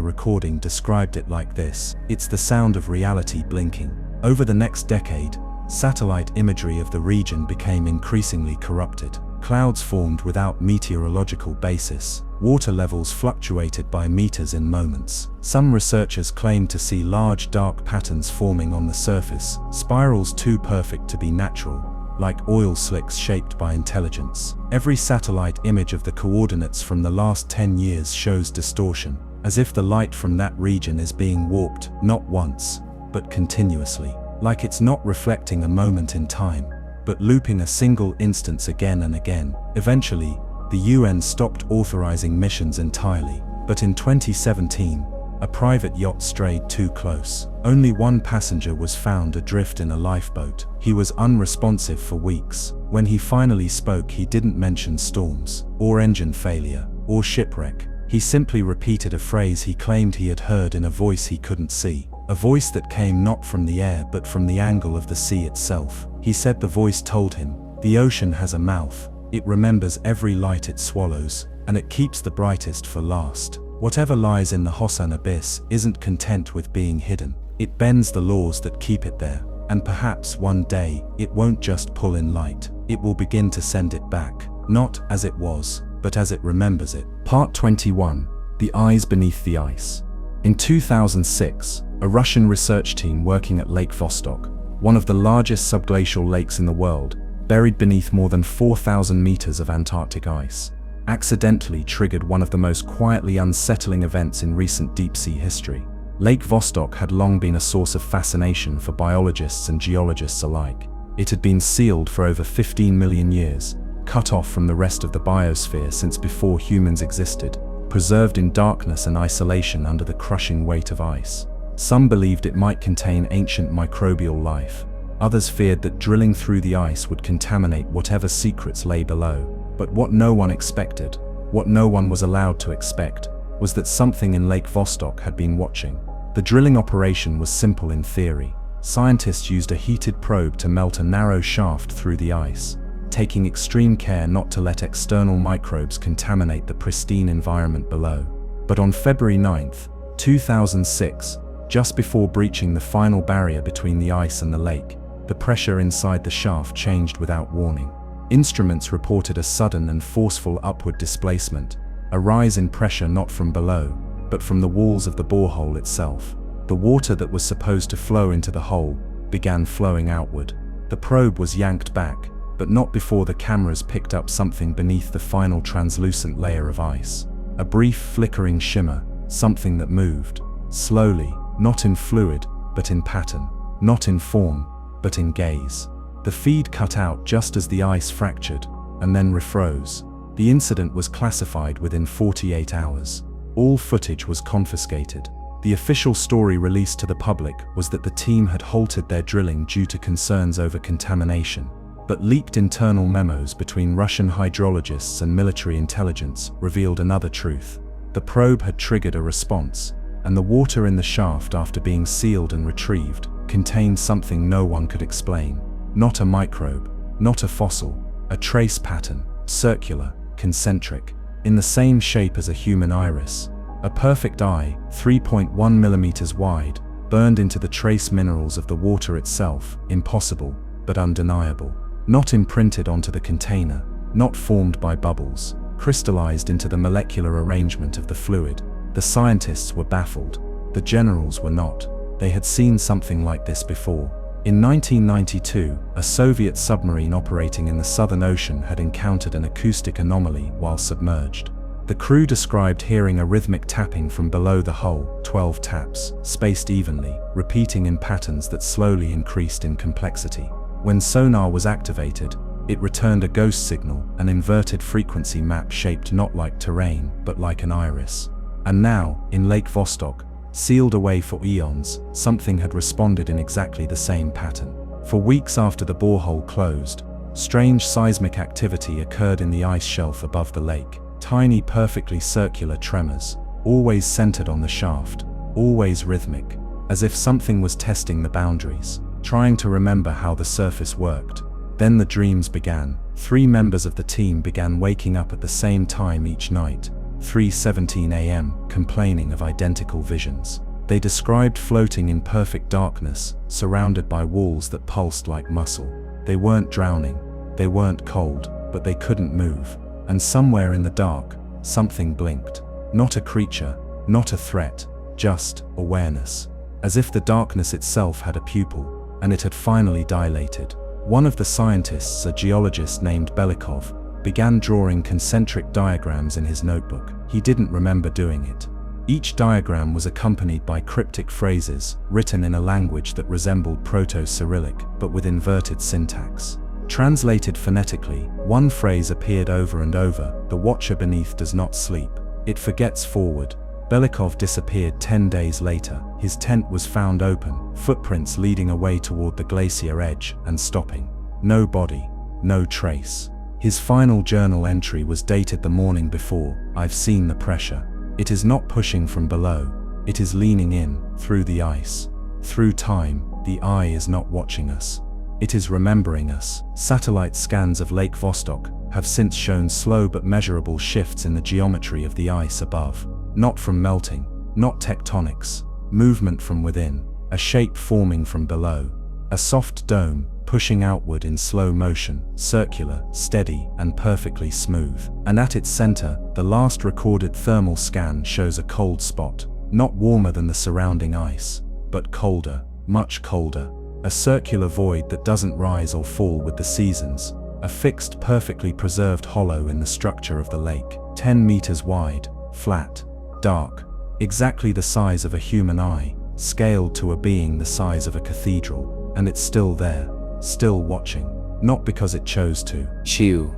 Speaker 3: recording described it like this: "It's the sound of reality blinking." Over the next decade, satellite imagery of the region became increasingly corrupted. Clouds formed without meteorological basis. Water levels fluctuated by meters in moments. Some researchers claimed to see large dark patterns forming on the surface, spirals too perfect to be natural, like oil slicks shaped by intelligence. Every satellite image of the coordinates from the last 10 years shows distortion, as if the light from that region is being warped, not once, but continuously, like it's not reflecting a moment in time, but looping a single instance again and again. Eventually, the UN stopped authorizing missions entirely, but in 2017, a private yacht strayed too close. Only one passenger was found adrift in a lifeboat. He was unresponsive for weeks. When he finally spoke, he didn't mention storms, or engine failure, or shipwreck. He simply repeated a phrase he claimed he had heard in a voice he couldn't see. A voice that came not from the air but from the angle of the sea itself. He said the voice told him, "The ocean has a mouth. It remembers every light it swallows, and it keeps the brightest for last. Whatever lies in the Hosan abyss isn't content with being hidden. It bends the laws that keep it there, and perhaps one day, it won't just pull in light. It will begin to send it back, not as it was, but as it remembers it."
Speaker 1: Part 21. The Eyes Beneath the Ice. In 2006, a Russian research team working at Lake Vostok, one of the largest subglacial lakes in the world, buried beneath more than 4,000 meters of Antarctic ice, accidentally triggered one of the most quietly unsettling events in recent deep-sea history. Lake Vostok had long been a source of fascination for biologists and geologists alike. It had been sealed for over 15 million years, cut off from the rest of the biosphere since before humans existed.
Speaker 3: preserved in darkness and isolation under the crushing weight of ice. Some believed it might contain ancient microbial life. Others feared that drilling through the ice would contaminate whatever secrets lay below. But what no one expected, what no one was allowed to expect, was that something in Lake Vostok had been watching. The drilling operation was simple in theory. Scientists used a heated probe to melt a narrow shaft through the ice, taking extreme care not to let external microbes contaminate the pristine environment below. But on February 9, 2006, just before breaching the final barrier between the ice and the lake, the pressure inside the shaft changed without warning. Instruments reported a sudden and forceful upward displacement, a rise in pressure not from below, but from the walls of the borehole itself. The water that was supposed to flow into the hole began flowing outward. The probe was yanked back, but not before the cameras picked up something beneath the final translucent layer of ice. A brief flickering shimmer, something that moved, slowly, not in fluid, but in pattern, not in form, but in gaze. The feed cut out just as the ice fractured, and then refroze. The incident was classified within 48 hours. All footage was confiscated. The official story released to the public was that the team had halted their drilling due to concerns over contamination. But leaked internal memos between Russian hydrologists and military intelligence revealed another truth. The probe had triggered a response, and the water in the shaft, after being sealed and retrieved, contained something no one could explain. Not a microbe, not a fossil, a trace pattern, circular, concentric, in the same shape as a human iris. A perfect eye, 3.1 millimeters wide, burned into the trace minerals of the water itself, impossible, but undeniable. Not imprinted onto the container, not formed by bubbles, crystallized into the molecular arrangement of the fluid. The scientists were baffled. The generals were not. They had seen something like this before. In 1992, a Soviet submarine operating in the Southern Ocean had encountered an acoustic anomaly while submerged. The crew described hearing a rhythmic tapping from below the hull, 12 taps, spaced evenly, repeating in patterns that slowly increased in complexity. When sonar was activated, it returned a ghost signal, an inverted frequency map shaped not like terrain, but like an iris. And now, in Lake Vostok, sealed away for eons, something had responded in exactly the same pattern. For weeks after the borehole closed, strange seismic activity occurred in the ice shelf above the lake. Tiny, perfectly circular tremors, always centered on the shaft, always rhythmic, as if something was testing the boundaries, trying to remember how the surface worked. Then the dreams began. 3 members of the team began waking up at the same time each night, 3:17 a.m., complaining of identical visions. They described floating in perfect darkness, surrounded by walls that pulsed like muscle. They weren't drowning, they weren't cold, but they couldn't move. And somewhere in the dark, something blinked. Not a creature, not a threat, just awareness. As if the darkness itself had a pupil, and it had finally dilated. One of the scientists, a geologist named Belikov, began drawing concentric diagrams in his notebook. He didn't remember doing it. Each diagram was accompanied by cryptic phrases, written in a language that resembled Proto-Cyrillic, but with inverted syntax. Translated phonetically, one phrase appeared over and over: "The watcher beneath does not sleep. It forgets forward." Belikov disappeared 10 days later. His tent was found open, footprints leading away toward the glacier edge and stopping. No body, no trace. His final journal entry was dated the morning before: "I've seen the pressure. It is not pushing from below. It is leaning in, through the ice. Through time, the eye is not watching us. It is remembering us." Satellite scans of Lake Vostok have since shown slow but measurable shifts in the geometry of the ice above. Not from melting, not tectonics, movement from within, a shape forming from below. A soft dome, pushing outward in slow motion, circular, steady, and perfectly smooth. And at its center, the last recorded thermal scan shows a cold spot, not warmer than the surrounding ice, but colder, much colder. A circular void that doesn't rise or fall with the seasons. A fixed, perfectly preserved hollow in the structure of the lake, 10 meters wide, flat, dark, exactly the size of a human eye, scaled to a being the size of a cathedral. And it's still there, still watching, not because it chose to.
Speaker 2: Chew.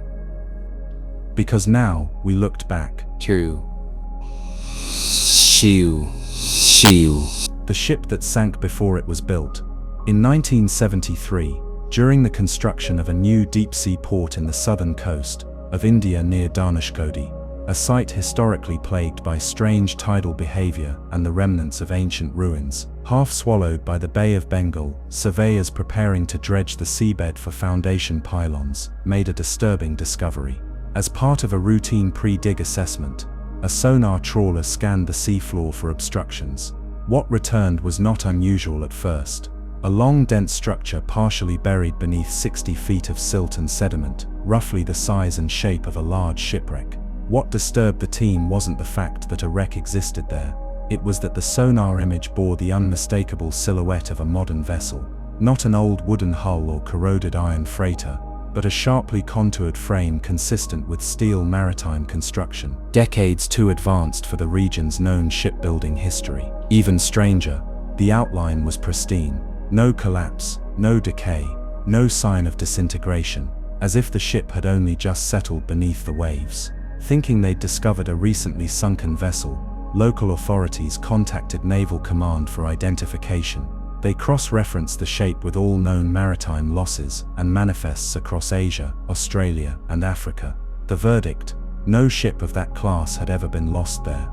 Speaker 3: Because now, we looked back.
Speaker 2: Chew.
Speaker 3: The ship that sank before it was built. In 1973, during the construction of a new deep-sea port in the southern coast of India near Dhanushkodi, a site historically plagued by strange tidal behavior and the remnants of ancient ruins, half swallowed by the Bay of Bengal, surveyors preparing to dredge the seabed for foundation pylons made a disturbing discovery. As part of a routine pre-dig assessment, a sonar trawler scanned the seafloor for obstructions. What returned was not unusual at first. A long, dense structure partially buried beneath 60 feet of silt and sediment, roughly the size and shape of a large shipwreck. What disturbed the team wasn't the fact that a wreck existed there. It was that the sonar image bore the unmistakable silhouette of a modern vessel. Not an old wooden hull or corroded iron freighter, but a sharply contoured frame consistent with steel maritime construction, decades too advanced for the region's known shipbuilding history. Even stranger, the outline was pristine. No collapse, no decay, no sign of disintegration, as if the ship had only just settled beneath the waves. Thinking they'd discovered a recently sunken vessel, local authorities contacted Naval Command for identification. They cross-referenced the shape with all known maritime losses and manifests across Asia, Australia, and Africa. The verdict: no ship of that class had ever been lost there.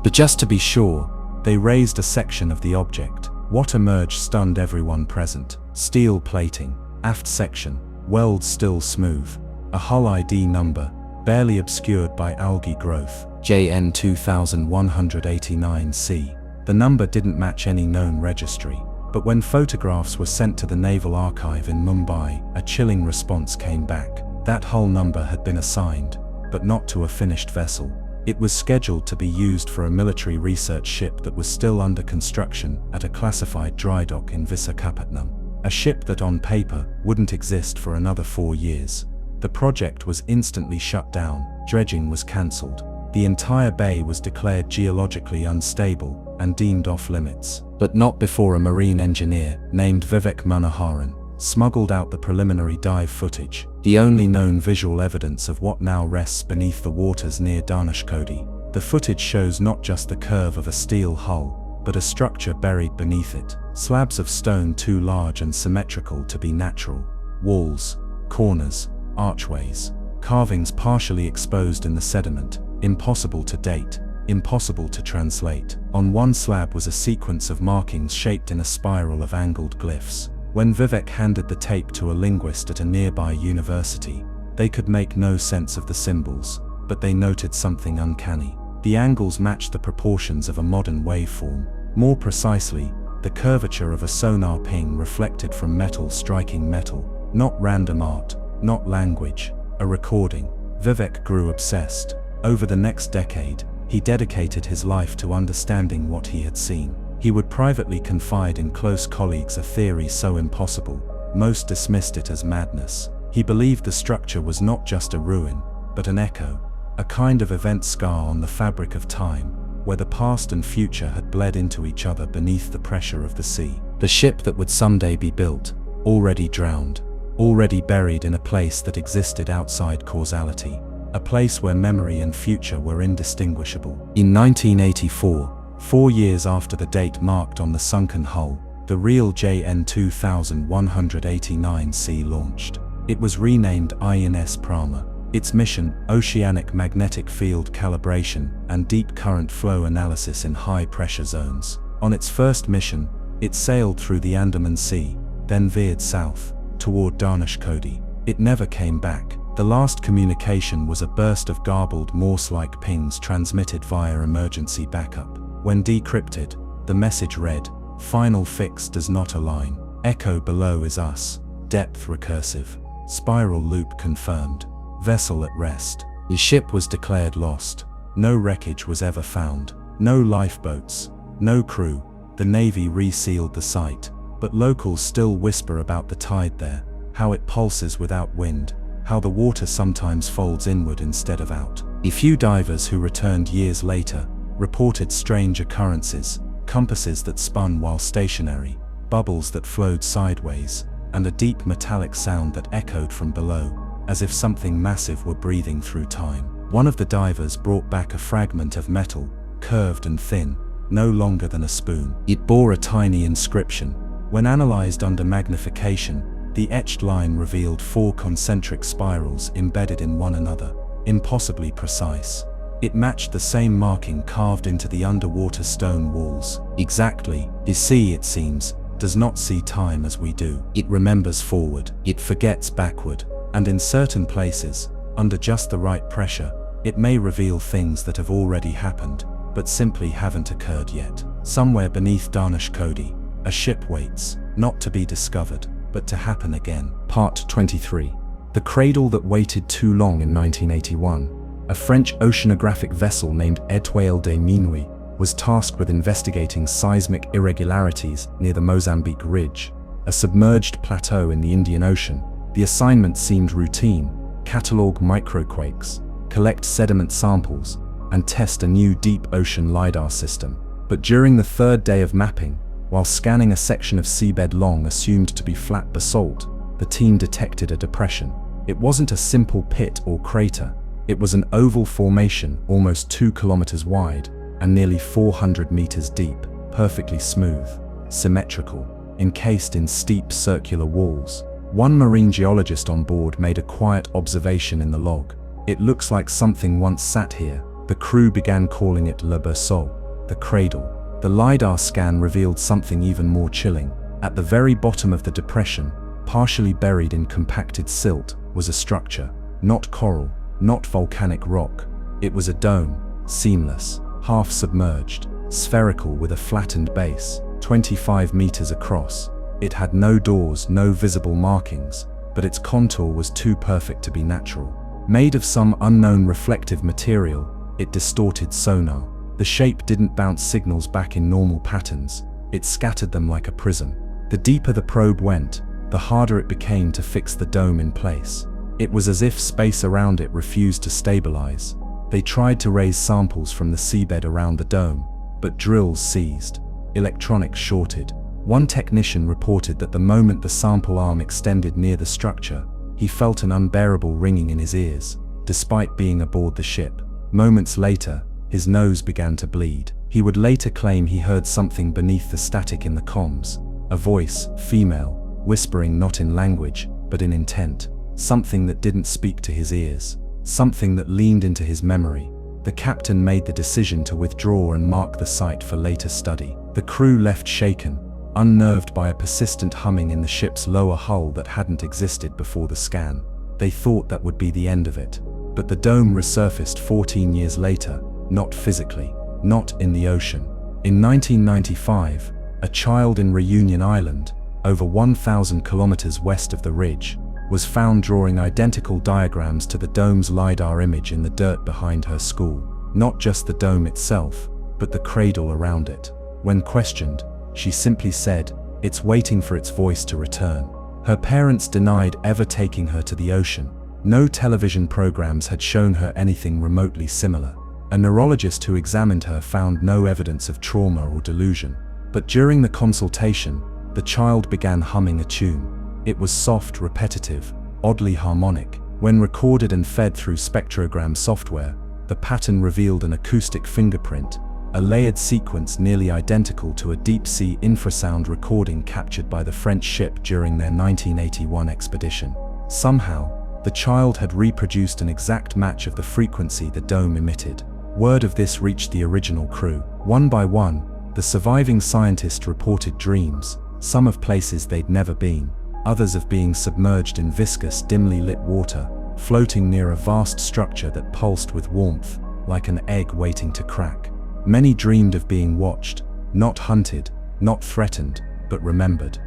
Speaker 3: But just to be sure, they raised a section of the object. What emerged stunned everyone present. Steel plating, aft section, welds still smooth. A hull ID number, barely obscured by algae growth, JN 2189C. The number didn't match any known registry, but when photographs were sent to the Naval Archive in Mumbai, a chilling response came back. That hull number had been assigned, but not to a finished vessel. It was scheduled to be used for a military research ship that was still under construction at a classified dry dock in Visakhapatnam. A ship that on paper wouldn't exist for another 4 years. The project was instantly shut down, dredging was cancelled. The entire bay was declared geologically unstable and deemed off limits. But not before a marine engineer named Vivek Manoharan smuggled out the preliminary dive footage, the only known visual evidence of what now rests beneath the waters near Dhanushkodi. The footage shows not just the curve of a steel hull, but a structure buried beneath it. Slabs of stone too large and symmetrical to be natural. Walls, corners, archways, carvings partially exposed in the sediment, impossible to date, impossible to translate. On one slab was a sequence of markings shaped in a spiral of angled glyphs. When Vivek handed the tape to a linguist at a nearby university, they could make no sense of the symbols, but they noted something uncanny. The angles matched the proportions of a modern waveform. More precisely, the curvature of a sonar ping reflected from metal striking metal. Not random art, not language, a recording. Vivek grew obsessed. Over the next decade, he dedicated his life to understanding what he had seen. He would privately confide in close colleagues a theory so impossible, most dismissed it as madness. He believed the structure was not just a ruin, but an echo, a kind of event scar on the fabric of time, where the past and future had bled into each other beneath the pressure of the sea. The ship that would someday be built, already drowned, already buried in a place that existed outside causality, a place where memory and future were indistinguishable. In 1984, 4 years after the date marked on the sunken hull, the real JN 2189C launched. It was renamed INS Prama. Its mission, oceanic magnetic field calibration and deep current flow analysis in high-pressure zones. On its first mission, it sailed through the Andaman Sea, then veered south, toward Dhanushkodi. It never came back. The last communication was a burst of garbled Morse-like pings transmitted via emergency backup. When decrypted, the message read, "Final fix does not align. Echo below is us. Depth recursive. Spiral loop confirmed. Vessel at rest." The ship was declared lost. No wreckage was ever found. No lifeboats. No crew. The Navy resealed the site. But locals still whisper about the tide there, how it pulses without wind, how the water sometimes folds inward instead of out. A few divers who returned years later reported strange occurrences, compasses that spun while stationary, bubbles that flowed sideways, and a deep metallic sound that echoed from below, as if something massive were breathing through time. One of the divers brought back a fragment of metal, curved and thin, no longer than a spoon. It bore a tiny inscription. When analyzed under magnification, the etched line revealed 4 concentric spirals embedded in one another, impossibly precise. It matched the same marking carved into the underwater stone walls. Exactly. The sea, it seems, does not see time as we do. It remembers forward. It forgets backward. And in certain places, under just the right pressure, it may reveal things that have already happened, but simply haven't occurred yet. Somewhere beneath Danishkodi, a ship waits, not to be discovered, but to happen again. Part 23. The cradle that waited too long. In 1981, a French oceanographic vessel named Étoile de Minuit was tasked with investigating seismic irregularities near the Mozambique Ridge, a submerged plateau in the Indian Ocean. The assignment seemed routine: catalog microquakes, collect sediment samples, and test a new deep ocean LiDAR system. But during the 3rd day of mapping, while scanning a section of seabed long assumed to be flat basalt, the team detected a depression. It wasn't a simple pit or crater. It was an oval formation almost 2 kilometers wide and nearly 400 meters deep, perfectly smooth, symmetrical, encased in steep circular walls. One marine geologist on board made a quiet observation in the log. "It looks like something once sat here." The crew began calling it Le Berceau, the cradle. The LiDAR scan revealed something even more chilling. At the very bottom of the depression, partially buried in compacted silt, was a structure. Not coral, not volcanic rock. It was a dome, seamless, half-submerged, spherical with a flattened base, 25 meters across. It had no doors, no visible markings, but its contour was too perfect to be natural. Made of some unknown reflective material, it distorted sonar. The shape didn't bounce signals back in normal patterns. It scattered them like a prism. The deeper the probe went, the harder it became to fix the dome in place. It was as if space around it refused to stabilize. They tried to raise samples from the seabed around the dome, but drills seized. Electronics shorted. One technician reported that the moment the sample arm extended near the structure, he felt an unbearable ringing in his ears, despite being aboard the ship. Moments later, his nose began to bleed. He would later claim he heard something beneath the static in the comms. A voice, female, whispering not in language, but in intent. Something that didn't speak to his ears. Something that leaned into his memory. The captain made the decision to withdraw and mark the site for later study. The crew left shaken, unnerved by a persistent humming in the ship's lower hull that hadn't existed before the scan. They thought that would be the end of it. But the dome resurfaced 14 years later, not physically, not in the ocean. In 1995, a child in Reunion Island, over 1,000 kilometers west of the ridge, was found drawing identical diagrams to the dome's LiDAR image in the dirt behind her school. Not just the dome itself, but the cradle around it. When questioned, she simply said, "It's waiting for its voice to return." Her parents denied ever taking her to the ocean. No television programs had shown her anything remotely similar. A neurologist who examined her found no evidence of trauma or delusion. But during the consultation, the child began humming a tune. It was soft, repetitive, oddly harmonic. When recorded and fed through spectrogram software, the pattern revealed an acoustic fingerprint, a layered sequence nearly identical to a deep-sea infrasound recording captured by the French ship during their 1981 expedition. Somehow, the child had reproduced an exact match of the frequency the dome emitted. Word of this reached the original crew. One by one, the surviving scientists reported dreams, some of places they'd never been, others of being submerged in viscous, dimly lit water, floating near a vast structure that pulsed with warmth, like an egg waiting to crack. Many dreamed of being watched, not hunted, not threatened, but remembered.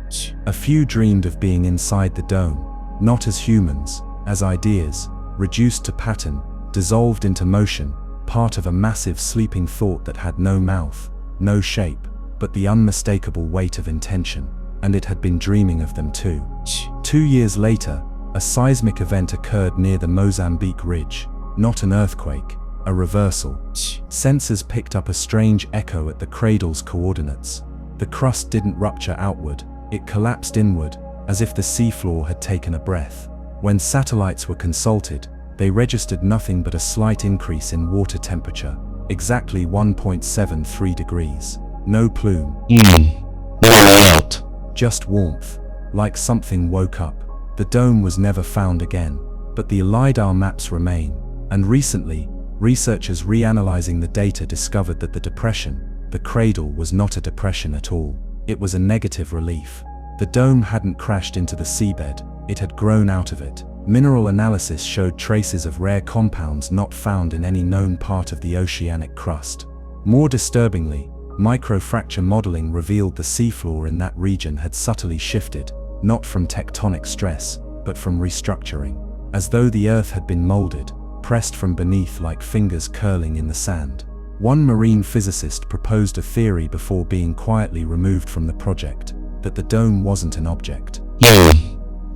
Speaker 3: A few dreamed of being inside the dome, not as humans, as ideas, reduced to pattern, dissolved into motion, part of a massive sleeping thought that had no mouth, no shape, but the unmistakable weight of intention. And it had been dreaming of them too. 2 years later, a seismic event occurred near the Mozambique Ridge. Not an earthquake, a reversal. Sensors picked up a strange echo at the cradle's coordinates. The crust didn't rupture outward, it collapsed inward, as if the seafloor had taken a breath. When satellites were consulted, they registered nothing but a slight increase in water temperature, exactly 1.73 degrees. No plume.
Speaker 2: Out.
Speaker 3: Just warmth, like something woke up. The dome was never found again, but the LiDAR maps remain, and recently, researchers reanalyzing the data discovered that the depression, the cradle, was not a depression at all. It was a negative relief. The dome hadn't crashed into the seabed, it had grown out of it. Mineral analysis showed traces of rare compounds not found in any known part of the oceanic crust. More disturbingly, microfracture modeling revealed the seafloor in that region had subtly shifted, not from tectonic stress, but from restructuring, as though the earth had been molded, pressed from beneath like fingers curling in the sand. One marine physicist proposed a theory before being quietly removed from the project, that the dome wasn't an object.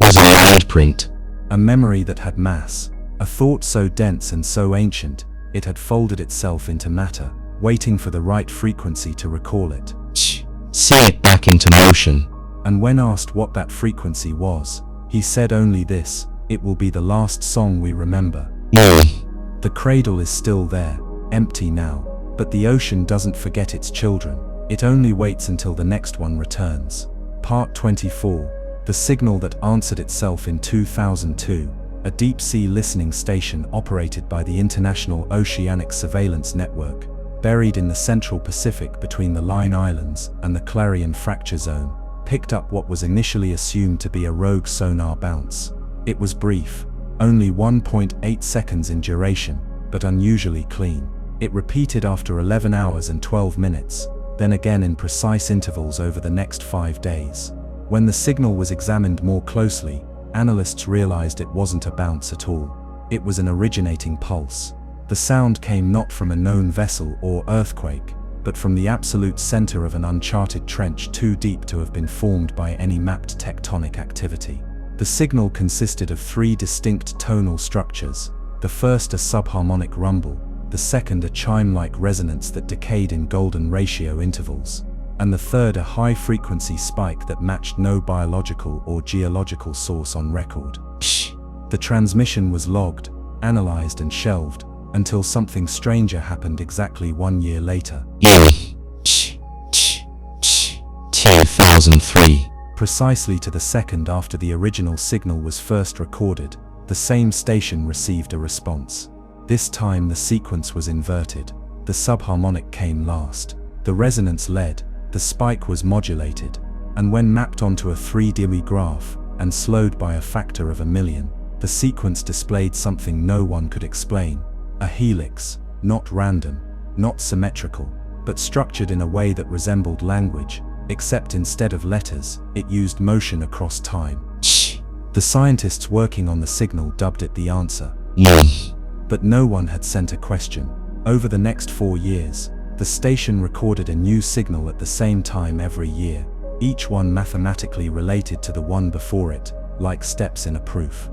Speaker 2: Was a handprint.
Speaker 3: A memory that had mass, a thought so dense and so ancient, it had folded itself into matter, waiting for the right frequency to recall it.
Speaker 2: See it back into motion.
Speaker 3: And when asked what that frequency was, he said only this: it will be the last song we remember. The cradle is still there, empty now, but the ocean doesn't forget its children. It only waits until the next one returns. Part 24. The signal that answered itself in 2002, a deep-sea listening station operated by the International Oceanic Surveillance Network, buried in the central Pacific between the Line Islands and the Clarion Fracture Zone, picked up what was initially assumed to be a rogue sonar bounce. It was brief, only 1.8 seconds in duration, but unusually clean. It repeated after 11 hours and 12 minutes, then again in precise intervals over the next 5 days. When the signal was examined more closely, analysts realized it wasn't a bounce at all. It was an originating pulse. The sound came not from a known vessel or earthquake, but from the absolute center of an uncharted trench too deep to have been formed by any mapped tectonic activity. The signal consisted of 3 distinct tonal structures, the first a subharmonic rumble, the second a chime-like resonance that decayed in golden ratio intervals, and the third a high-frequency spike that matched no biological or geological source on record. The transmission was logged, analyzed and shelved, until something stranger happened exactly 1 year later.
Speaker 2: 2003.
Speaker 3: Precisely to the second after the original signal was first recorded, the same station received a response. This time the sequence was inverted. The subharmonic came last. The resonance led, the spike was modulated, and when mapped onto a 3D graph and slowed by a factor of 1,000,000, the sequence displayed something no one could explain. A helix, not random, not symmetrical, but structured in a way that resembled language, except instead of letters, it used motion across time. The scientists working on the signal dubbed it the answer. But no one had sent a question. Over the next 4 years, the station recorded a new signal at the same time every year, each one mathematically related to the one before it, like steps in a proof.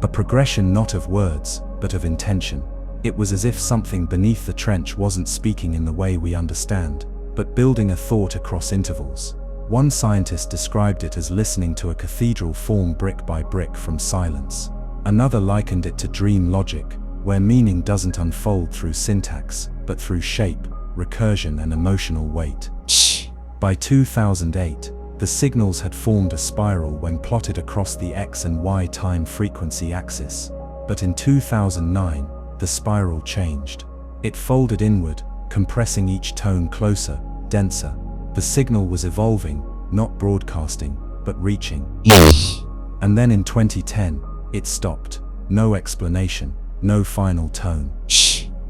Speaker 3: A progression not of words, but of intention. It was as if something beneath the trench wasn't speaking in the way we understand, but building a thought across intervals. One scientist described it as listening to a cathedral form brick by brick from silence. Another likened it to dream logic, where meaning doesn't unfold through syntax, but through shape, recursion and emotional weight. By 2008, the signals had formed a spiral when plotted across the X and Y time frequency axis. But in 2009, the spiral changed. It folded inward, compressing each tone closer, denser. The signal was evolving, not broadcasting, but reaching. And then in 2010, it stopped. No explanation, no final tone.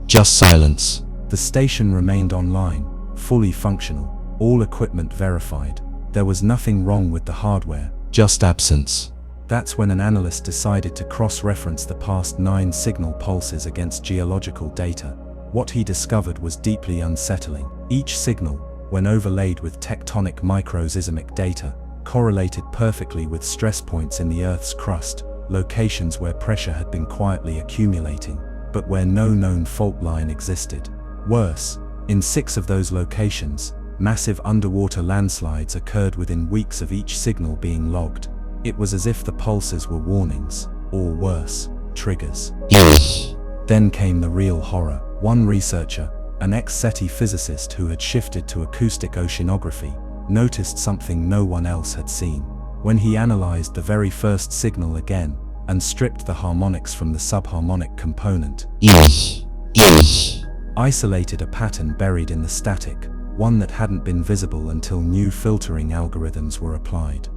Speaker 2: Just silence.
Speaker 3: The station remained online, fully functional, all equipment verified. There was nothing wrong with the hardware.
Speaker 2: Just absence.
Speaker 3: That's when an analyst decided to cross-reference the past 9 signal pulses against geological data. What he discovered was deeply unsettling. Each signal, when overlaid with tectonic microseismic data, correlated perfectly with stress points in the Earth's crust, locations where pressure had been quietly accumulating, but where no known fault line existed. Worse, in 6 of those locations, massive underwater landslides occurred within weeks of each signal being logged. It was as if the pulses were warnings, or worse, triggers. Then came the real horror. One researcher, an ex-SETI physicist who had shifted to acoustic oceanography, noticed something no one else had seen. When he analyzed the very first signal again and stripped the harmonics from the subharmonic component, isolated a pattern buried in the static, one that hadn't been visible until new filtering algorithms were applied.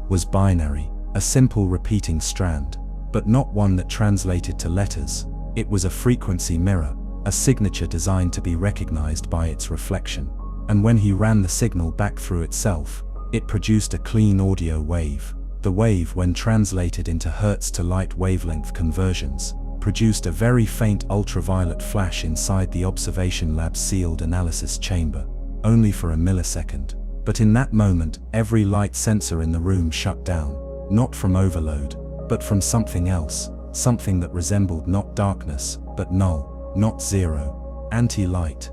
Speaker 3: Was binary, a simple repeating strand, but not one that translated to letters. It was a frequency mirror, a signature designed to be recognized by its reflection. And when he ran the signal back through itself, it produced a clean audio wave. The wave, when translated into hertz to light wavelength conversions, produced a very faint ultraviolet flash inside the observation lab's sealed analysis chamber, only for a millisecond. But in that moment, every light sensor in the room shut down, not from overload, but from something else, something that resembled not darkness, but null, not zero, anti-light.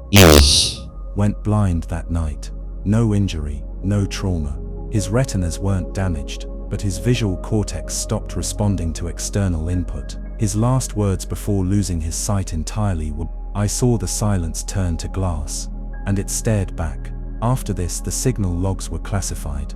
Speaker 3: Went blind that night. No injury, no trauma. His retinas weren't damaged, but his visual cortex stopped responding to external input. His last words before losing his sight entirely were, "I saw the silence turn to glass, and it stared back." After this, the signal logs were classified.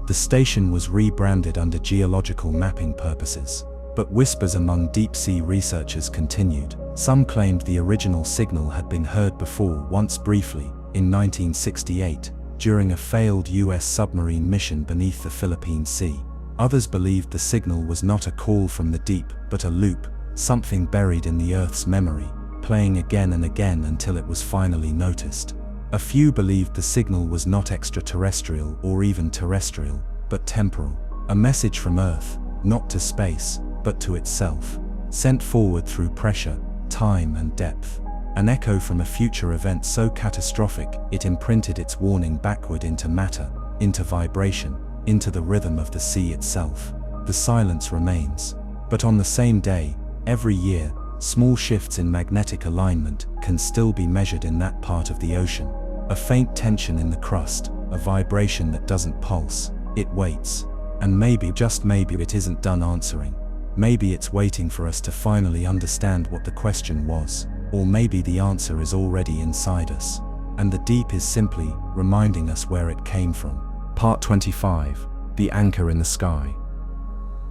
Speaker 3: The station was rebranded under geological mapping purposes, but whispers among deep-sea researchers continued. Some claimed the original signal had been heard before, once briefly, in 1968, during a failed US submarine mission beneath the Philippine Sea. Others believed the signal was not a call from the deep, but a loop, something buried in the Earth's memory, playing again and again until it was finally noticed. A few believed the signal was not extraterrestrial or even terrestrial, but temporal, a message from Earth, not to space, but to itself, sent forward through pressure, time and depth. An echo from a future event so catastrophic it imprinted its warning backward into matter, into vibration, into the rhythm of the sea itself. The silence remains. But on the same day, every year, small shifts in magnetic alignment can still be measured in that part of the ocean. A faint tension in the crust, a vibration that doesn't pulse. It waits. And maybe, just maybe, it isn't done answering. Maybe it's waiting for us to finally understand what the question was. Or maybe the answer is already inside us, and the deep is simply reminding us where it came from. Part 25. The Anchor in the Sky.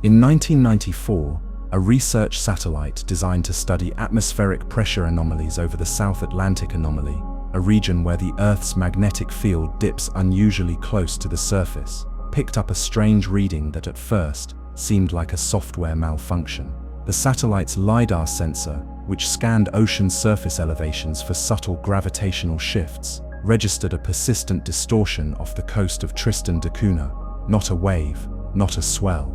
Speaker 3: In 1994, a research satellite designed to study atmospheric pressure anomalies over the South Atlantic anomaly, a region where the Earth's magnetic field dips unusually close to the surface, picked up a strange reading that at first seemed like a software malfunction. The satellite's LiDAR sensor, which scanned ocean surface elevations for subtle gravitational shifts, registered a persistent distortion off the coast of Tristan da Cunha. Not a wave, not a swell.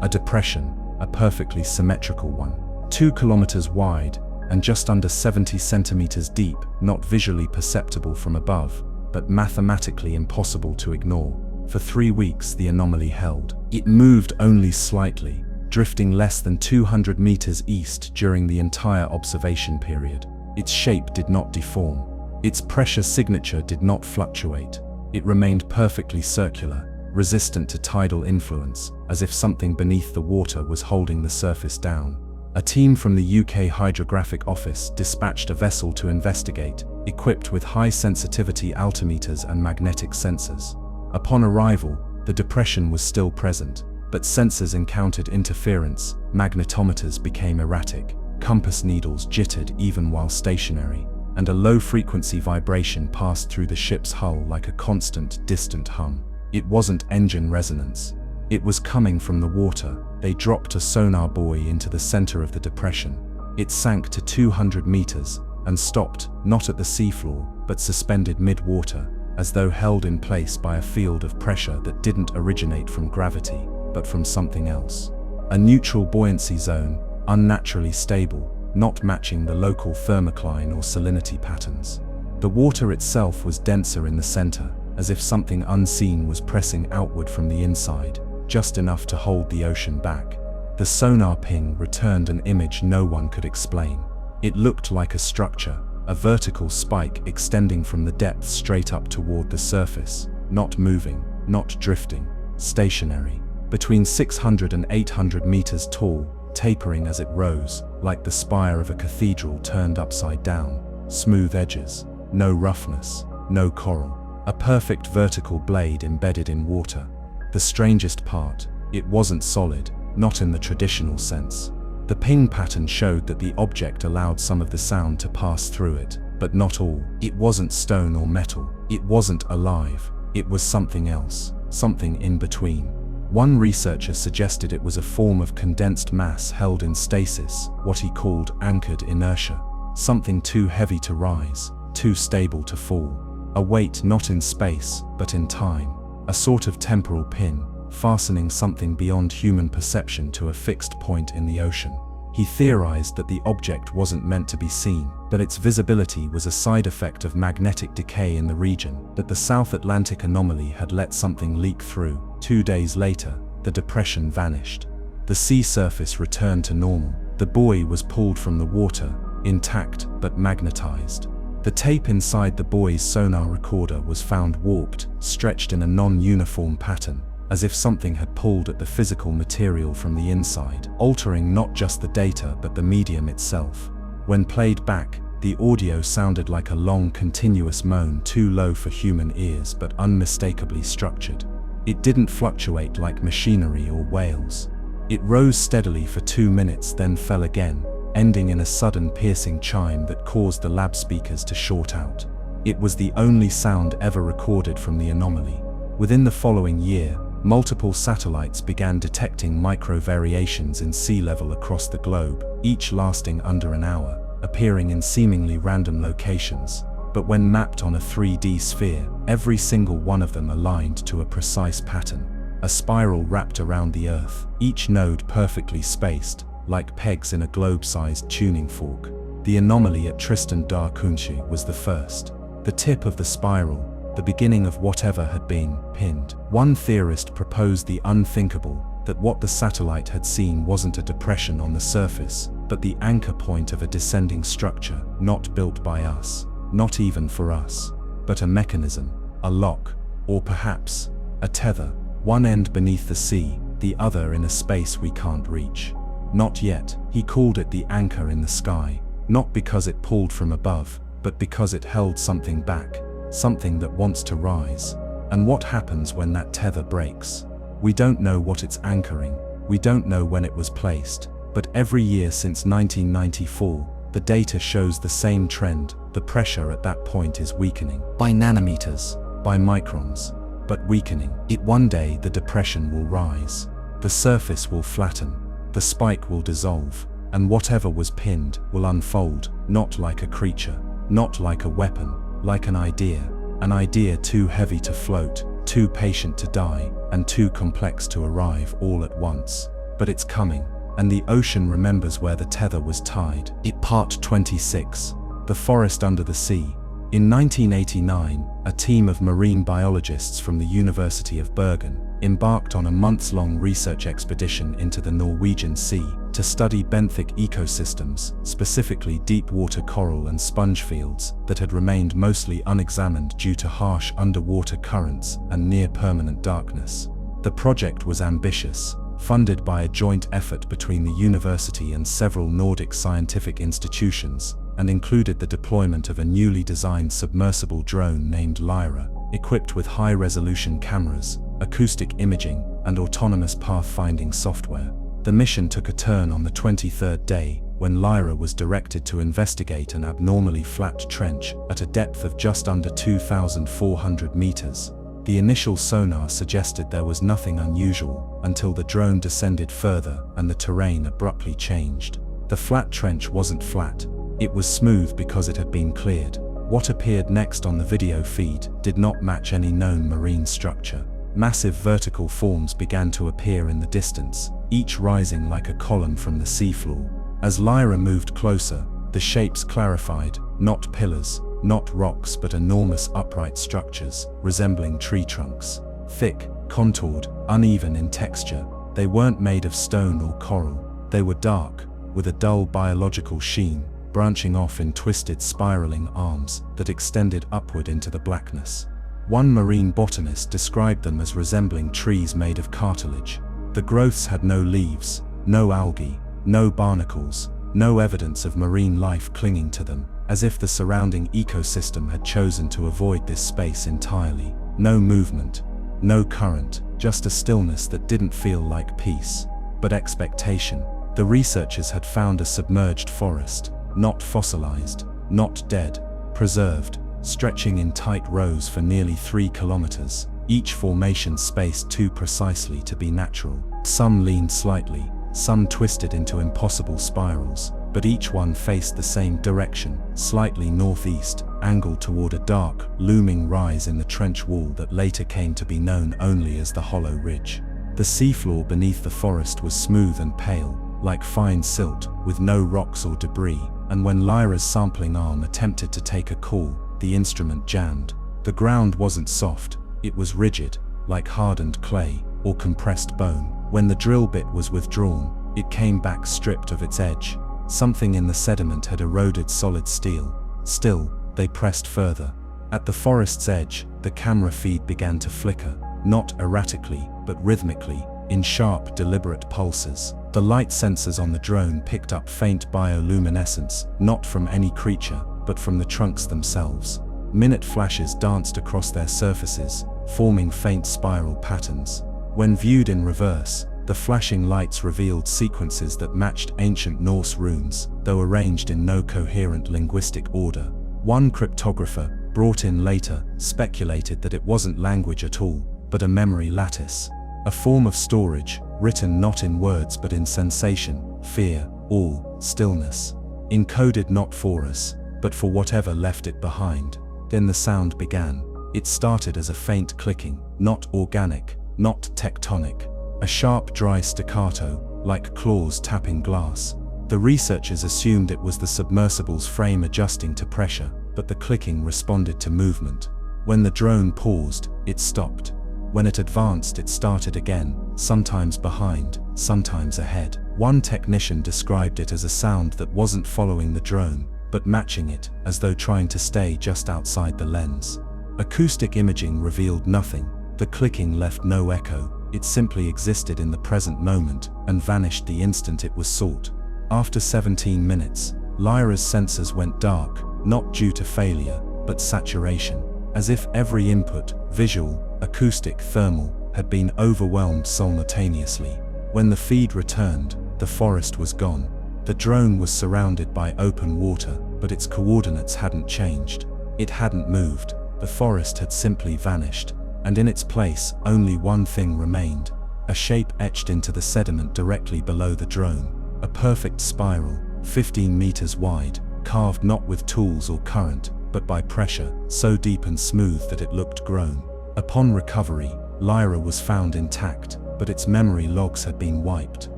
Speaker 3: A depression, a perfectly symmetrical one. 2 kilometers wide and just under 70 centimeters deep, not visually perceptible from above, but mathematically impossible to ignore. For 3 weeks the anomaly held. It moved only slightly, drifting less than 200 meters east during the entire observation period. Its shape did not deform. Its pressure signature did not fluctuate. It remained perfectly circular, resistant to tidal influence, as if something beneath the water was holding the surface down. A team from the UK Hydrographic Office dispatched a vessel to investigate, equipped with high-sensitivity altimeters and magnetic sensors. Upon arrival, the depression was still present, but sensors encountered interference, magnetometers became erratic, compass needles jittered even while stationary, and a low-frequency vibration passed through the ship's hull like a constant, distant hum. It wasn't engine resonance. It was coming from the water. They dropped a sonar buoy into the center of the depression. It sank to 200 meters and stopped, not at the seafloor, but suspended mid-water, as though held in place by a field of pressure that didn't originate from gravity, but from something else. A neutral buoyancy zone, unnaturally stable, not matching the local thermocline or salinity patterns. The water itself was denser in the center, as if something unseen was pressing outward from the inside, just enough to hold the ocean back. The sonar ping returned an image no one could explain. It looked like a structure, a vertical spike extending from the depths straight up toward the surface, not moving, not drifting, stationary. Between 600 and 800 meters tall, tapering as it rose, like the spire of a cathedral turned upside down. Smooth edges, no roughness, no coral. A perfect vertical blade embedded in water. The strangest part, it wasn't solid, not in the traditional sense. The ping pattern showed that the object allowed some of the sound to pass through it, but not all. It wasn't stone or metal. It wasn't alive. It was something else, something in between. One researcher suggested it was a form of condensed mass held in stasis, what he called anchored inertia. Something too heavy to rise, too stable to fall. A weight not in space, but in time. A sort of temporal pin, fastening something beyond human perception to a fixed point in the ocean. He theorized that the object wasn't meant to be seen, that its visibility was a side effect of magnetic decay in the region, that the South Atlantic anomaly had let something leak through. 2 days later, the depression vanished. The sea surface returned to normal. The buoy was pulled from the water, intact but magnetized. The tape inside the buoy's sonar recorder was found warped, stretched in a non-uniform pattern, as if something had pulled at the physical material from the inside, altering not just the data but the medium itself. When played back, the audio sounded like a long, continuous moan, too low for human ears but unmistakably structured. It didn't fluctuate like machinery or whales. It rose steadily for 2 minutes, then fell again, ending in a sudden piercing chime that caused the lab speakers to short out. It was the only sound ever recorded from the anomaly. Within the following year, multiple satellites began detecting micro-variations in sea level across the globe, each lasting under an hour, appearing in seemingly random locations. But when mapped on a 3D sphere, every single one of them aligned to a precise pattern. A spiral wrapped around the Earth, each node perfectly spaced, like pegs in a globe-sized tuning fork. The anomaly at Tristan da Cunha was the first. The tip of the spiral, the beginning of whatever had been pinned. One theorist proposed the unthinkable, that what the satellite had seen wasn't a depression on the surface, but the anchor point of a descending structure, not built by us, not even for us, but a mechanism, a lock, or perhaps a tether, one end beneath the sea, the other in a space we can't reach. Not yet. He called it the anchor in the sky, not because it pulled from above, but because it held something back, something that wants to rise. And what happens when that tether breaks? We don't know what it's anchoring, we don't know when it was placed, but every year since 1994, the data shows the same trend. The pressure at that point is weakening. By nanometers, by microns, but weakening. One day the depression will rise, the surface will flatten, the spike will dissolve, and whatever was pinned will unfold, not like a creature, not like a weapon, like an idea too heavy to float, too patient to die, and too complex to arrive all at once. But it's coming, and the ocean remembers where the tether was tied. Part 26. The Forest Under the Sea. In 1989, a team of marine biologists from the University of Bergen embarked on a months-long research expedition into the Norwegian Sea to study benthic ecosystems, specifically deep-water coral and sponge fields that had remained mostly unexamined due to harsh underwater currents and near-permanent darkness. The project was ambitious, funded by a joint effort between the university and several Nordic scientific institutions, and included the deployment of a newly designed submersible drone named Lyra, equipped with high-resolution cameras, acoustic imaging, and autonomous pathfinding software. The mission took a turn on the 23rd day, when Lyra was directed to investigate an abnormally flat trench at a depth of just under 2,400 meters. The initial sonar suggested there was nothing unusual, until the drone descended further and the terrain abruptly changed. The flat trench wasn't flat, it was smooth because it had been cleared. What appeared next on the video feed did not match any known marine structure. Massive vertical forms began to appear in the distance, each rising like a column from the seafloor. As Lyra moved closer, the shapes clarified, not pillars, not rocks, but enormous upright structures, resembling tree trunks. Thick, contoured, uneven in texture, they weren't made of stone or coral. They were dark, with a dull biological sheen, branching off in twisted spiraling arms that extended upward into the blackness. One marine botanist described them as resembling trees made of cartilage. The growths had no leaves, no algae, No barnacles, no evidence of marine life clinging to them, as if the surrounding ecosystem had chosen to avoid this space entirely. No movement, no current, just a stillness that didn't feel like peace, but expectation. The researchers had found a submerged forest, not fossilized, not dead, preserved, stretching in tight rows for nearly 3 kilometers, each formation spaced too precisely to be natural. Some leaned slightly, some twisted into impossible spirals, but each one faced the same direction, slightly northeast, angled toward a dark, looming rise in the trench wall that later came to be known only as the Hollow Ridge. The seafloor beneath the forest was smooth and pale, like fine silt, with no rocks or debris, and when Lyra's sampling arm attempted to take a call, the instrument jammed. The ground wasn't soft, it was rigid, like hardened clay or compressed bone. When the drill bit was withdrawn, it came back stripped of its edge. Something in the sediment had eroded solid steel. Still, they pressed further. At the forest's edge, the camera feed began to flicker, not erratically, but rhythmically, in sharp, deliberate pulses. The light sensors on the drone picked up faint bioluminescence, not from any creature, but from the trunks themselves. Minute flashes danced across their surfaces, forming faint spiral patterns. When viewed in reverse, the flashing lights revealed sequences that matched ancient Norse runes, though arranged in no coherent linguistic order. One cryptographer, brought in later, speculated that it wasn't language at all, but a memory lattice. A form of storage, written not in words but in sensation, fear, awe, stillness. Encoded not for us, but for whatever left it behind. Then the sound began. It started as a faint clicking, not organic, not tectonic. A sharp, dry staccato, like claws tapping glass. The researchers assumed it was the submersible's frame adjusting to pressure, but the clicking responded to movement. When the drone paused, it stopped. When it advanced, it started again, sometimes behind, sometimes ahead. One technician described it as a sound that wasn't following the drone, but matching it, as though trying to stay just outside the lens. Acoustic imaging revealed nothing. The clicking left no echo. It simply existed in the present moment and vanished the instant it was sought. After 17 minutes, Lyra's sensors went dark, not due to failure, but saturation, as if every input, visual, acoustic, thermal, had been overwhelmed simultaneously. When the feed returned, the forest was gone. The drone was surrounded by open water, but its coordinates hadn't changed. It hadn't moved. The forest had simply vanished, and in its place, only one thing remained. A shape etched into the sediment directly below the drone. A perfect spiral, 15 meters wide, carved not with tools or current, but by pressure, so deep and smooth that it looked grown. Upon recovery, Lyra was found intact, but its memory logs had been wiped,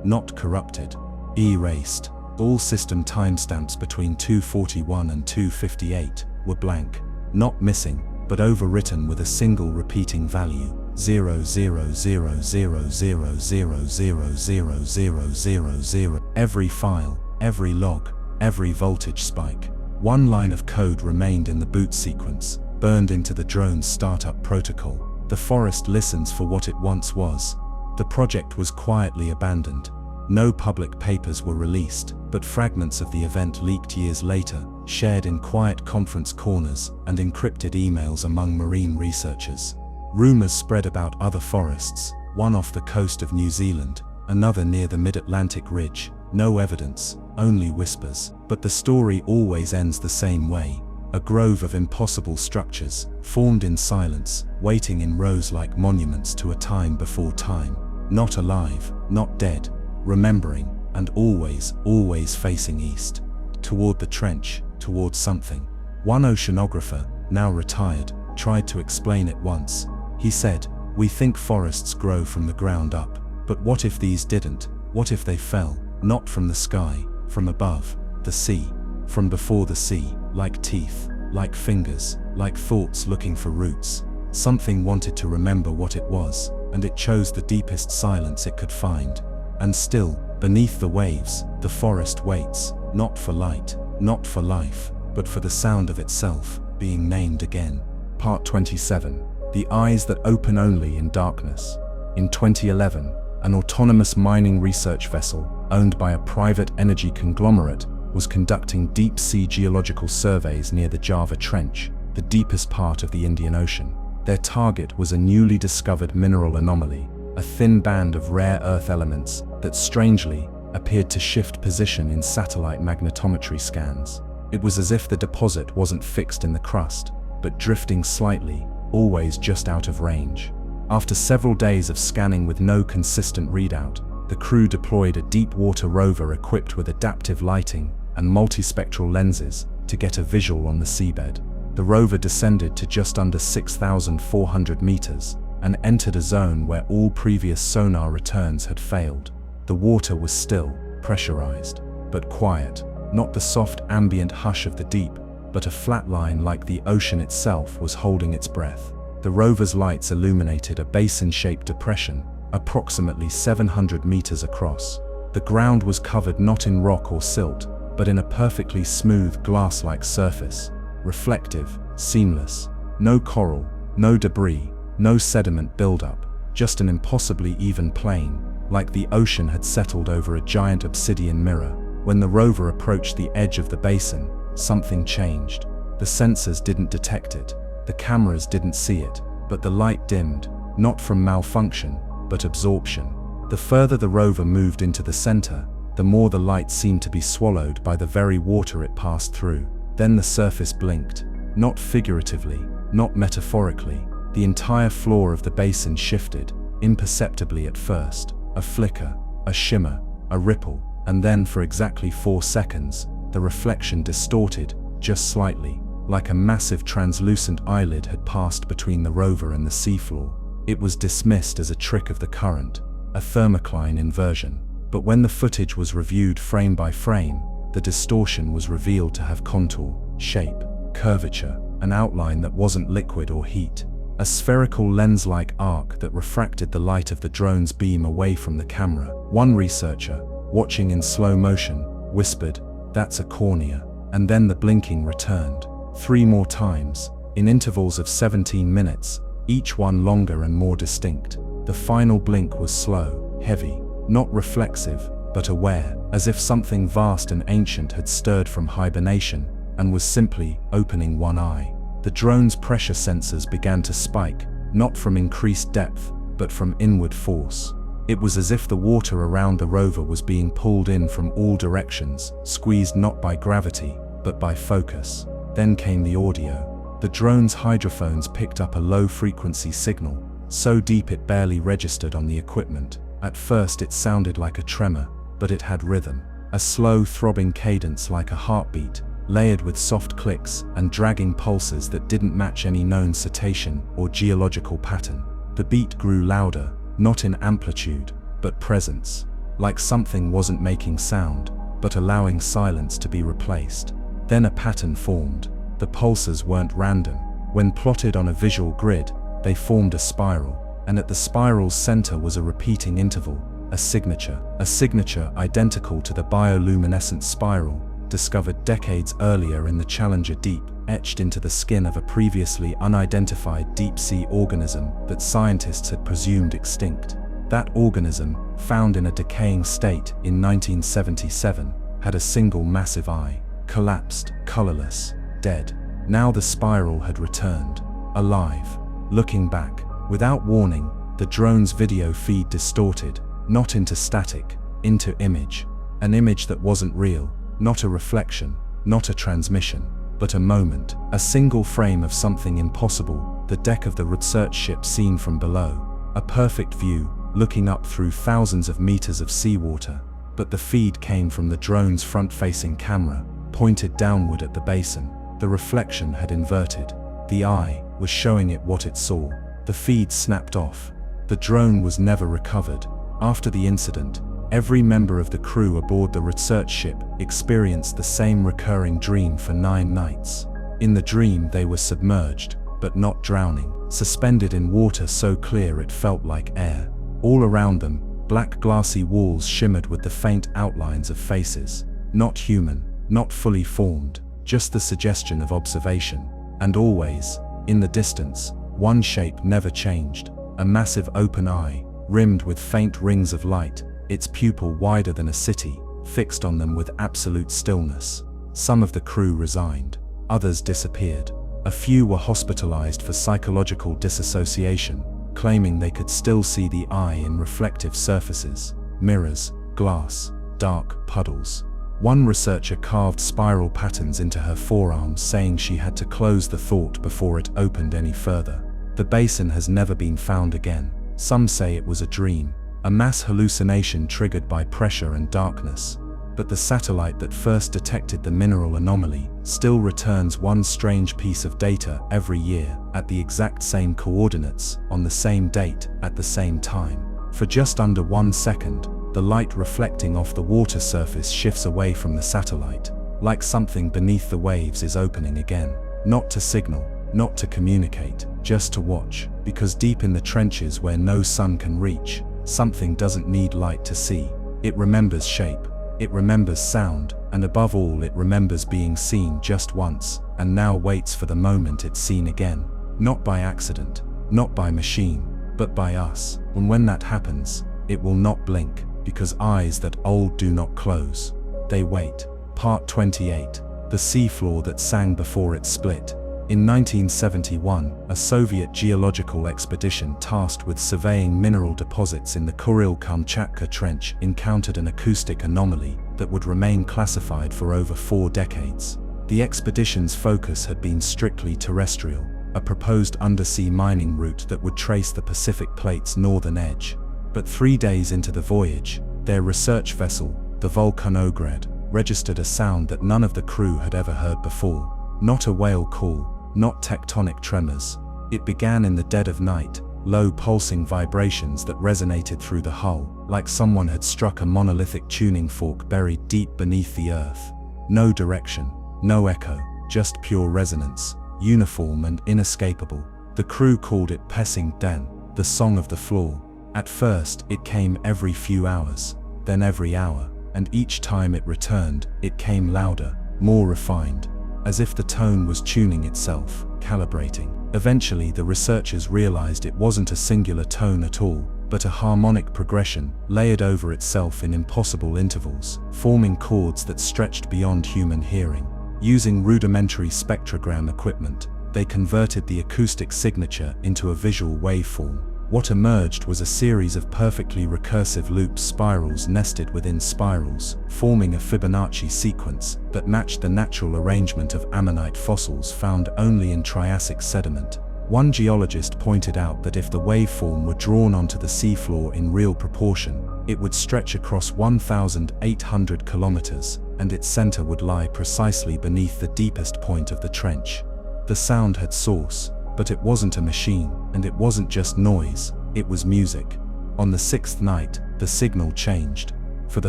Speaker 3: not corrupted, erased. All system timestamps between 241 and 258 were blank, not missing, but overwritten with a single repeating value, 0000000000000. Every file, every log, every voltage spike. One line of code remained in the boot sequence, burned into the drone's startup protocol. The forest listens for what it once was. The project was quietly abandoned. No public papers were released, but fragments of the event leaked years later, shared in quiet conference corners and encrypted emails among marine researchers. Rumors spread about other forests, one off the coast of New Zealand, another near the mid-Atlantic ridge. No evidence, only whispers. But the story always ends the same way. A grove of impossible structures, formed in silence, waiting in rows like monuments to a time before time. Not alive, not dead, remembering, and always, always facing east. Toward the trench, toward something. One oceanographer, now retired, tried to explain it once. He said, "We think forests grow from the ground up, but what if these didn't? What if they fell, not from the sky, from above, the sea, from before the sea, like teeth, like fingers, like thoughts looking for roots? Something wanted to remember what it was, and it chose the deepest silence it could find. And still, beneath the waves, the forest waits, not for light, not for life, but for the sound of itself, being named again." Part 27. The Eyes That Open Only in Darkness. In 2011, an autonomous mining research vessel, owned by a private energy conglomerate, was conducting deep-sea geological surveys near the Java Trench, the deepest part of the Indian Ocean. Their target was a newly discovered mineral anomaly, a thin band of rare earth elements that strangely appeared to shift position in satellite magnetometry scans. It was as if the deposit wasn't fixed in the crust, but drifting slightly, always just out of range. After several days of scanning with no consistent readout, the crew deployed a deep-water rover equipped with adaptive lighting and multispectral lenses to get a visual on the seabed. The rover descended to just under 6,400 meters and entered a zone where all previous sonar returns had failed. The water was still, pressurized, but quiet, not the soft ambient hush of the deep, but a flat line like the ocean itself was holding its breath. The rover's lights illuminated a basin-shaped depression, approximately 700 meters across. The ground was covered not in rock or silt, but in a perfectly smooth glass-like surface, reflective, seamless. No coral, no debris, no sediment buildup, just an impossibly even plane, like the ocean had settled over a giant obsidian mirror. When the rover approached the edge of the basin, something changed. The sensors didn't detect it, the cameras didn't see it, but the light dimmed, not from malfunction, but absorption. The further the rover moved into the center, the more the light seemed to be swallowed by the very water it passed through. Then the surface blinked, not figuratively, not metaphorically. The entire floor of the basin shifted, imperceptibly at first. A flicker, a shimmer, a ripple, and then for exactly 4 seconds, the reflection distorted, just slightly, like a massive translucent eyelid had passed between the rover and the seafloor. It was dismissed as a trick of the current, a thermocline inversion. But when the footage was reviewed frame by frame, the distortion was revealed to have contour, shape, curvature, an outline that wasn't liquid or heat. A spherical lens-like arc that refracted the light of the drone's beam away from the camera. One researcher, watching in slow motion, whispered, "That's a cornea." And then the blinking returned. 3 more times, in intervals of 17 minutes, each one longer and more distinct. The final blink was slow, heavy, not reflexive, but aware, as if something vast and ancient had stirred from hibernation and was simply opening one eye. The drone's pressure sensors began to spike, not from increased depth, but from inward force. It was as if the water around the rover was being pulled in from all directions, squeezed not by gravity, but by focus. Then came the audio. The drone's hydrophones picked up a low-frequency signal, so deep it barely registered on the equipment. At first it sounded like a tremor, but it had rhythm, a slow throbbing cadence like a heartbeat, layered with soft clicks and dragging pulses that didn't match any known cetacean or geological pattern. The beat grew louder, not in amplitude, but presence, like something wasn't making sound, but allowing silence to be replaced. Then a pattern formed. The pulses weren't random. When plotted on a visual grid, they formed a spiral, and at the spiral's center was a repeating interval, a signature identical to the bioluminescent spiral discovered decades earlier in the Challenger Deep, etched into the skin of a previously unidentified deep-sea organism that scientists had presumed extinct. That organism, found in a decaying state in 1977, had a single massive eye, collapsed, colorless, dead. Now the spiral had returned, alive. Looking back, without warning, the drone's video feed distorted, not into static, into image. An image that wasn't real, not a reflection, not a transmission, but a moment, a single frame of something impossible, the deck of the research ship seen from below. A perfect view, looking up through thousands of meters of seawater. But the feed came from the drone's front-facing camera, pointed downward at the basin. The reflection had inverted. The eye was showing it what it saw. The feed snapped off. The drone was never recovered. After the incident, every member of the crew aboard the research ship experienced the same recurring dream for 9 nights. In the dream they were submerged, but not drowning, suspended in water so clear it felt like air. All around them, black glassy walls shimmered with the faint outlines of faces. Not human, not fully formed, just the suggestion of observation. And always, in the distance, one shape never changed, a massive open eye, rimmed with faint rings of light, its pupil wider than a city, fixed on them with absolute stillness. Some of the crew resigned. Others disappeared. A few were hospitalized for psychological disassociation, claiming they could still see the eye in reflective surfaces, mirrors, glass, dark puddles. One researcher carved spiral patterns into her forearms, saying she had to close the thought before it opened any further. The basin has never been found again. Some say it was a dream, a mass hallucination triggered by pressure and darkness. But the satellite that first detected the mineral anomaly still returns one strange piece of data every year, at the exact same coordinates, on the same date, at the same time. For just under 1 second, the light reflecting off the water surface shifts away from the satellite, like something beneath the waves is opening again. Not to signal, not to communicate, just to watch, because deep in the trenches where no sun can reach, something doesn't need light to see. It remembers shape. It remembers sound, and above all it remembers being seen just once, and now waits for the moment it's seen again. Not by accident, not by machine, but by us. And when that happens, it will not blink, because eyes that old do not close. They wait. Part 28. The seafloor that sang before it split. In 1971, a Soviet geological expedition tasked with surveying mineral deposits in the Kuril-Kamchatka Trench encountered an acoustic anomaly that would remain classified for over 4 decades. The expedition's focus had been strictly terrestrial, a proposed undersea mining route that would trace the Pacific Plate's northern edge. But 3 days into the voyage, their research vessel, the Volkanograd, registered a sound that none of the crew had ever heard before. Not a whale call, not tectonic tremors. It began in the dead of night, low pulsing vibrations that resonated through the hull, like someone had struck a monolithic tuning fork buried deep beneath the earth. No direction, no echo, just pure resonance, uniform and inescapable. The crew called it Pesing Den, the song of the floor. At first, it came every few hours, then every hour, and each time it returned, it came louder, more refined, as if the tone was tuning itself, calibrating. Eventually, the researchers realized it wasn't a singular tone at all, but a harmonic progression, layered over itself in impossible intervals, forming chords that stretched beyond human hearing. Using rudimentary spectrogram equipment, they converted the acoustic signature into a visual waveform. What emerged was a series of perfectly recursive loop spirals nested within spirals, forming a Fibonacci sequence that matched the natural arrangement of ammonite fossils found only in Triassic sediment. One geologist pointed out that if the waveform were drawn onto the seafloor in real proportion, it would stretch across 1,800 kilometers, and its center would lie precisely beneath the deepest point of the trench. The sound had source, but it wasn't a machine, and it wasn't just noise, it was music. On the 6th night, the signal changed. For the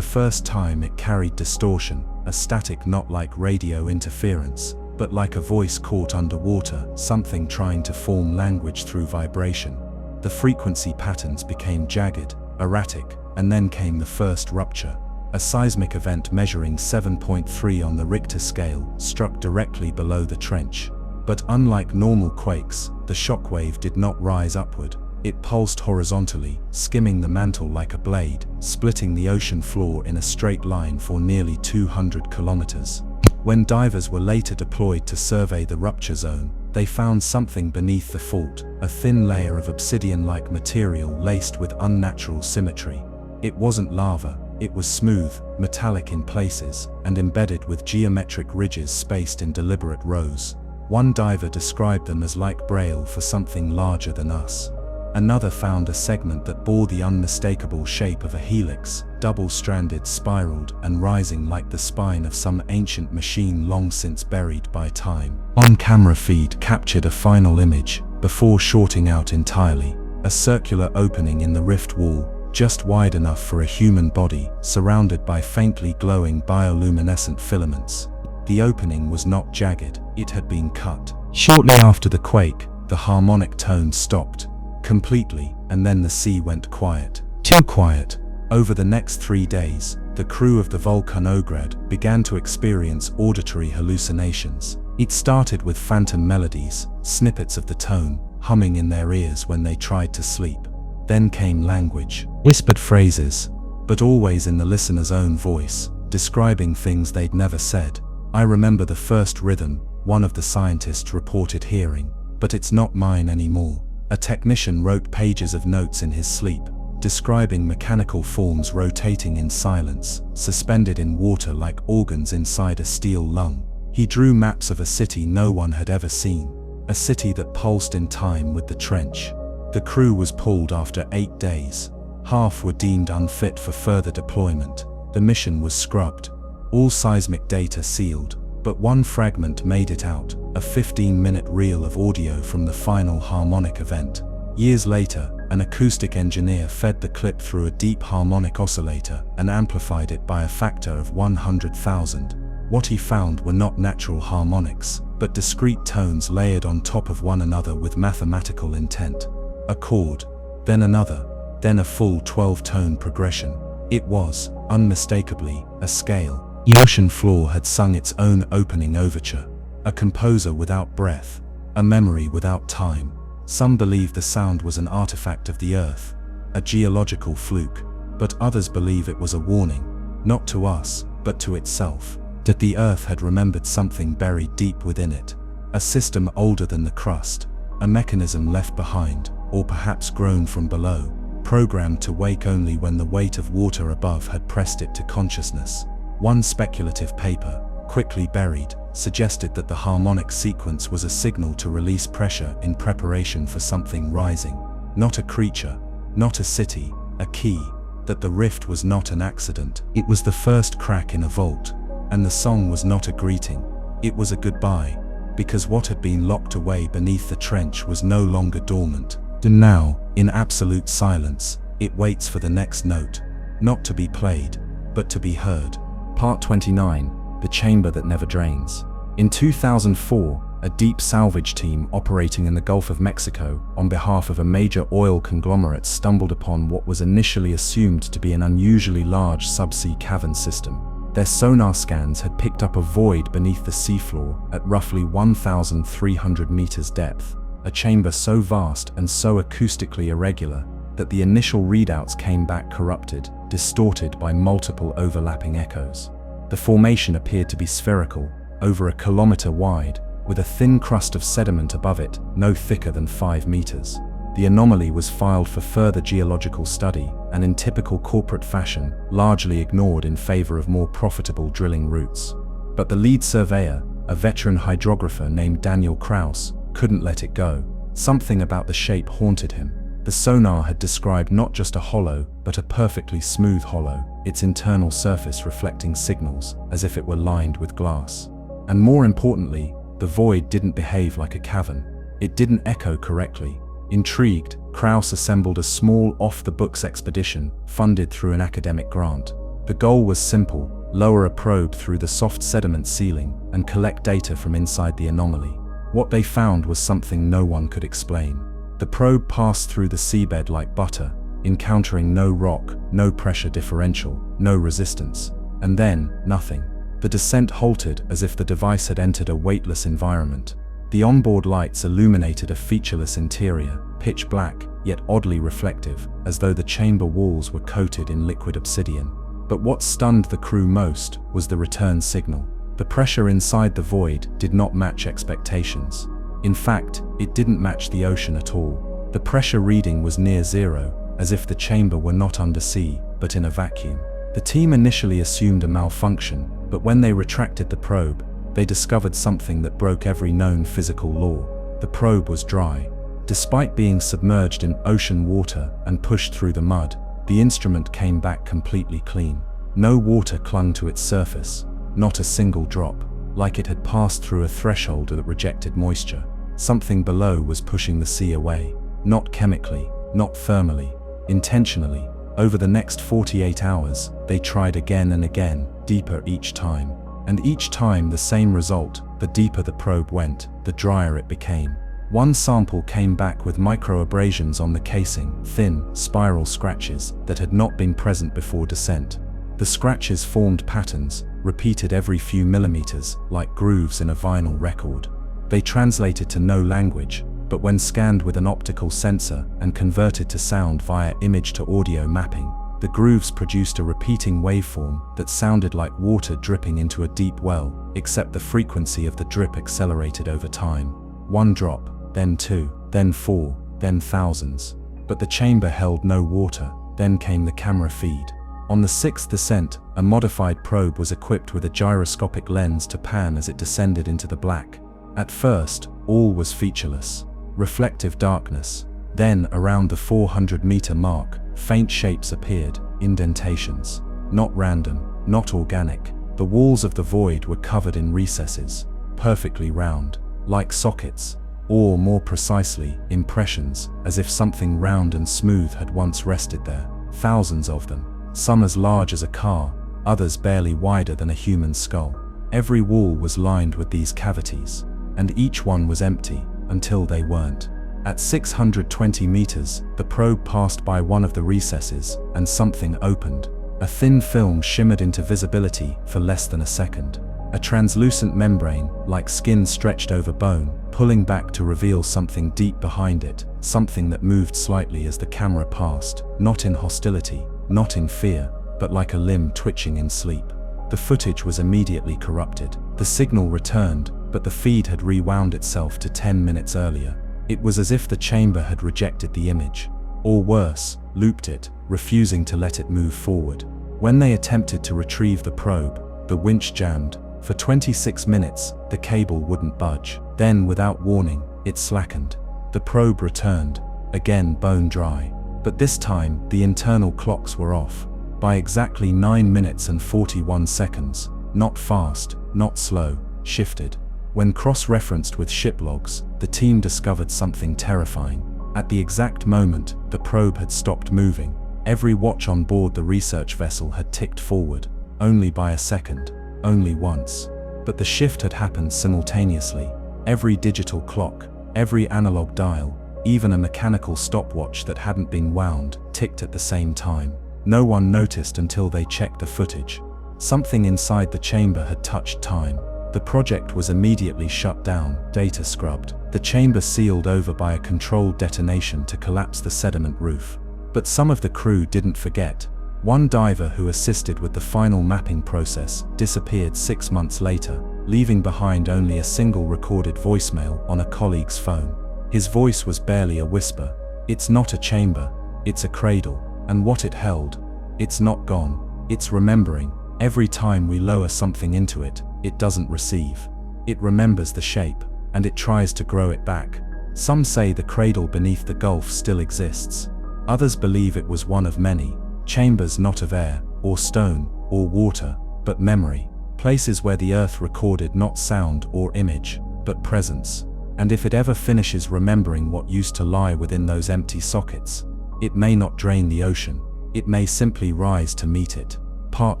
Speaker 3: first time it carried distortion, a static not like radio interference, but like a voice caught underwater, something trying to form language through vibration. The frequency patterns became jagged, erratic, and then came the first rupture. A seismic event measuring 7.3 on the Richter scale struck directly below the trench. But unlike normal quakes, the shockwave did not rise upward. It pulsed horizontally, skimming the mantle like a blade, splitting the ocean floor in a straight line for nearly 200 kilometers. When divers were later deployed to survey the rupture zone, they found something beneath the fault, a thin layer of obsidian-like material laced with unnatural symmetry. It wasn't lava, it was smooth, metallic in places, and embedded with geometric ridges spaced in deliberate rows. One diver described them as like braille for something larger than us. Another found a segment that bore the unmistakable shape of a helix, double-stranded, spiraled, and rising like the spine of some ancient machine long since buried by time. On-camera feed captured a final image, before shorting out entirely. A circular opening in the rift wall, just wide enough for a human body, surrounded by faintly glowing bioluminescent filaments. The opening was not jagged, it had been cut. Shortly after the quake, the harmonic tone stopped completely, and then the sea went quiet. Too quiet. Over the next 3 days, the crew of the Volkanograd began to experience auditory hallucinations. It started with phantom melodies, snippets of the tone, humming in their ears when they tried to sleep. Then came language, whispered phrases, but always in the listener's own voice, describing things they'd never said. I remember the first rhythm, one of the scientists reported hearing, but it's not mine anymore. A technician wrote pages of notes in his sleep, describing mechanical forms rotating in silence, suspended in water like organs inside a steel lung. He drew maps of a city no one had ever seen, a city that pulsed in time with the trench. The crew was pulled after 8 days. Half were deemed unfit for further deployment. The mission was scrubbed, all seismic data sealed, but one fragment made it out, a 15-minute reel of audio from the final harmonic event. Years later, an acoustic engineer fed the clip through a deep harmonic oscillator and amplified it by a factor of 100,000. What he found were not natural harmonics, but discrete tones layered on top of one another with mathematical intent. A chord, then another, then a full 12-tone progression. It was, unmistakably, a scale. The ocean floor had sung its own opening overture. A composer without breath, a memory without time. Some believe the sound was an artifact of the earth, a geological fluke, but others believe it was a warning, not to us, but to itself, that the earth had remembered something buried deep within it, a system older than the crust, a mechanism left behind, or perhaps grown from below, programmed to wake only when the weight of water above had pressed it to consciousness. One speculative paper, quickly buried, suggested that the harmonic sequence was a signal to release pressure in preparation for something rising. Not a creature, not a city, a key, that the rift was not an accident. It was the first crack in a vault, and the song was not a greeting, it was a goodbye, because what had been locked away beneath the trench was no longer dormant. And now, in absolute silence, it waits for the next note, not to be played, but to be heard.
Speaker 1: Part 29. The Chamber That Never Drains. In 2004, a deep salvage team operating in the Gulf of Mexico on behalf of a major oil conglomerate stumbled upon what was initially assumed to be an unusually large subsea cavern system. Their sonar scans had picked up a void beneath the seafloor at roughly 1,300 meters depth, a chamber so vast and so acoustically irregular that the initial readouts came back corrupted, distorted by multiple overlapping echoes. The formation appeared to be spherical, over a kilometer wide, with a thin crust of sediment above it, no thicker than 5 meters. The anomaly was filed for further geological study, and in typical corporate fashion, largely ignored in favor of more profitable drilling routes. But the lead surveyor, a veteran hydrographer named Daniel Kraus, couldn't let it go. Something about the shape haunted him. The sonar had described not just a hollow, but a perfectly smooth hollow, its internal surface reflecting signals, as if it were lined with glass. And more importantly, the void didn't behave like a cavern. It didn't echo correctly. Intrigued, Kraus assembled a small off-the-books expedition, funded through an academic grant. The goal was simple: lower a probe through the soft sediment ceiling and collect data from inside the anomaly. What they found was something no one could explain. The probe passed through the seabed like butter, encountering no rock, no pressure differential, no resistance. And then, nothing. The descent halted as if the device had entered a weightless environment. The onboard lights illuminated a featureless interior, pitch black, yet oddly reflective, as though the chamber walls were coated in liquid obsidian. But what stunned the crew most was the return signal. The pressure inside the void did not match expectations. In fact, it didn't match the ocean at all. The pressure reading was near zero, as if the chamber were not undersea, but in a vacuum. The team initially assumed a malfunction, but when they retracted the probe, they discovered something that broke every known physical law. The probe was dry. Despite being submerged in ocean water and pushed through the mud, the instrument came back completely clean. No water clung to its surface, not a single drop, like it had passed through a threshold that rejected moisture. Something below was pushing the sea away, not chemically, not thermally, intentionally. Over the next 48 hours, they tried again and again, deeper each time. And each time the same result: the deeper the probe went, the drier it became. One sample came back with microabrasions on the casing, thin, spiral scratches that had not been present before descent. The scratches formed patterns, repeated every few millimeters, like grooves in a vinyl record. They translated to no language, but when scanned with an optical sensor and converted to sound via image to audio mapping,
Speaker 3: The grooves produced a repeating waveform that sounded like water dripping into a deep well, except the frequency of the drip accelerated over time. One drop, then two, then four, then thousands. But the chamber held no water. Then came the camera feed. On the sixth descent, a modified probe was equipped with a gyroscopic lens to pan as it descended into the black. At first, all was featureless. Reflective darkness. Then, around the 400-meter mark, faint shapes appeared, indentations. Not random, not organic. The walls of the void were covered in recesses, perfectly round, like sockets, or more precisely, impressions, as if something round and smooth had once rested there. Thousands of them, some as large as a car, others barely wider than a human skull. Every wall was lined with these cavities, and each one was empty, until they weren't. At 620 meters, the probe passed by one of the recesses, and something opened. A thin film shimmered into visibility for less than a second. A translucent membrane, like skin stretched over bone, pulling back to reveal something deep behind it, something that moved slightly as the camera passed, not in hostility, not in fear, but like a limb twitching in sleep. The footage was immediately corrupted. The signal returned, but the feed had rewound itself to 10 minutes earlier. It was as if the chamber had rejected the image, or worse, looped it, refusing to let it move forward. When they attempted to retrieve the probe, the winch jammed. For 26 minutes, the cable wouldn't budge. Then, without warning, it slackened. The probe returned, again bone dry. But this time, the internal clocks were off. By exactly 9 minutes and 41 seconds. Not fast, not slow, shifted. When cross-referenced with ship logs, the team discovered something terrifying. At the exact moment, the probe had stopped moving. Every watch on board the research vessel had ticked forward, only by a second. Only once. But the shift had happened simultaneously. Every digital clock, every analog dial, even a mechanical stopwatch that hadn't been wound, ticked at the same time. No one noticed until they checked the footage. Something inside the chamber had touched time. The project was immediately shut down, data scrubbed. The chamber sealed over by a controlled detonation to collapse the sediment roof. But some of the crew didn't forget. One diver who assisted with the final mapping process disappeared 6 months later, leaving behind only a single recorded voicemail on a colleague's phone. His voice was barely a whisper. It's not a chamber, it's a cradle, and what it held, it's not gone, it's remembering. Every time we lower something into it, it doesn't receive. It remembers the shape, and it tries to grow it back. Some say the cradle beneath the gulf still exists. Others believe it was one of many. Chambers not of air, or stone, or water, but memory. Places where the earth recorded not sound or image, but presence. And if it ever finishes remembering what used to lie within those empty sockets, it may not drain the ocean, it may simply rise to meet it. Part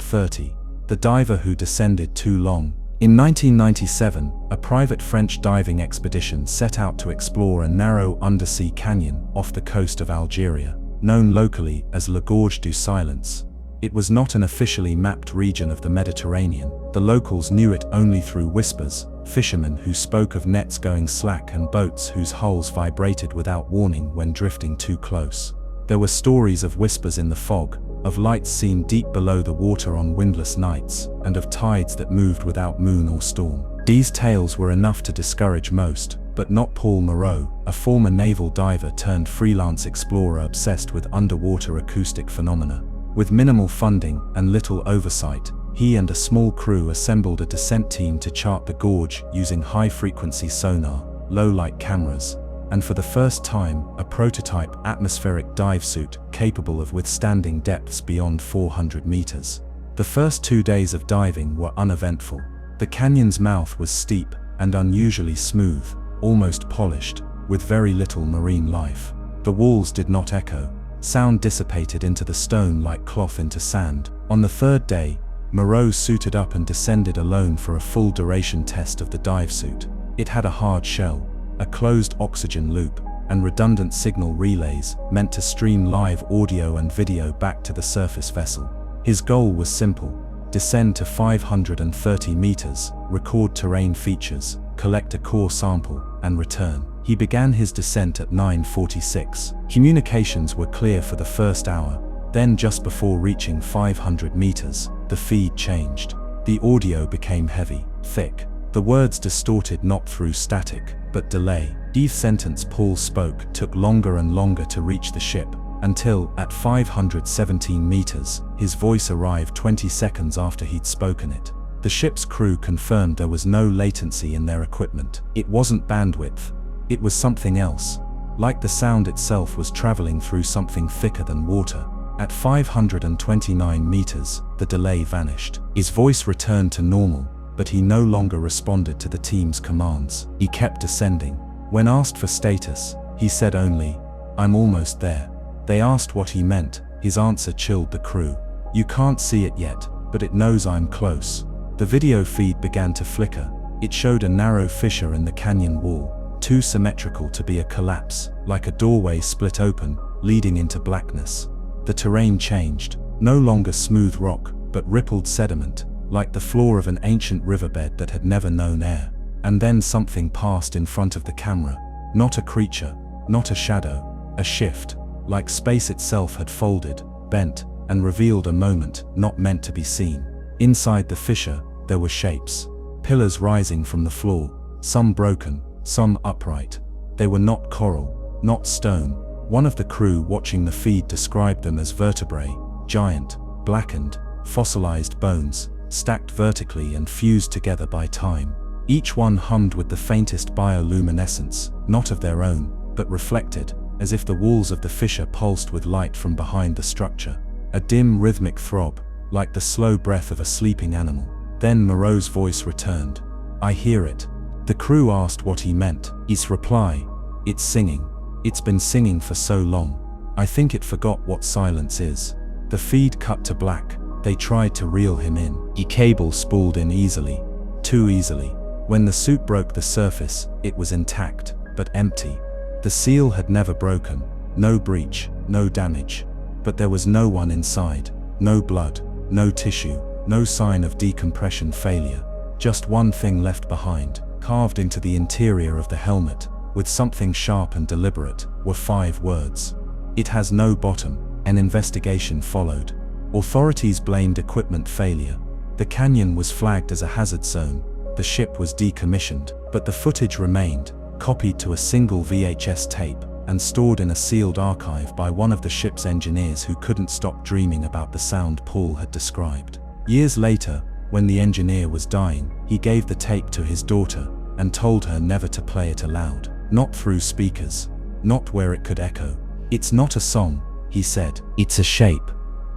Speaker 3: 30. The diver who descended too long. In 1997, a private French diving expedition set out to explore a narrow undersea canyon off the coast of Algeria, known locally as La Gorge du Silence. It was not an officially mapped region of the Mediterranean. The locals knew it only through whispers, fishermen who spoke of nets going slack and boats whose hulls vibrated without warning when drifting too close. There were stories of whispers in the fog, of lights seen deep below the water on windless nights, and of tides that moved without moon or storm. These tales were enough to discourage most, but not Paul Moreau, a former naval diver turned freelance explorer obsessed with underwater acoustic phenomena. With minimal funding and little oversight, he and a small crew assembled a descent team to chart the gorge using high-frequency sonar, low-light cameras, and for the first time, a prototype atmospheric dive suit capable of withstanding depths beyond 400 meters. The first 2 days of diving were uneventful. The canyon's mouth was steep and unusually smooth, almost polished, with very little marine life. The walls did not echo. Sound dissipated into the stone like cloth into sand. On the third day, Moreau suited up and descended alone for a full duration test of the dive suit. It had a hard shell, a closed oxygen loop, and redundant signal relays meant to stream live audio and video back to the surface vessel. His goal was simple: descend to 530 meters, record terrain features, collect a core sample, and return. He began his descent at 9:46. Communications were clear for the first hour. Then just before reaching 500 meters, the feed changed. The audio became heavy, thick. The words distorted not through static, but delay. Each sentence Paul spoke took longer and longer to reach the ship, until, at 517 meters, his voice arrived 20 seconds after he'd spoken it. The ship's crew confirmed there was no latency in their equipment. It wasn't bandwidth. It was something else. Like the sound itself was traveling through something thicker than water. At 529 meters, the delay vanished. His voice returned to normal, but he no longer responded to the team's commands. He kept descending. When asked for status, he said only, "I'm almost there." They asked what he meant. His answer chilled the crew. "You can't see it yet, but it knows I'm close." The video feed began to flicker. It showed a narrow fissure in the canyon wall, too symmetrical to be a collapse, like a doorway split open, leading into blackness. The terrain changed, no longer smooth rock, but rippled sediment, like the floor of an ancient riverbed that had never known air. And then something passed in front of the camera. Not a creature, not a shadow, a shift, like space itself had folded, bent, and revealed a moment not meant to be seen. Inside the fissure, there were shapes. Pillars rising from the floor, some broken, some upright. They were not coral, not stone. One of the crew watching the feed described them as vertebrae, giant, blackened, fossilized bones, stacked vertically and fused together by time. Each one hummed with the faintest bioluminescence, not of their own, but reflected, as if the walls of the fissure pulsed with light from behind the structure. A dim rhythmic throb, like the slow breath of a sleeping animal. Then Moreau's voice returned. "I hear it." The crew asked what he meant. His reply, "It's singing. It's been singing for so long. I think it forgot what silence is." The feed cut to black. They tried to reel him in. A cable spooled in easily. Too easily. When the suit broke the surface, it was intact, but empty. The seal had never broken. No breach, no damage. But there was no one inside. No blood, no tissue, no sign of decompression failure. Just one thing left behind. Carved into the interior of the helmet, with something sharp and deliberate, were 5 words. "It has no bottom." An investigation followed. Authorities blamed equipment failure. The canyon was flagged as a hazard zone. The ship was decommissioned, but the footage remained, copied to a single VHS tape, and stored in a sealed archive by one of the ship's engineers who couldn't stop dreaming about the sound Paul had described. Years later, when the engineer was dying, he gave the tape to his daughter, and told her never to play it aloud. Not through speakers. Not where it could echo. "It's not a song," he said. "It's a shape.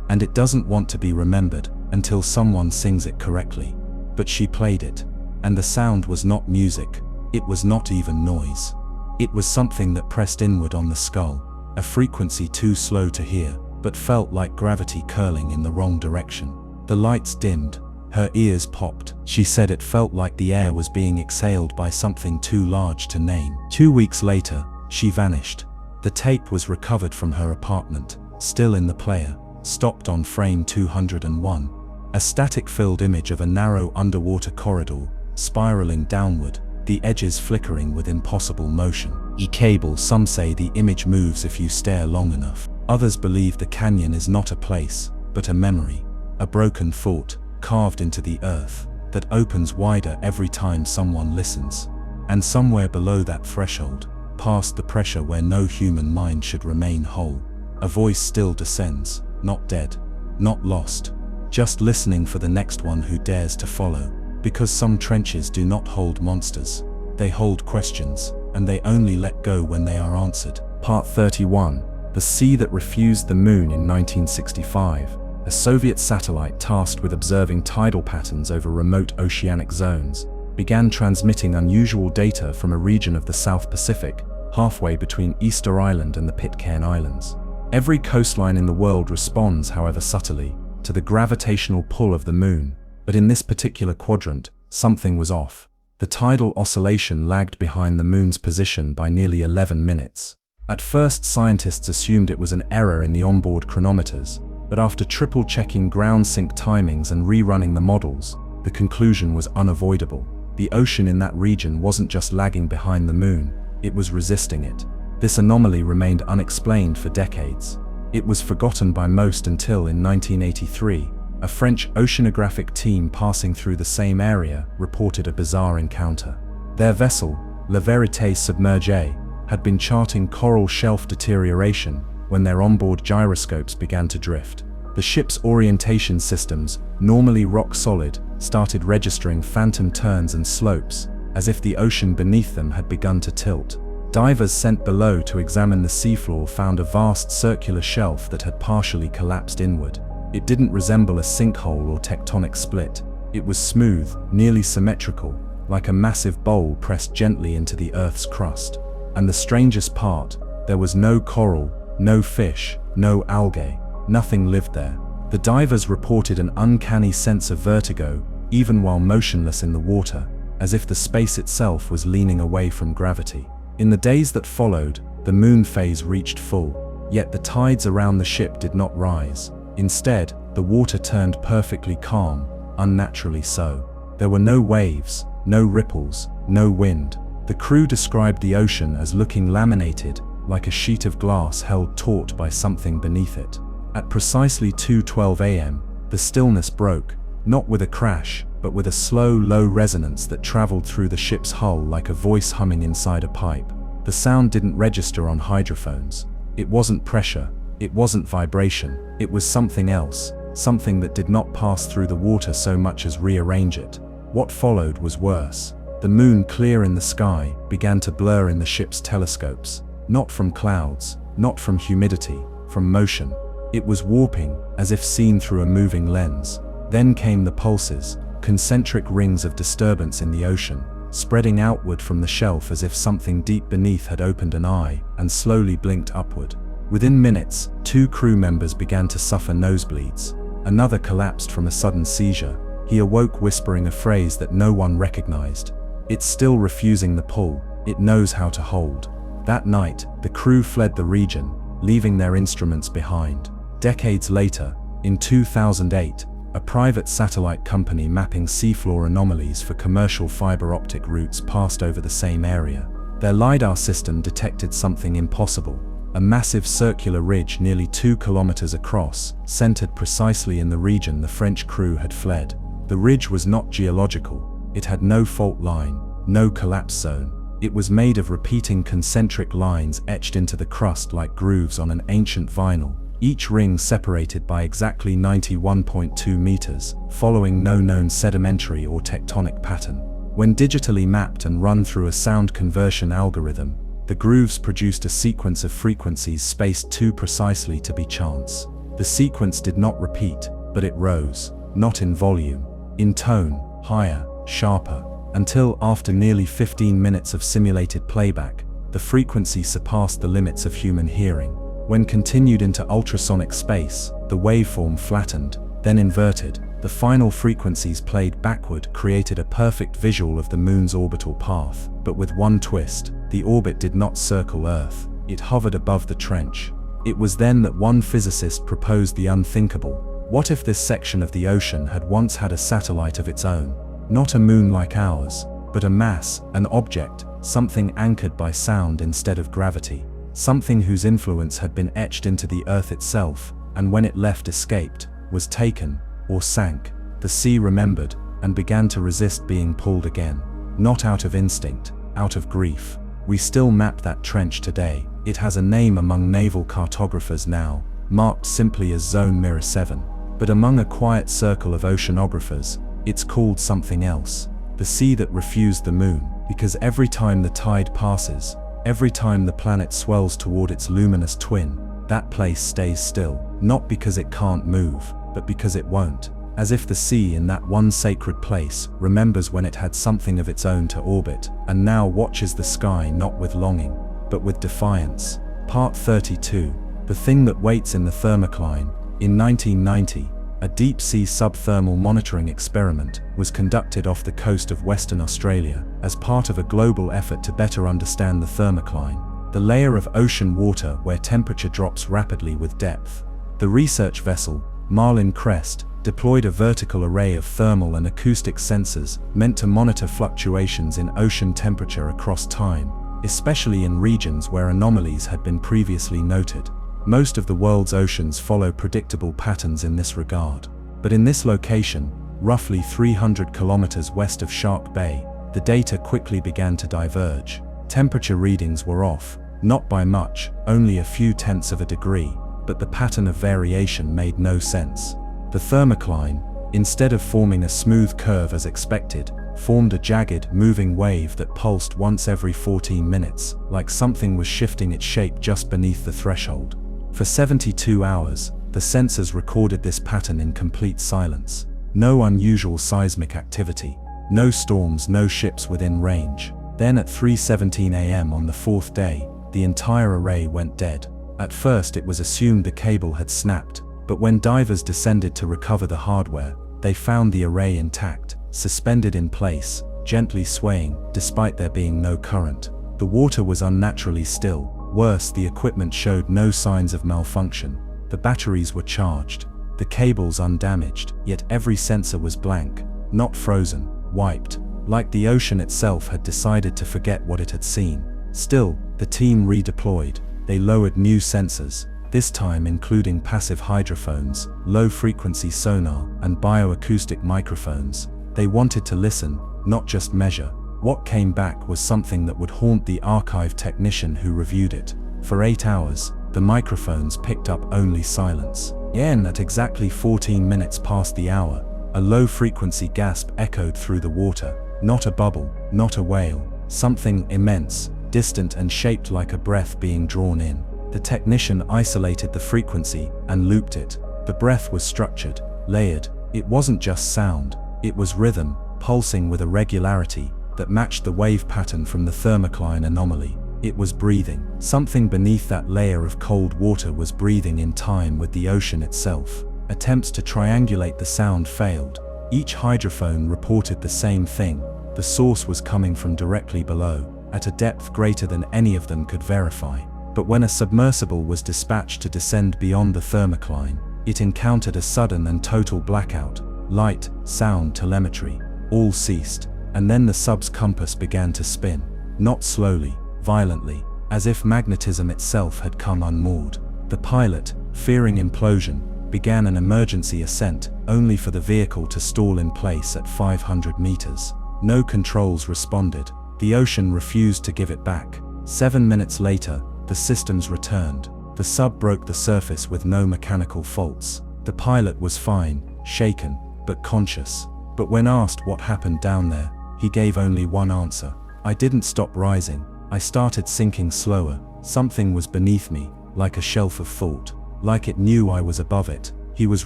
Speaker 3: And it doesn't want to be remembered until someone sings it correctly." But she played it. And the sound was not music. It was not even noise. It was something that pressed inward on the skull. A frequency too slow to hear, but felt like gravity curling in the wrong direction. The lights dimmed. Her ears popped. She said it felt like the air was being exhaled by something too large to name. 2 weeks later, she vanished. The tape was recovered from her apartment, still in the player, stopped on frame 201. A static-filled image of a narrow underwater corridor, spiraling downward, the edges flickering with impossible motion. E-cable, some say the image moves if you stare long enough. Others believe the canyon is not a place, but a memory, a broken thought, carved into the earth, that opens wider every time someone listens. And somewhere below that threshold, past the pressure where no human mind should remain whole, a voice still descends, not dead, not lost, just listening for the next one who dares to follow. Because some trenches do not hold monsters, they hold questions, and they only let go when they are answered. Part 31. The Sea That Refused the Moon. In 1965, a Soviet satellite tasked with observing tidal patterns over remote oceanic zones began transmitting unusual data from a region of the South Pacific, halfway between Easter Island and the Pitcairn Islands. Every coastline in the world responds, however subtly, to the gravitational pull of the moon. But in this particular quadrant, something was off. The tidal oscillation lagged behind the moon's position by nearly 11 minutes. At first, scientists assumed it was an error in the onboard chronometers, but after triple-checking ground sync timings and rerunning the models, the conclusion was unavoidable. The ocean in that region wasn't just lagging behind the moon, it was resisting it. This anomaly remained unexplained for decades. It was forgotten by most until in 1983, a French oceanographic team passing through the same area reported a bizarre encounter. Their vessel, La Vérité Submergée, had been charting coral shelf deterioration when their onboard gyroscopes began to drift. The ship's orientation systems, normally rock solid, started registering phantom turns and slopes, as if the ocean beneath them had begun to tilt. Divers sent below to examine the seafloor found a vast circular shelf that had partially collapsed inward. It didn't resemble a sinkhole or tectonic split. It was smooth, nearly symmetrical, like a massive bowl pressed gently into the Earth's crust. And the strangest part, there was no coral, no fish, no algae. Nothing lived there. The divers reported an uncanny sense of vertigo, even while motionless in the water, as if the space itself was leaning away from gravity. In the days that followed, the moon phase reached full, yet the tides around the ship did not rise. Instead, the water turned perfectly calm, unnaturally so. There were no waves, no ripples, no wind. The crew described the ocean as looking laminated, like a sheet of glass held taut by something beneath it. At precisely 2:12 a.m., the stillness broke, not with a crash, but with a slow, low resonance that traveled through the ship's hull like a voice humming inside a pipe. The sound didn't register on hydrophones. It wasn't pressure, it wasn't vibration, it was something else, something that did not pass through the water so much as rearrange it. What followed was worse. The moon, clear in the sky, began to blur in the ship's telescopes, not from clouds, not from humidity, from motion. It was warping, as if seen through a moving lens. Then came the pulses, concentric rings of disturbance in the ocean, spreading outward from the shelf as if something deep beneath had opened an eye and slowly blinked upward. Within minutes, 2 crew members began to suffer nosebleeds. Another collapsed from a sudden seizure. He awoke whispering a phrase that no one recognized. "It's still refusing the pull, it knows how to hold." That night, the crew fled the region, leaving their instruments behind. Decades later, in 2008, a private satellite company mapping seafloor anomalies for commercial fiber optic routes passed over the same area. Their LiDAR system detected something impossible: a massive circular ridge nearly 2 kilometers across, centered precisely in the region the French crew had fled. The ridge was not geological. It had no fault line, no collapse zone. It was made of repeating concentric lines etched into the crust like grooves on an ancient vinyl, each ring separated by exactly 91.2 meters, following no known sedimentary or tectonic pattern. When digitally mapped and run through a sound conversion algorithm, the grooves produced a sequence of frequencies spaced too precisely to be chance. The sequence did not repeat, but it rose, not in volume, in tone, higher, sharper, until after nearly 15 minutes of simulated playback, the frequency surpassed the limits of human hearing. When continued into ultrasonic space, the waveform flattened, then inverted. The final frequencies played backward created a perfect visual of the moon's orbital path, but with one twist: the orbit did not circle Earth, it hovered above the trench. It was then that one physicist proposed the unthinkable. What if this section of the ocean had once had a satellite of its own? Not a moon like ours, but a mass, an object, something anchored by sound instead of gravity. Something whose influence had been etched into the Earth itself, and when it left escaped, was taken, or sank. The sea remembered, and began to resist being pulled again. Not out of instinct, out of grief. We still map that trench today. It has a name among naval cartographers now, marked simply as Zone Mirror 7. But among a quiet circle of oceanographers, it's called something else. The sea that refused the moon, because every time the tide passes, every time the planet swells toward its luminous twin, that place stays still, not because it can't move, but because it won't. As if the sea in that one sacred place remembers when it had something of its own to orbit, and now watches the sky not with longing, but with defiance. Part 32. The thing that waits in the thermocline. In 1990, a deep-sea subthermal monitoring experiment was conducted off the coast of Western Australia as part of a global effort to better understand the thermocline, the layer of ocean water where temperature drops rapidly with depth. The research vessel, Marlin Crest, deployed a vertical array of thermal and acoustic sensors meant to monitor fluctuations in ocean temperature across time, especially in regions where anomalies had been previously noted. Most of the world's oceans follow predictable patterns in this regard. But in this location, roughly 300 kilometers west of Shark Bay, the data quickly began to diverge. Temperature readings were off, not by much, only a few tenths of a degree, but the pattern of variation made no sense. The thermocline, instead of forming a smooth curve as expected, formed a jagged, moving wave that pulsed once every 14 minutes, like something was shifting its shape just beneath the threshold. For 72 hours, the sensors recorded this pattern in complete silence. No unusual seismic activity, no storms, no ships within range. Then at 3:17 a.m. on the fourth day, the entire array went dead. At first it was assumed the cable had snapped, but when divers descended to recover the hardware, they found the array intact, suspended in place, gently swaying, despite there being no current. The water was unnaturally still. Worse, the equipment showed no signs of malfunction. The batteries were charged, the cables undamaged, yet every sensor was blank, not frozen, wiped, like the ocean itself had decided to forget what it had seen. Still, the team redeployed. They lowered new sensors, this time including passive hydrophones, low-frequency sonar, and bioacoustic microphones. They wanted to listen, not just measure. What came back was something that would haunt the archive technician who reviewed it. For 8 hours, the microphones picked up only silence. Then, at exactly 14 minutes past the hour, a low-frequency gasp echoed through the water. Not a bubble, not a whale, something immense, distant and shaped like a breath being drawn in. The technician isolated the frequency and looped it. The breath was structured, layered. It wasn't just sound, it was rhythm, pulsing with a regularity that matched the wave pattern from the thermocline anomaly. It was breathing. Something beneath that layer of cold water was breathing in time with the ocean itself. Attempts to triangulate the sound failed. Each hydrophone reported the same thing. The source was coming from directly below, at a depth greater than any of them could verify. But when a submersible was dispatched to descend beyond the thermocline, it encountered a sudden and total blackout. Light, sound, telemetry, all ceased. And then the sub's compass began to spin. Not slowly, violently, as if magnetism itself had come unmoored. The pilot, fearing implosion, began an emergency ascent, only for the vehicle to stall in place at 500 meters. No controls responded. The ocean refused to give it back. 7 minutes later, the systems returned. The sub broke the surface with no mechanical faults. The pilot was fine, shaken, but conscious. But when asked what happened down there, he gave only one answer. I didn't stop rising. I started sinking slower. Something was beneath me, like a shelf of thought. Like it knew I was above it. He was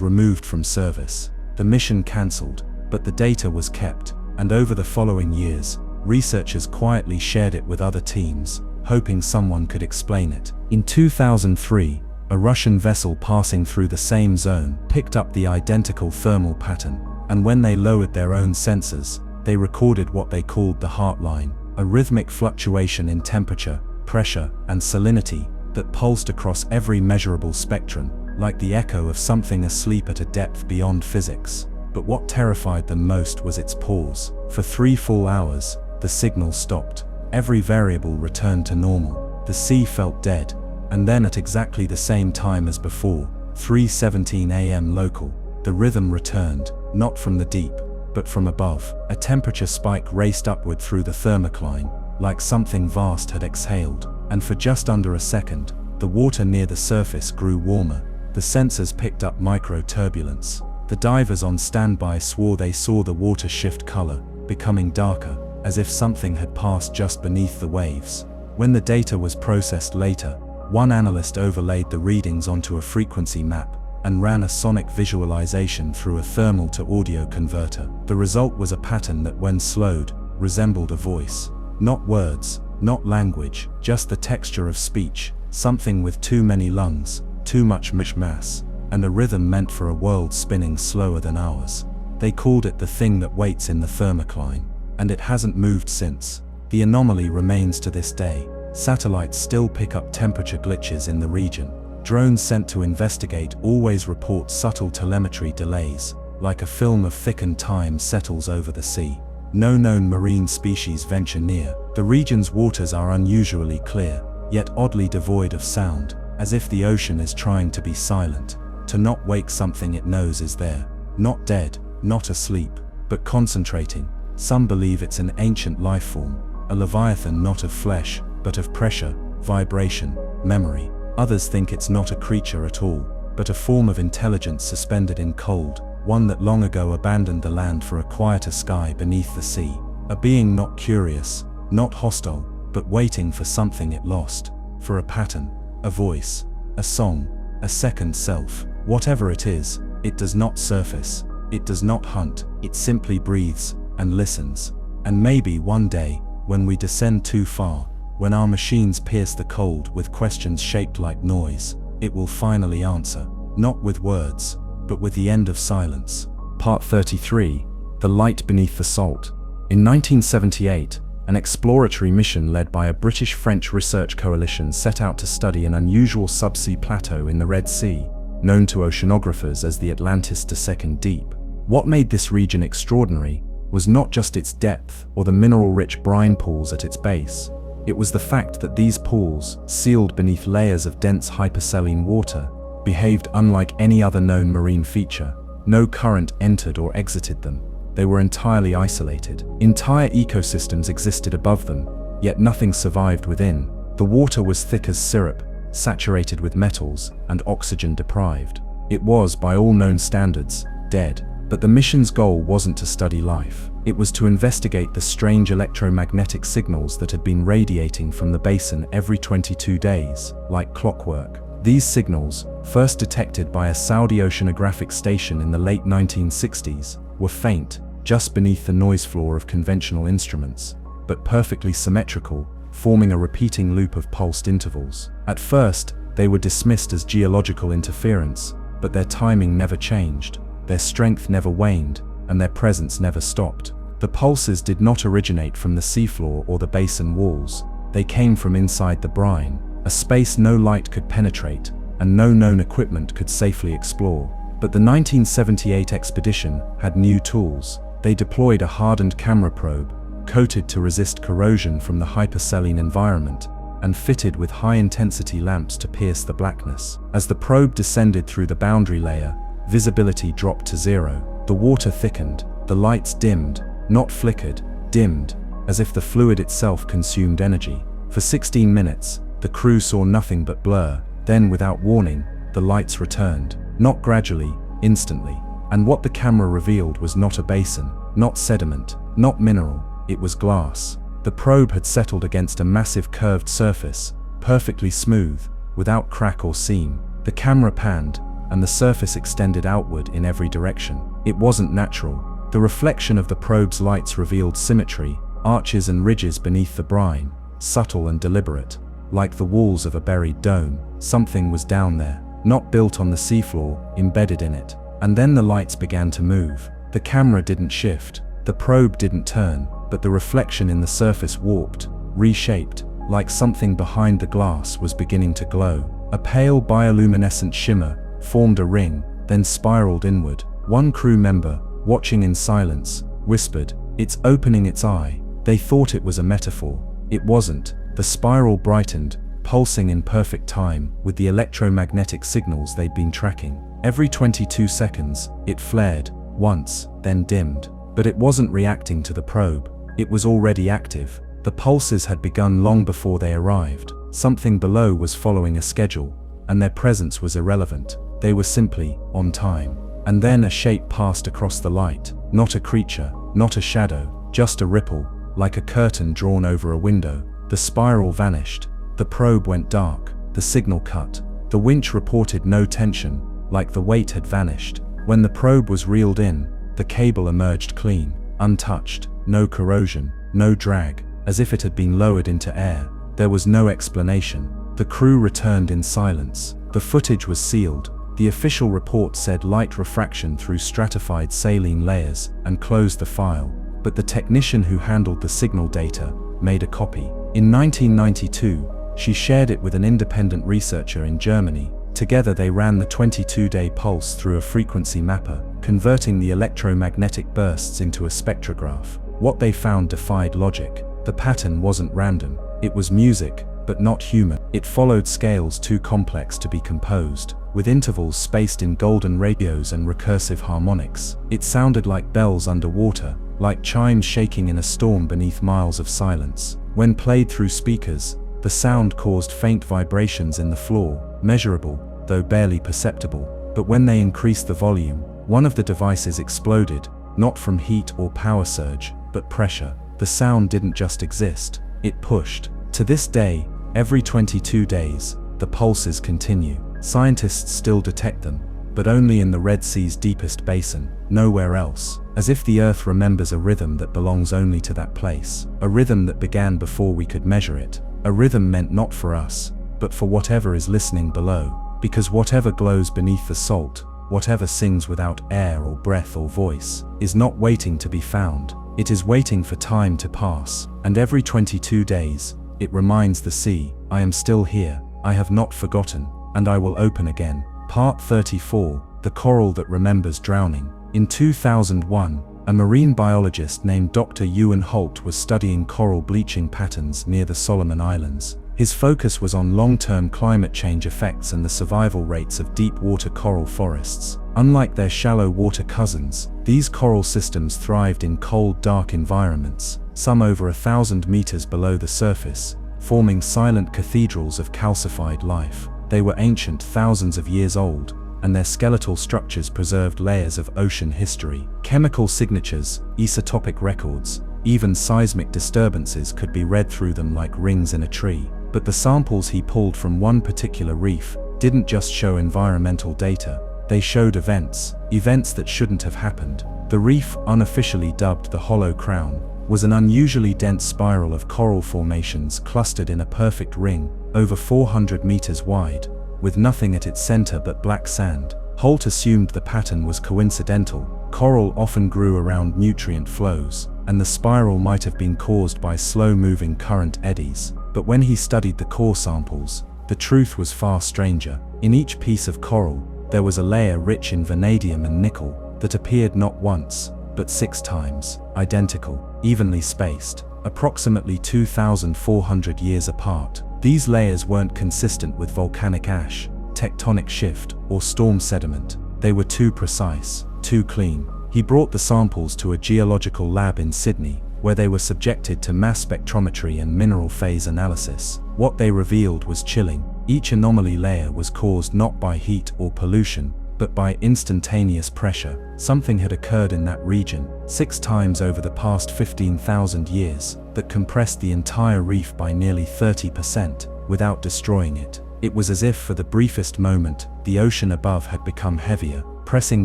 Speaker 3: removed from service. The mission cancelled, but the data was kept. And over the following years, researchers quietly shared it with other teams, hoping someone could explain it. In 2003, a Russian vessel passing through the same zone picked up the identical thermal pattern, and when they lowered their own sensors, they recorded what they called the heart line, a rhythmic fluctuation in temperature, pressure, and salinity that pulsed across every measurable spectrum, like the echo of something asleep at a depth beyond physics. But what terrified them most was its pause. For 3 full hours, the signal stopped. Every variable returned to normal. The sea felt dead. And then at exactly the same time as before, 3:17 a.m. local, the rhythm returned, not from the deep, but from above. A temperature spike raced upward through the thermocline, like something vast had exhaled, and for just under a second, the water near the surface grew warmer. The sensors picked up micro-turbulence. The divers on standby swore they saw the water shift color, becoming darker, as if something had passed just beneath the waves. When the data was processed later, one analyst overlaid the readings onto a frequency map and ran a sonic visualization through a thermal to audio converter. The result was a pattern that, when slowed, resembled a voice. Not words, not language, just the texture of speech, something with too many lungs, too much mass, and a rhythm meant for a world spinning slower than ours. They called it the thing that waits in the thermocline, and it hasn't moved since. The anomaly remains to this day. Satellites still pick up temperature glitches in the region. Drones sent to investigate always report subtle telemetry delays, like a film of thickened time settles over the sea. No known marine species venture near. The region's waters are unusually clear, yet oddly devoid of sound. as if the ocean is trying to be silent, to not wake something it knows is there, not dead, not asleep, but concentrating. Some believe it's an ancient life form, a leviathan not of flesh, but of pressure, vibration, memory. Others think it's not a creature at all, but a form of intelligence suspended in cold, one that long ago abandoned the land for a quieter sky beneath the sea. A being not curious, not hostile, but waiting for something it lost, for a pattern, a voice, a song, a second self. Whatever it is, it does not surface, it does not hunt, it simply breathes and listens. And maybe one day, when we descend too far, when our machines pierce the cold with questions shaped like noise, it will finally answer, not with words, but with the end of silence.
Speaker 1: Part 33. The Light Beneath the Salt. In 1978, an exploratory mission led by a British-French research coalition set out to study an unusual subsea plateau in the Red Sea, known to oceanographers as the Atlantis to Second Deep. What made this region extraordinary was not just its depth or the mineral-rich brine pools at its base. It was the fact that these pools, sealed beneath layers of dense hypersaline water, behaved unlike any other known marine feature. No current entered or exited them. They were entirely isolated. Entire ecosystems existed above them, yet nothing survived within. The water was thick as syrup, saturated with metals, and oxygen deprived. It was, by all known standards, dead. But the mission's goal wasn't to study life. It was to investigate the strange electromagnetic signals that had been radiating from the basin every 22 days, like clockwork. These signals, first detected by a Saudi oceanographic station in the late 1960s, were faint, just beneath the noise floor of conventional instruments, but perfectly symmetrical, forming a repeating loop of pulsed intervals. At first, they were dismissed as geological interference, but their timing never changed, their strength never waned, and their presence never stopped. The pulses did not originate from the seafloor or the basin walls. They came from inside the brine, a space no light could penetrate, and no known equipment could safely explore. But the 1978 expedition had new tools. They deployed a hardened camera probe, coated to resist corrosion from the hypersaline environment, and fitted with high-intensity lamps to pierce the blackness. As the probe descended through the boundary layer, visibility dropped to zero. The water thickened, the lights dimmed, not flickered, dimmed, as if the fluid itself consumed energy. For 16 minutes, the crew saw nothing but blur. Then, without warning, the lights returned. Not gradually, instantly. And what the camera revealed was not a basin, not sediment, not mineral, it was glass. The probe had settled against a massive curved surface, perfectly smooth, without crack or seam. The camera panned, and the surface extended outward in every direction. It wasn't natural. The reflection of the probe's lights revealed symmetry, arches and ridges beneath the brine, subtle and deliberate. Like the walls of a buried dome, something was down there, not built on the seafloor, embedded in it. And then the lights began to move. The camera didn't shift, the probe didn't turn, but the reflection in the surface warped, reshaped, like something behind the glass was beginning to glow. A pale bioluminescent shimmer formed a ring, then spiraled inward. One crew member, watching in silence, whispered, "It's opening its eye." They thought it was a metaphor. It wasn't. The spiral brightened, pulsing in perfect time with the electromagnetic signals they'd been tracking. Every 22 seconds, it flared, once, then dimmed. But it wasn't reacting to the probe. It was already active. The pulses had begun long before they arrived. Something below was following a schedule, and their presence was irrelevant. They were simply on time. And then a shape passed across the light. Not a creature, not a shadow, just a ripple, like a curtain drawn over a window. The spiral vanished. The probe went dark. The signal cut. The winch reported no tension, like the weight had vanished. When the probe was reeled in, the cable emerged clean, untouched, no corrosion, no drag, as if it had been lowered into air. There was no explanation. The crew returned in silence. The footage was sealed. The official report said light refraction through stratified saline layers and closed the file, but the technician who handled the signal data made a copy. In 1992, she shared it with an independent researcher in Germany. Together they ran the 22-day pulse through a frequency mapper, converting the electromagnetic bursts into a spectrograph. What they found defied logic. The pattern wasn't random. It was music,
Speaker 3: but not human. It followed scales too complex to be composed, with intervals spaced in golden radios and recursive harmonics. It sounded like bells underwater, like chimes shaking in a storm beneath miles of silence. When played through speakers, the sound caused faint vibrations in the floor, measurable, though barely perceptible. But when they increased the volume, one of the devices exploded, not from heat or power surge, but pressure. The sound didn't just exist, it pushed. To this day, every 22 days, the pulses continue. Scientists still detect them, but only in the Red Sea's deepest basin, nowhere else. As if the Earth remembers a rhythm that belongs only to that place. A rhythm that began before we could measure it. A rhythm meant not for us, but for whatever is listening below. Because whatever glows beneath the salt, whatever sings without air or breath or voice, is not waiting to be found. It is waiting for time to pass. And every 22 days, it reminds the sea, I am still here, I have not forgotten, and I will open again. Part 34, The Coral That Remembers Drowning. In 2001, a marine biologist named Dr. Ewan Holt was studying coral bleaching patterns near the Solomon Islands. His focus was on long-term climate change effects and the survival rates of deep-water coral forests. Unlike their shallow water cousins, these coral systems thrived in cold, dark environments, some over 1,000 meters below the surface, forming silent cathedrals of calcified life. They were ancient, thousands of years old, and their skeletal structures preserved layers of ocean history. Chemical signatures, isotopic records, even seismic disturbances could be read through them like rings in a tree. But the samples he pulled from one particular reef didn't just show environmental data, they showed events that shouldn't have happened. The reef, unofficially dubbed the Hollow Crown, was an unusually dense spiral of coral formations clustered in a perfect ring, over 400 meters wide, with nothing at its center but black sand. Holt assumed the pattern was coincidental. Coral often grew around nutrient flows, and the spiral might have been caused by slow-moving current eddies. But when he studied the core samples, the truth was far stranger. In each piece of coral, there was a layer rich in vanadium and nickel that appeared not once, but 6 times, identical, evenly spaced, approximately 2,400 years apart. These layers weren't consistent with volcanic ash, tectonic shift, or storm sediment. They were too precise, too clean. He brought the samples to a geological lab in Sydney, where they were subjected to mass spectrometry and mineral phase analysis. What they revealed was chilling. Each anomaly layer was caused not by heat or pollution, but by instantaneous pressure. Something had occurred in that region, 6 times over the past 15,000 years, that compressed the entire reef by nearly 30%, without destroying it. It was as if for the briefest moment, the ocean above had become heavier, pressing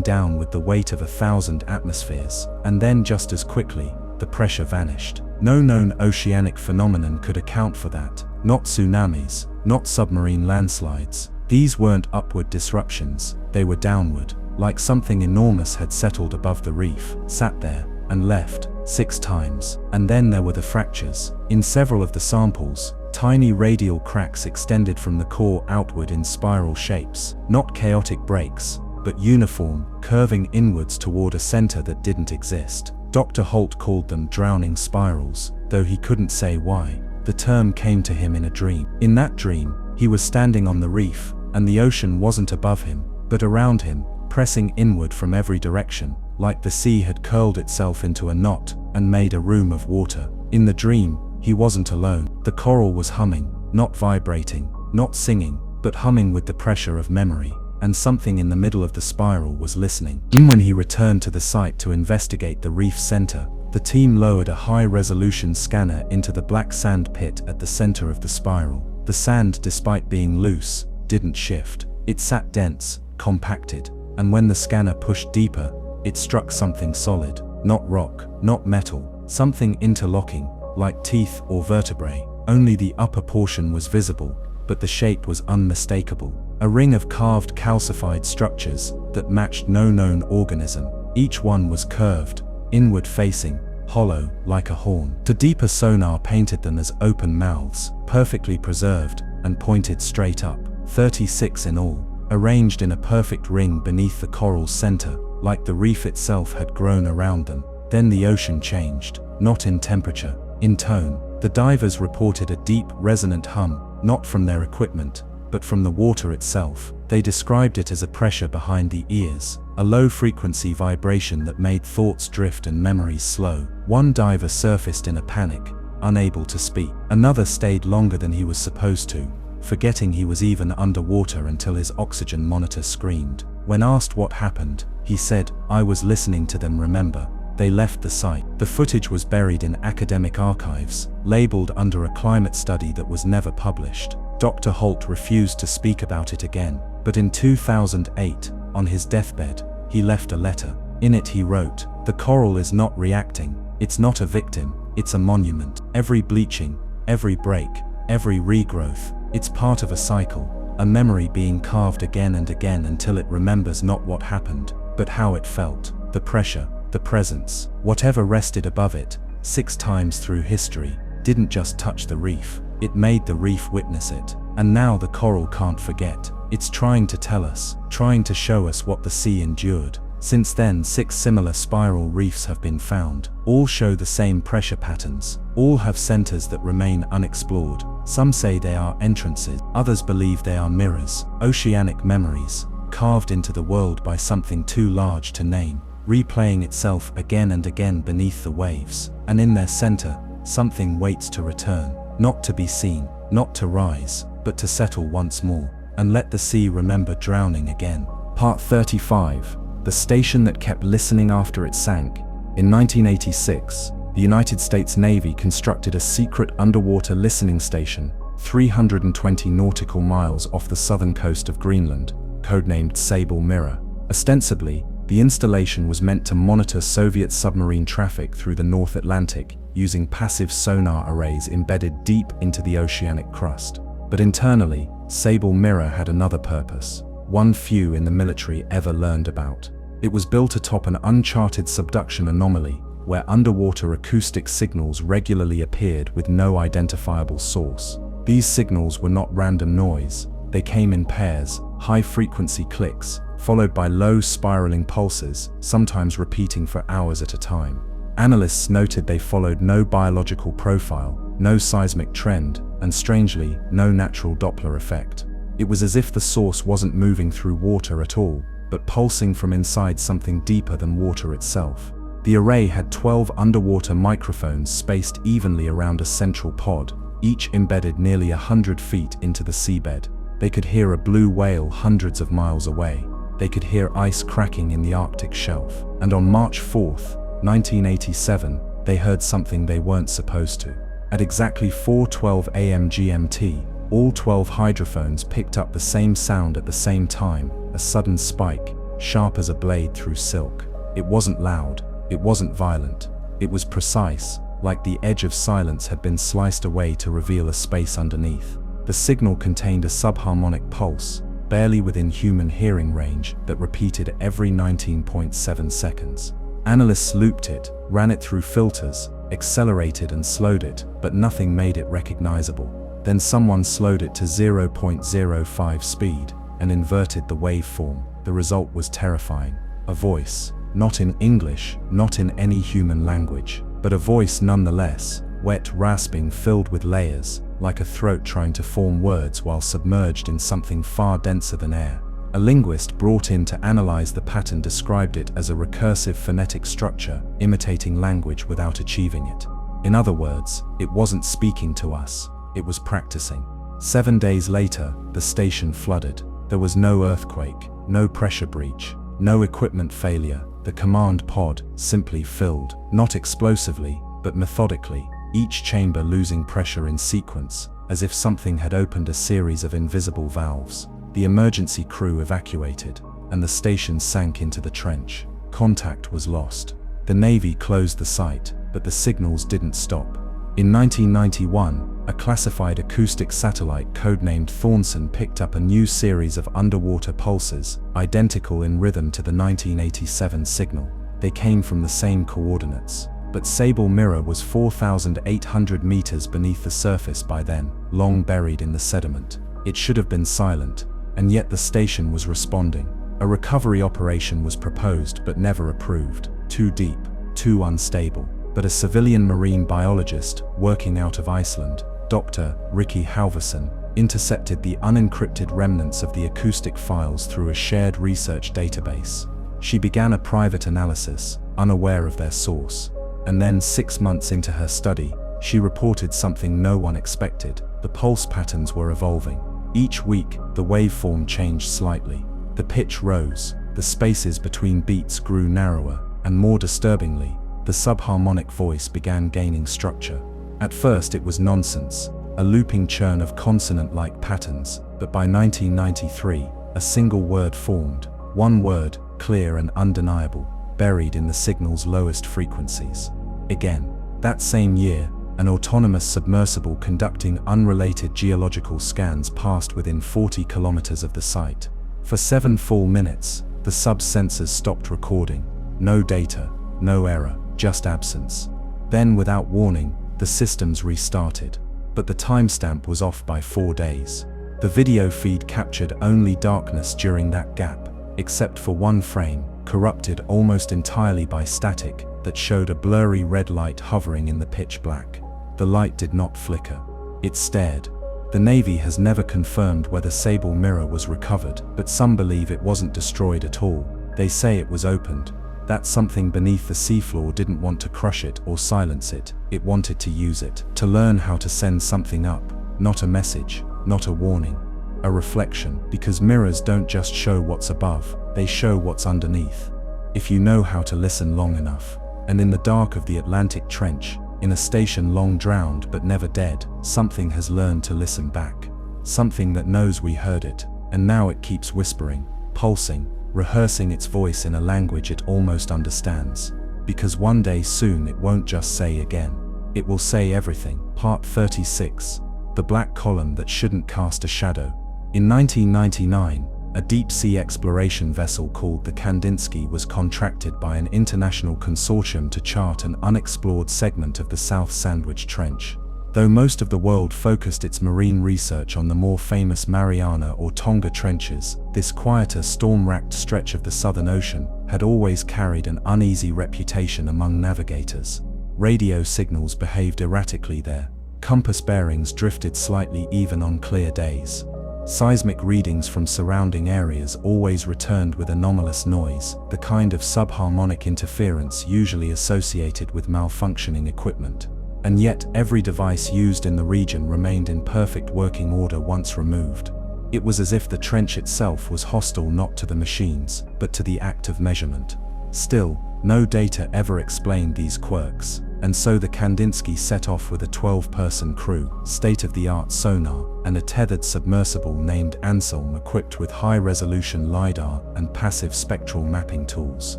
Speaker 3: down with the weight of 1,000 atmospheres. And then just as quickly, the pressure vanished. No known oceanic phenomenon could account for that. Not tsunamis, not submarine landslides. These weren't upward disruptions, they were downward, like something enormous had settled above the reef, sat there, and left, 6 times. And then there were the fractures. In several of the samples, tiny radial cracks extended from the core outward in spiral shapes. Not chaotic breaks, but uniform, curving inwards toward a center that didn't exist. Dr. Holt called them drowning spirals, though he couldn't say why. The term came to him in a dream. In that dream, he was standing on the reef, and the ocean wasn't above him, but around him, pressing inward from every direction, like the sea had curled itself into a knot and made a room of water. In the dream, he wasn't alone. The coral was humming, not vibrating, not singing, but humming with the pressure of memory. And something in the middle of the spiral was listening. When he returned to the site to investigate the reef center, the team lowered a high-resolution scanner into the black sand pit at the center of the spiral. The sand, despite being loose, didn't shift. It sat dense, compacted, and when the scanner pushed deeper, it struck something solid. Not rock, not metal, something interlocking, like teeth or vertebrae. Only the upper portion was visible, but the shape was unmistakable. A ring of carved calcified structures that matched no known organism. Each one was curved, inward facing, hollow, like a horn. The deeper sonar painted them as open mouths, perfectly preserved, and pointed straight up. 36 in all, arranged in a perfect ring beneath the coral's center, like the reef itself had grown around them. Then the ocean changed, not in temperature, in tone. The divers reported a deep, resonant hum, not from their equipment, but from the water itself. They described it as a pressure behind the ears, a low-frequency vibration that made thoughts drift and memories slow. One diver surfaced in a panic, unable to speak. Another stayed longer than he was supposed to, forgetting he was even underwater until his oxygen monitor screamed. When asked what happened, he said, "I was listening to them remember." They left the site. The footage was buried in academic archives, labeled under a climate study that was never published. Dr. Holt refused to speak about it again, but in 2008, on his deathbed, he left a letter. In it he wrote, "The coral is not reacting, it's not a victim, it's a monument. Every bleaching, every break, every regrowth, it's part of a cycle, a memory being carved again and again until it remembers not what happened, but how it felt, the pressure, the presence. Whatever rested above it, 6 times through history, didn't just touch the reef, it made the reef witness it. And now the coral can't forget. It's trying to tell us, trying to show us what the sea endured." Since then, 6 similar spiral reefs have been found. All show the same pressure patterns. All have centers that remain unexplored. Some say they are entrances. Others believe they are mirrors, oceanic memories, carved into the world by something too large to name, replaying itself again and again beneath the waves. And in their center, something waits to return, not to be seen, not to rise, but to settle once more, and let the sea remember drowning again. Part 35. The station that kept listening after it sank. In 1986, the United States Navy constructed a secret underwater listening station, 320 nautical miles off the southern coast of Greenland, codenamed Sable Mirror. Ostensibly, the installation was meant to monitor Soviet submarine traffic through the North Atlantic using passive sonar arrays embedded deep into the oceanic crust. But internally, Sable Mirror had another purpose, one few in the military ever learned about. It was built atop an uncharted subduction anomaly, where underwater acoustic signals regularly appeared with no identifiable source. These signals were not random noise, they came in pairs, high-frequency clicks, followed by low spiraling pulses, sometimes repeating for hours at a time. Analysts noted they followed no biological profile, no seismic trend, and strangely, no natural Doppler effect. It was as if the source wasn't moving through water at all, but pulsing from inside something deeper than water itself. The array had 12 underwater microphones spaced evenly around a central pod, each embedded nearly 100 feet into the seabed. They could hear a blue whale hundreds of miles away. They could hear ice cracking in the Arctic shelf. And on March 4th, 1987, they heard something they weren't supposed to. At exactly 4:12 a.m. GMT, all 12 hydrophones picked up the same sound at the same time, a sudden spike, sharp as a blade through silk. It wasn't loud, it wasn't violent, it was precise, like the edge of silence had been sliced away to reveal a space underneath. The signal contained a subharmonic pulse, barely within human hearing range, that repeated every 19.7 seconds. Analysts looped it, ran it through filters, accelerated and slowed it, but nothing made it recognizable. Then someone slowed it to 0.05 speed and inverted the waveform. The result was terrifying. A voice, not in English, not in any human language, but a voice nonetheless, wet, rasping, filled with layers, like a throat trying to form words while submerged in something far denser than air. A linguist brought in to analyze the pattern described it as a recursive phonetic structure, imitating language without achieving it. In other words, it wasn't speaking to us, it was practicing. 7 days later, the station flooded. There was no earthquake, no pressure breach, no equipment failure. The command pod simply filled, not explosively, but methodically, each chamber losing pressure in sequence, as if something had opened a series of invisible valves. The emergency crew evacuated, and the station sank into the trench. Contact was lost. The Navy closed the site, but the signals didn't stop. In 1991, a classified acoustic satellite codenamed Thornson picked up a new series of underwater pulses, identical in rhythm to the 1987 signal. They came from the same coordinates. But Sable Mirror was 4,800 meters beneath the surface by then, long buried in the sediment. It should have been silent, and yet the station was responding. A recovery operation was proposed but never approved. Too deep, too unstable. But a civilian marine biologist working out of Iceland, Dr. Ricky Halvorsen, intercepted the unencrypted remnants of the acoustic files through a shared research database. She began a private analysis, unaware of their source. And then 6 months into her study, she reported something no one expected. The pulse patterns were evolving. Each week, the waveform changed slightly. The pitch rose, the spaces between beats grew narrower, and more disturbingly, the subharmonic voice began gaining structure. At first it was nonsense, a looping churn of consonant-like patterns, but by 1993, a single word formed, one word, clear and undeniable, buried in the signal's lowest frequencies. Again, that same year, an autonomous submersible conducting unrelated geological scans passed within 40 kilometers of the site. For 7 full minutes, the sub's sensors stopped recording. No data, no error, just absence. Then, without warning, the systems restarted. But the timestamp was off by 4 days. The video feed captured only darkness during that gap, except for one frame, corrupted almost entirely by static, that showed a blurry red light hovering in the pitch black. The light did not flicker. It stared. The Navy has never confirmed whether Sable Mirror was recovered, but some believe it wasn't destroyed at all. They say it was opened. That something beneath the seafloor didn't want to crush it or silence it. It wanted to use it, to learn how to send something up. Not a message, not a warning. A reflection, because mirrors don't just show what's above, they show what's underneath. If you know how to listen long enough. And in the dark of the Atlantic Trench, in a station long drowned but never dead, something has learned to listen back. Something that knows we heard it, and now it keeps whispering, pulsing, rehearsing its voice in a language it almost understands. Because one day soon it won't just say again. It will say everything. Part 36. The black column that shouldn't cast a shadow. In 1999, a deep-sea exploration vessel called the Kandinsky was contracted by an international consortium to chart an unexplored segment of the South Sandwich Trench. Though most of the world focused its marine research on the more famous Mariana or Tonga trenches, this quieter, storm-racked stretch of the Southern Ocean had always carried an uneasy reputation among navigators. Radio signals behaved erratically there. Compass bearings drifted slightly even on clear days. Seismic readings from surrounding areas always returned with anomalous noise, the kind of subharmonic interference usually associated with malfunctioning equipment. And yet, every device used in the region remained in perfect working order once removed. It was as if the trench itself was hostile not to the machines, but to the act of measurement. Still, no data ever explained these quirks, and so the Kandinsky set off with a 12-person crew, state-of-the-art sonar, and a tethered submersible named Anselm equipped with high-resolution LiDAR and passive spectral mapping tools.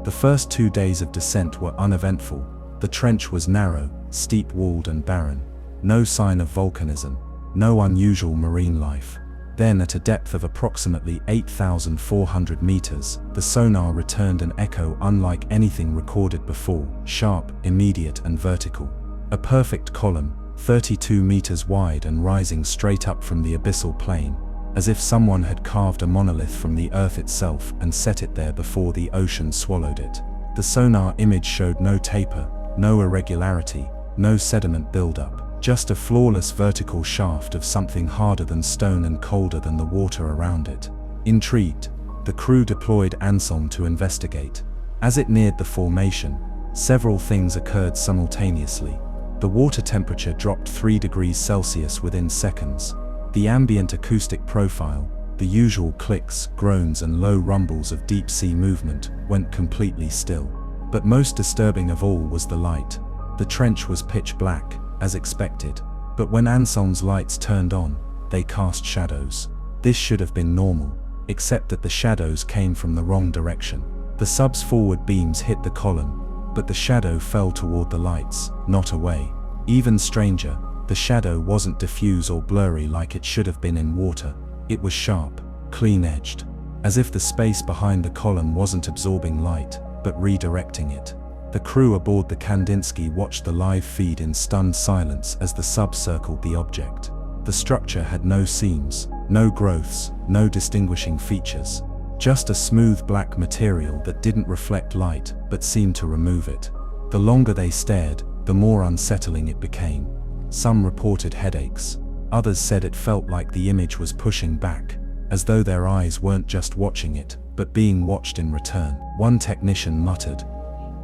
Speaker 3: The first 2 days of descent were uneventful. The trench was narrow, steep-walled and barren. No sign of volcanism, no unusual marine life. Then, at a depth of approximately 8,400 meters, the sonar returned an echo unlike anything recorded before, sharp, immediate and vertical. A perfect column, 32 meters wide and rising straight up from the abyssal plain, as if someone had carved a monolith from the earth itself and set it there before the ocean swallowed it. The sonar image showed no taper, no irregularity, no sediment buildup. Just a flawless vertical shaft of something harder than stone and colder than the water around it. Intrigued, the crew deployed Anselm to investigate. As it neared the formation, several things occurred simultaneously. The water temperature dropped 3 degrees Celsius within seconds. The ambient acoustic profile, the usual clicks, groans and low rumbles of deep-sea movement, went completely still. But most disturbing of all was the light. The trench was pitch black, as expected, but when Anselm's lights turned on, they cast shadows. This should have been normal, except that the shadows came from the wrong direction. The sub's forward beams hit the column, but the shadow fell toward the lights, not away. Even stranger, the shadow wasn't diffuse or blurry like it should have been in water. It was sharp, clean-edged, as if the space behind the column wasn't absorbing light, but redirecting it. The crew aboard the Kandinsky watched the live feed in stunned silence as the sub circled the object. The structure had no seams, no growths, no distinguishing features. Just a smooth black material that didn't reflect light, but seemed to remove it. The longer they stared, the more unsettling it became. Some reported headaches. Others said it felt like the image was pushing back, as though their eyes weren't just watching it, but being watched in return. One technician muttered,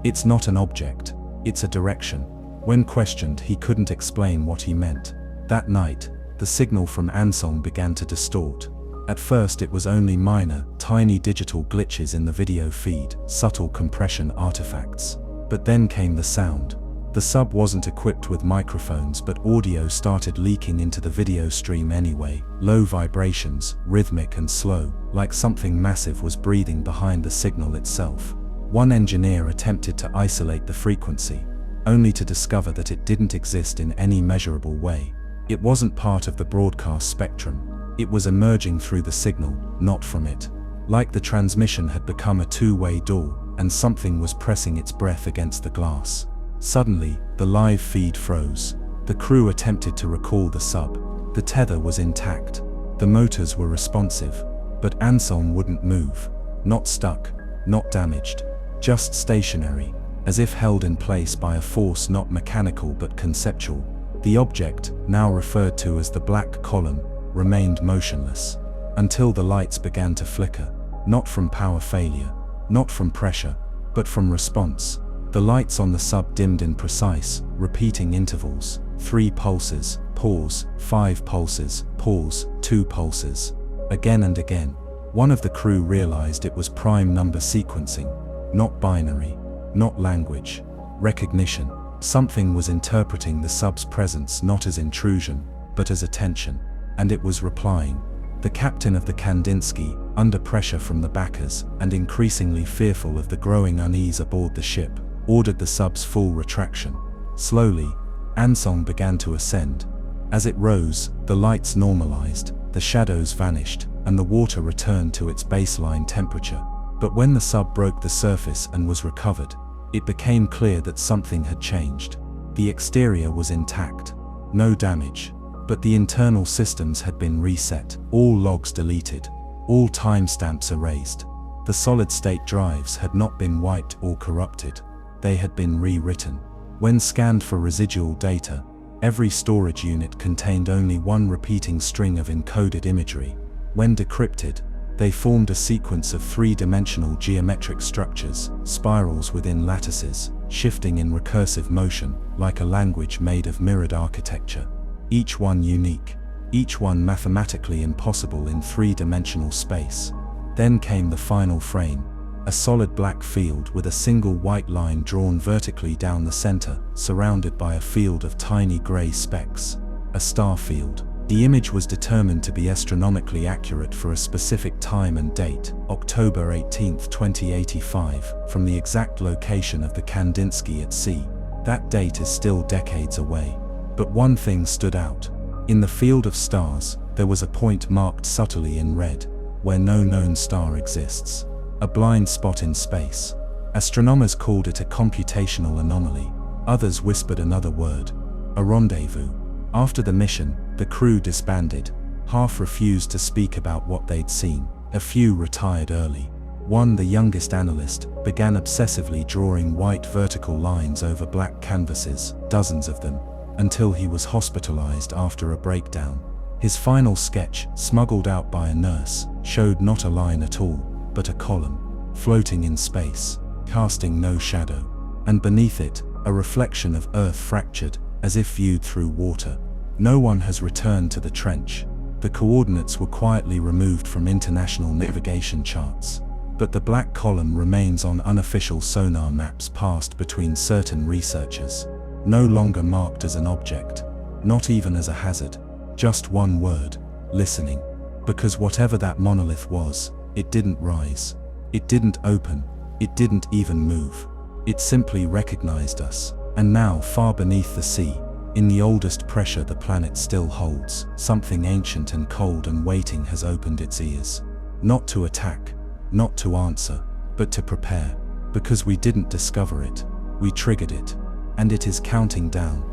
Speaker 3: "It's not an object, it's a direction." When questioned, he couldn't explain what he meant. That night, the signal from Ansong began to distort. At first it was only minor, tiny digital glitches in the video feed, subtle compression artifacts. But then came the sound. The sub wasn't equipped with microphones, but audio started leaking into the video stream anyway. Low vibrations, rhythmic and slow, like something massive was breathing behind the signal itself. One engineer attempted to isolate the frequency, only to discover that it didn't exist in any measurable way. It wasn't part of the broadcast spectrum. It was emerging through the signal, not from it. Like the transmission had become a two-way door, and something was pressing its breath against the glass. Suddenly, the live feed froze. The crew attempted to recall the sub. The tether was intact. The motors were responsive. But Ansong wouldn't move. Not stuck, not damaged. Just stationary, as if held in place by a force not mechanical but conceptual. The object, now referred to as the black column, remained motionless, until the lights began to flicker, not from power failure, not from pressure, but from response. The lights on the sub dimmed in precise, repeating intervals. 3 pulses, pause, 5 pulses, pause, 2 pulses. Again and again. One of the crew realized it was prime number sequencing, not binary, not language. Recognition. Something was interpreting the sub's presence not as intrusion, but as attention. And it was replying. The captain of the Kandinsky, under pressure from the backers, and increasingly fearful of the growing unease aboard the ship, ordered the sub's full retraction. Slowly, Ansong began to ascend. As it rose, the lights normalized, the shadows vanished, and the water returned to its baseline temperature. But when the sub broke the surface and was recovered, it became clear that something had changed. The exterior was intact, no damage, but the internal systems had been reset, all logs deleted, all timestamps erased. The solid-state drives had not been wiped or corrupted. They had been rewritten. When scanned for residual data, every storage unit contained only one repeating string of encoded imagery. When decrypted, they formed a sequence of 3-dimensional geometric structures, spirals within lattices, shifting in recursive motion, like a language made of mirrored architecture. Each one unique, each one mathematically impossible in 3-dimensional space. Then came the final frame. A solid black field with a single white line drawn vertically down the center, surrounded by a field of tiny gray specks. A star field. The image was determined to be astronomically accurate for a specific time and date, October 18, 2085, from the exact location of the Kandinsky at sea. That date is still decades away. But one thing stood out. In the field of stars, there was a point marked subtly in red, where no known star exists. A blind spot in space. Astronomers called it a computational anomaly. Others whispered another word. A rendezvous. After the mission, the crew disbanded. Half refused to speak about what they'd seen. A few retired early. One, the youngest analyst, began obsessively drawing white vertical lines over black canvases, dozens of them, until he was hospitalized after a breakdown. His final sketch, smuggled out by a nurse, showed not a line at all, but a column, floating in space, casting no shadow, and beneath it, a reflection of Earth fractured, as if viewed through water. No one has returned to the trench. The coordinates were quietly removed from international navigation charts, but the black column remains on unofficial sonar maps passed between certain researchers. No longer marked as an object, not even as a hazard, just one word: listening. Because whatever that monolith was, it didn't rise, it didn't open, it didn't even move. It simply recognized us. And now, far beneath the sea, in the oldest pressure the planet still holds, something ancient and cold and waiting has opened its ears. Not to attack, not to answer, but to prepare. Because we didn't discover it, we triggered it. And it is counting down.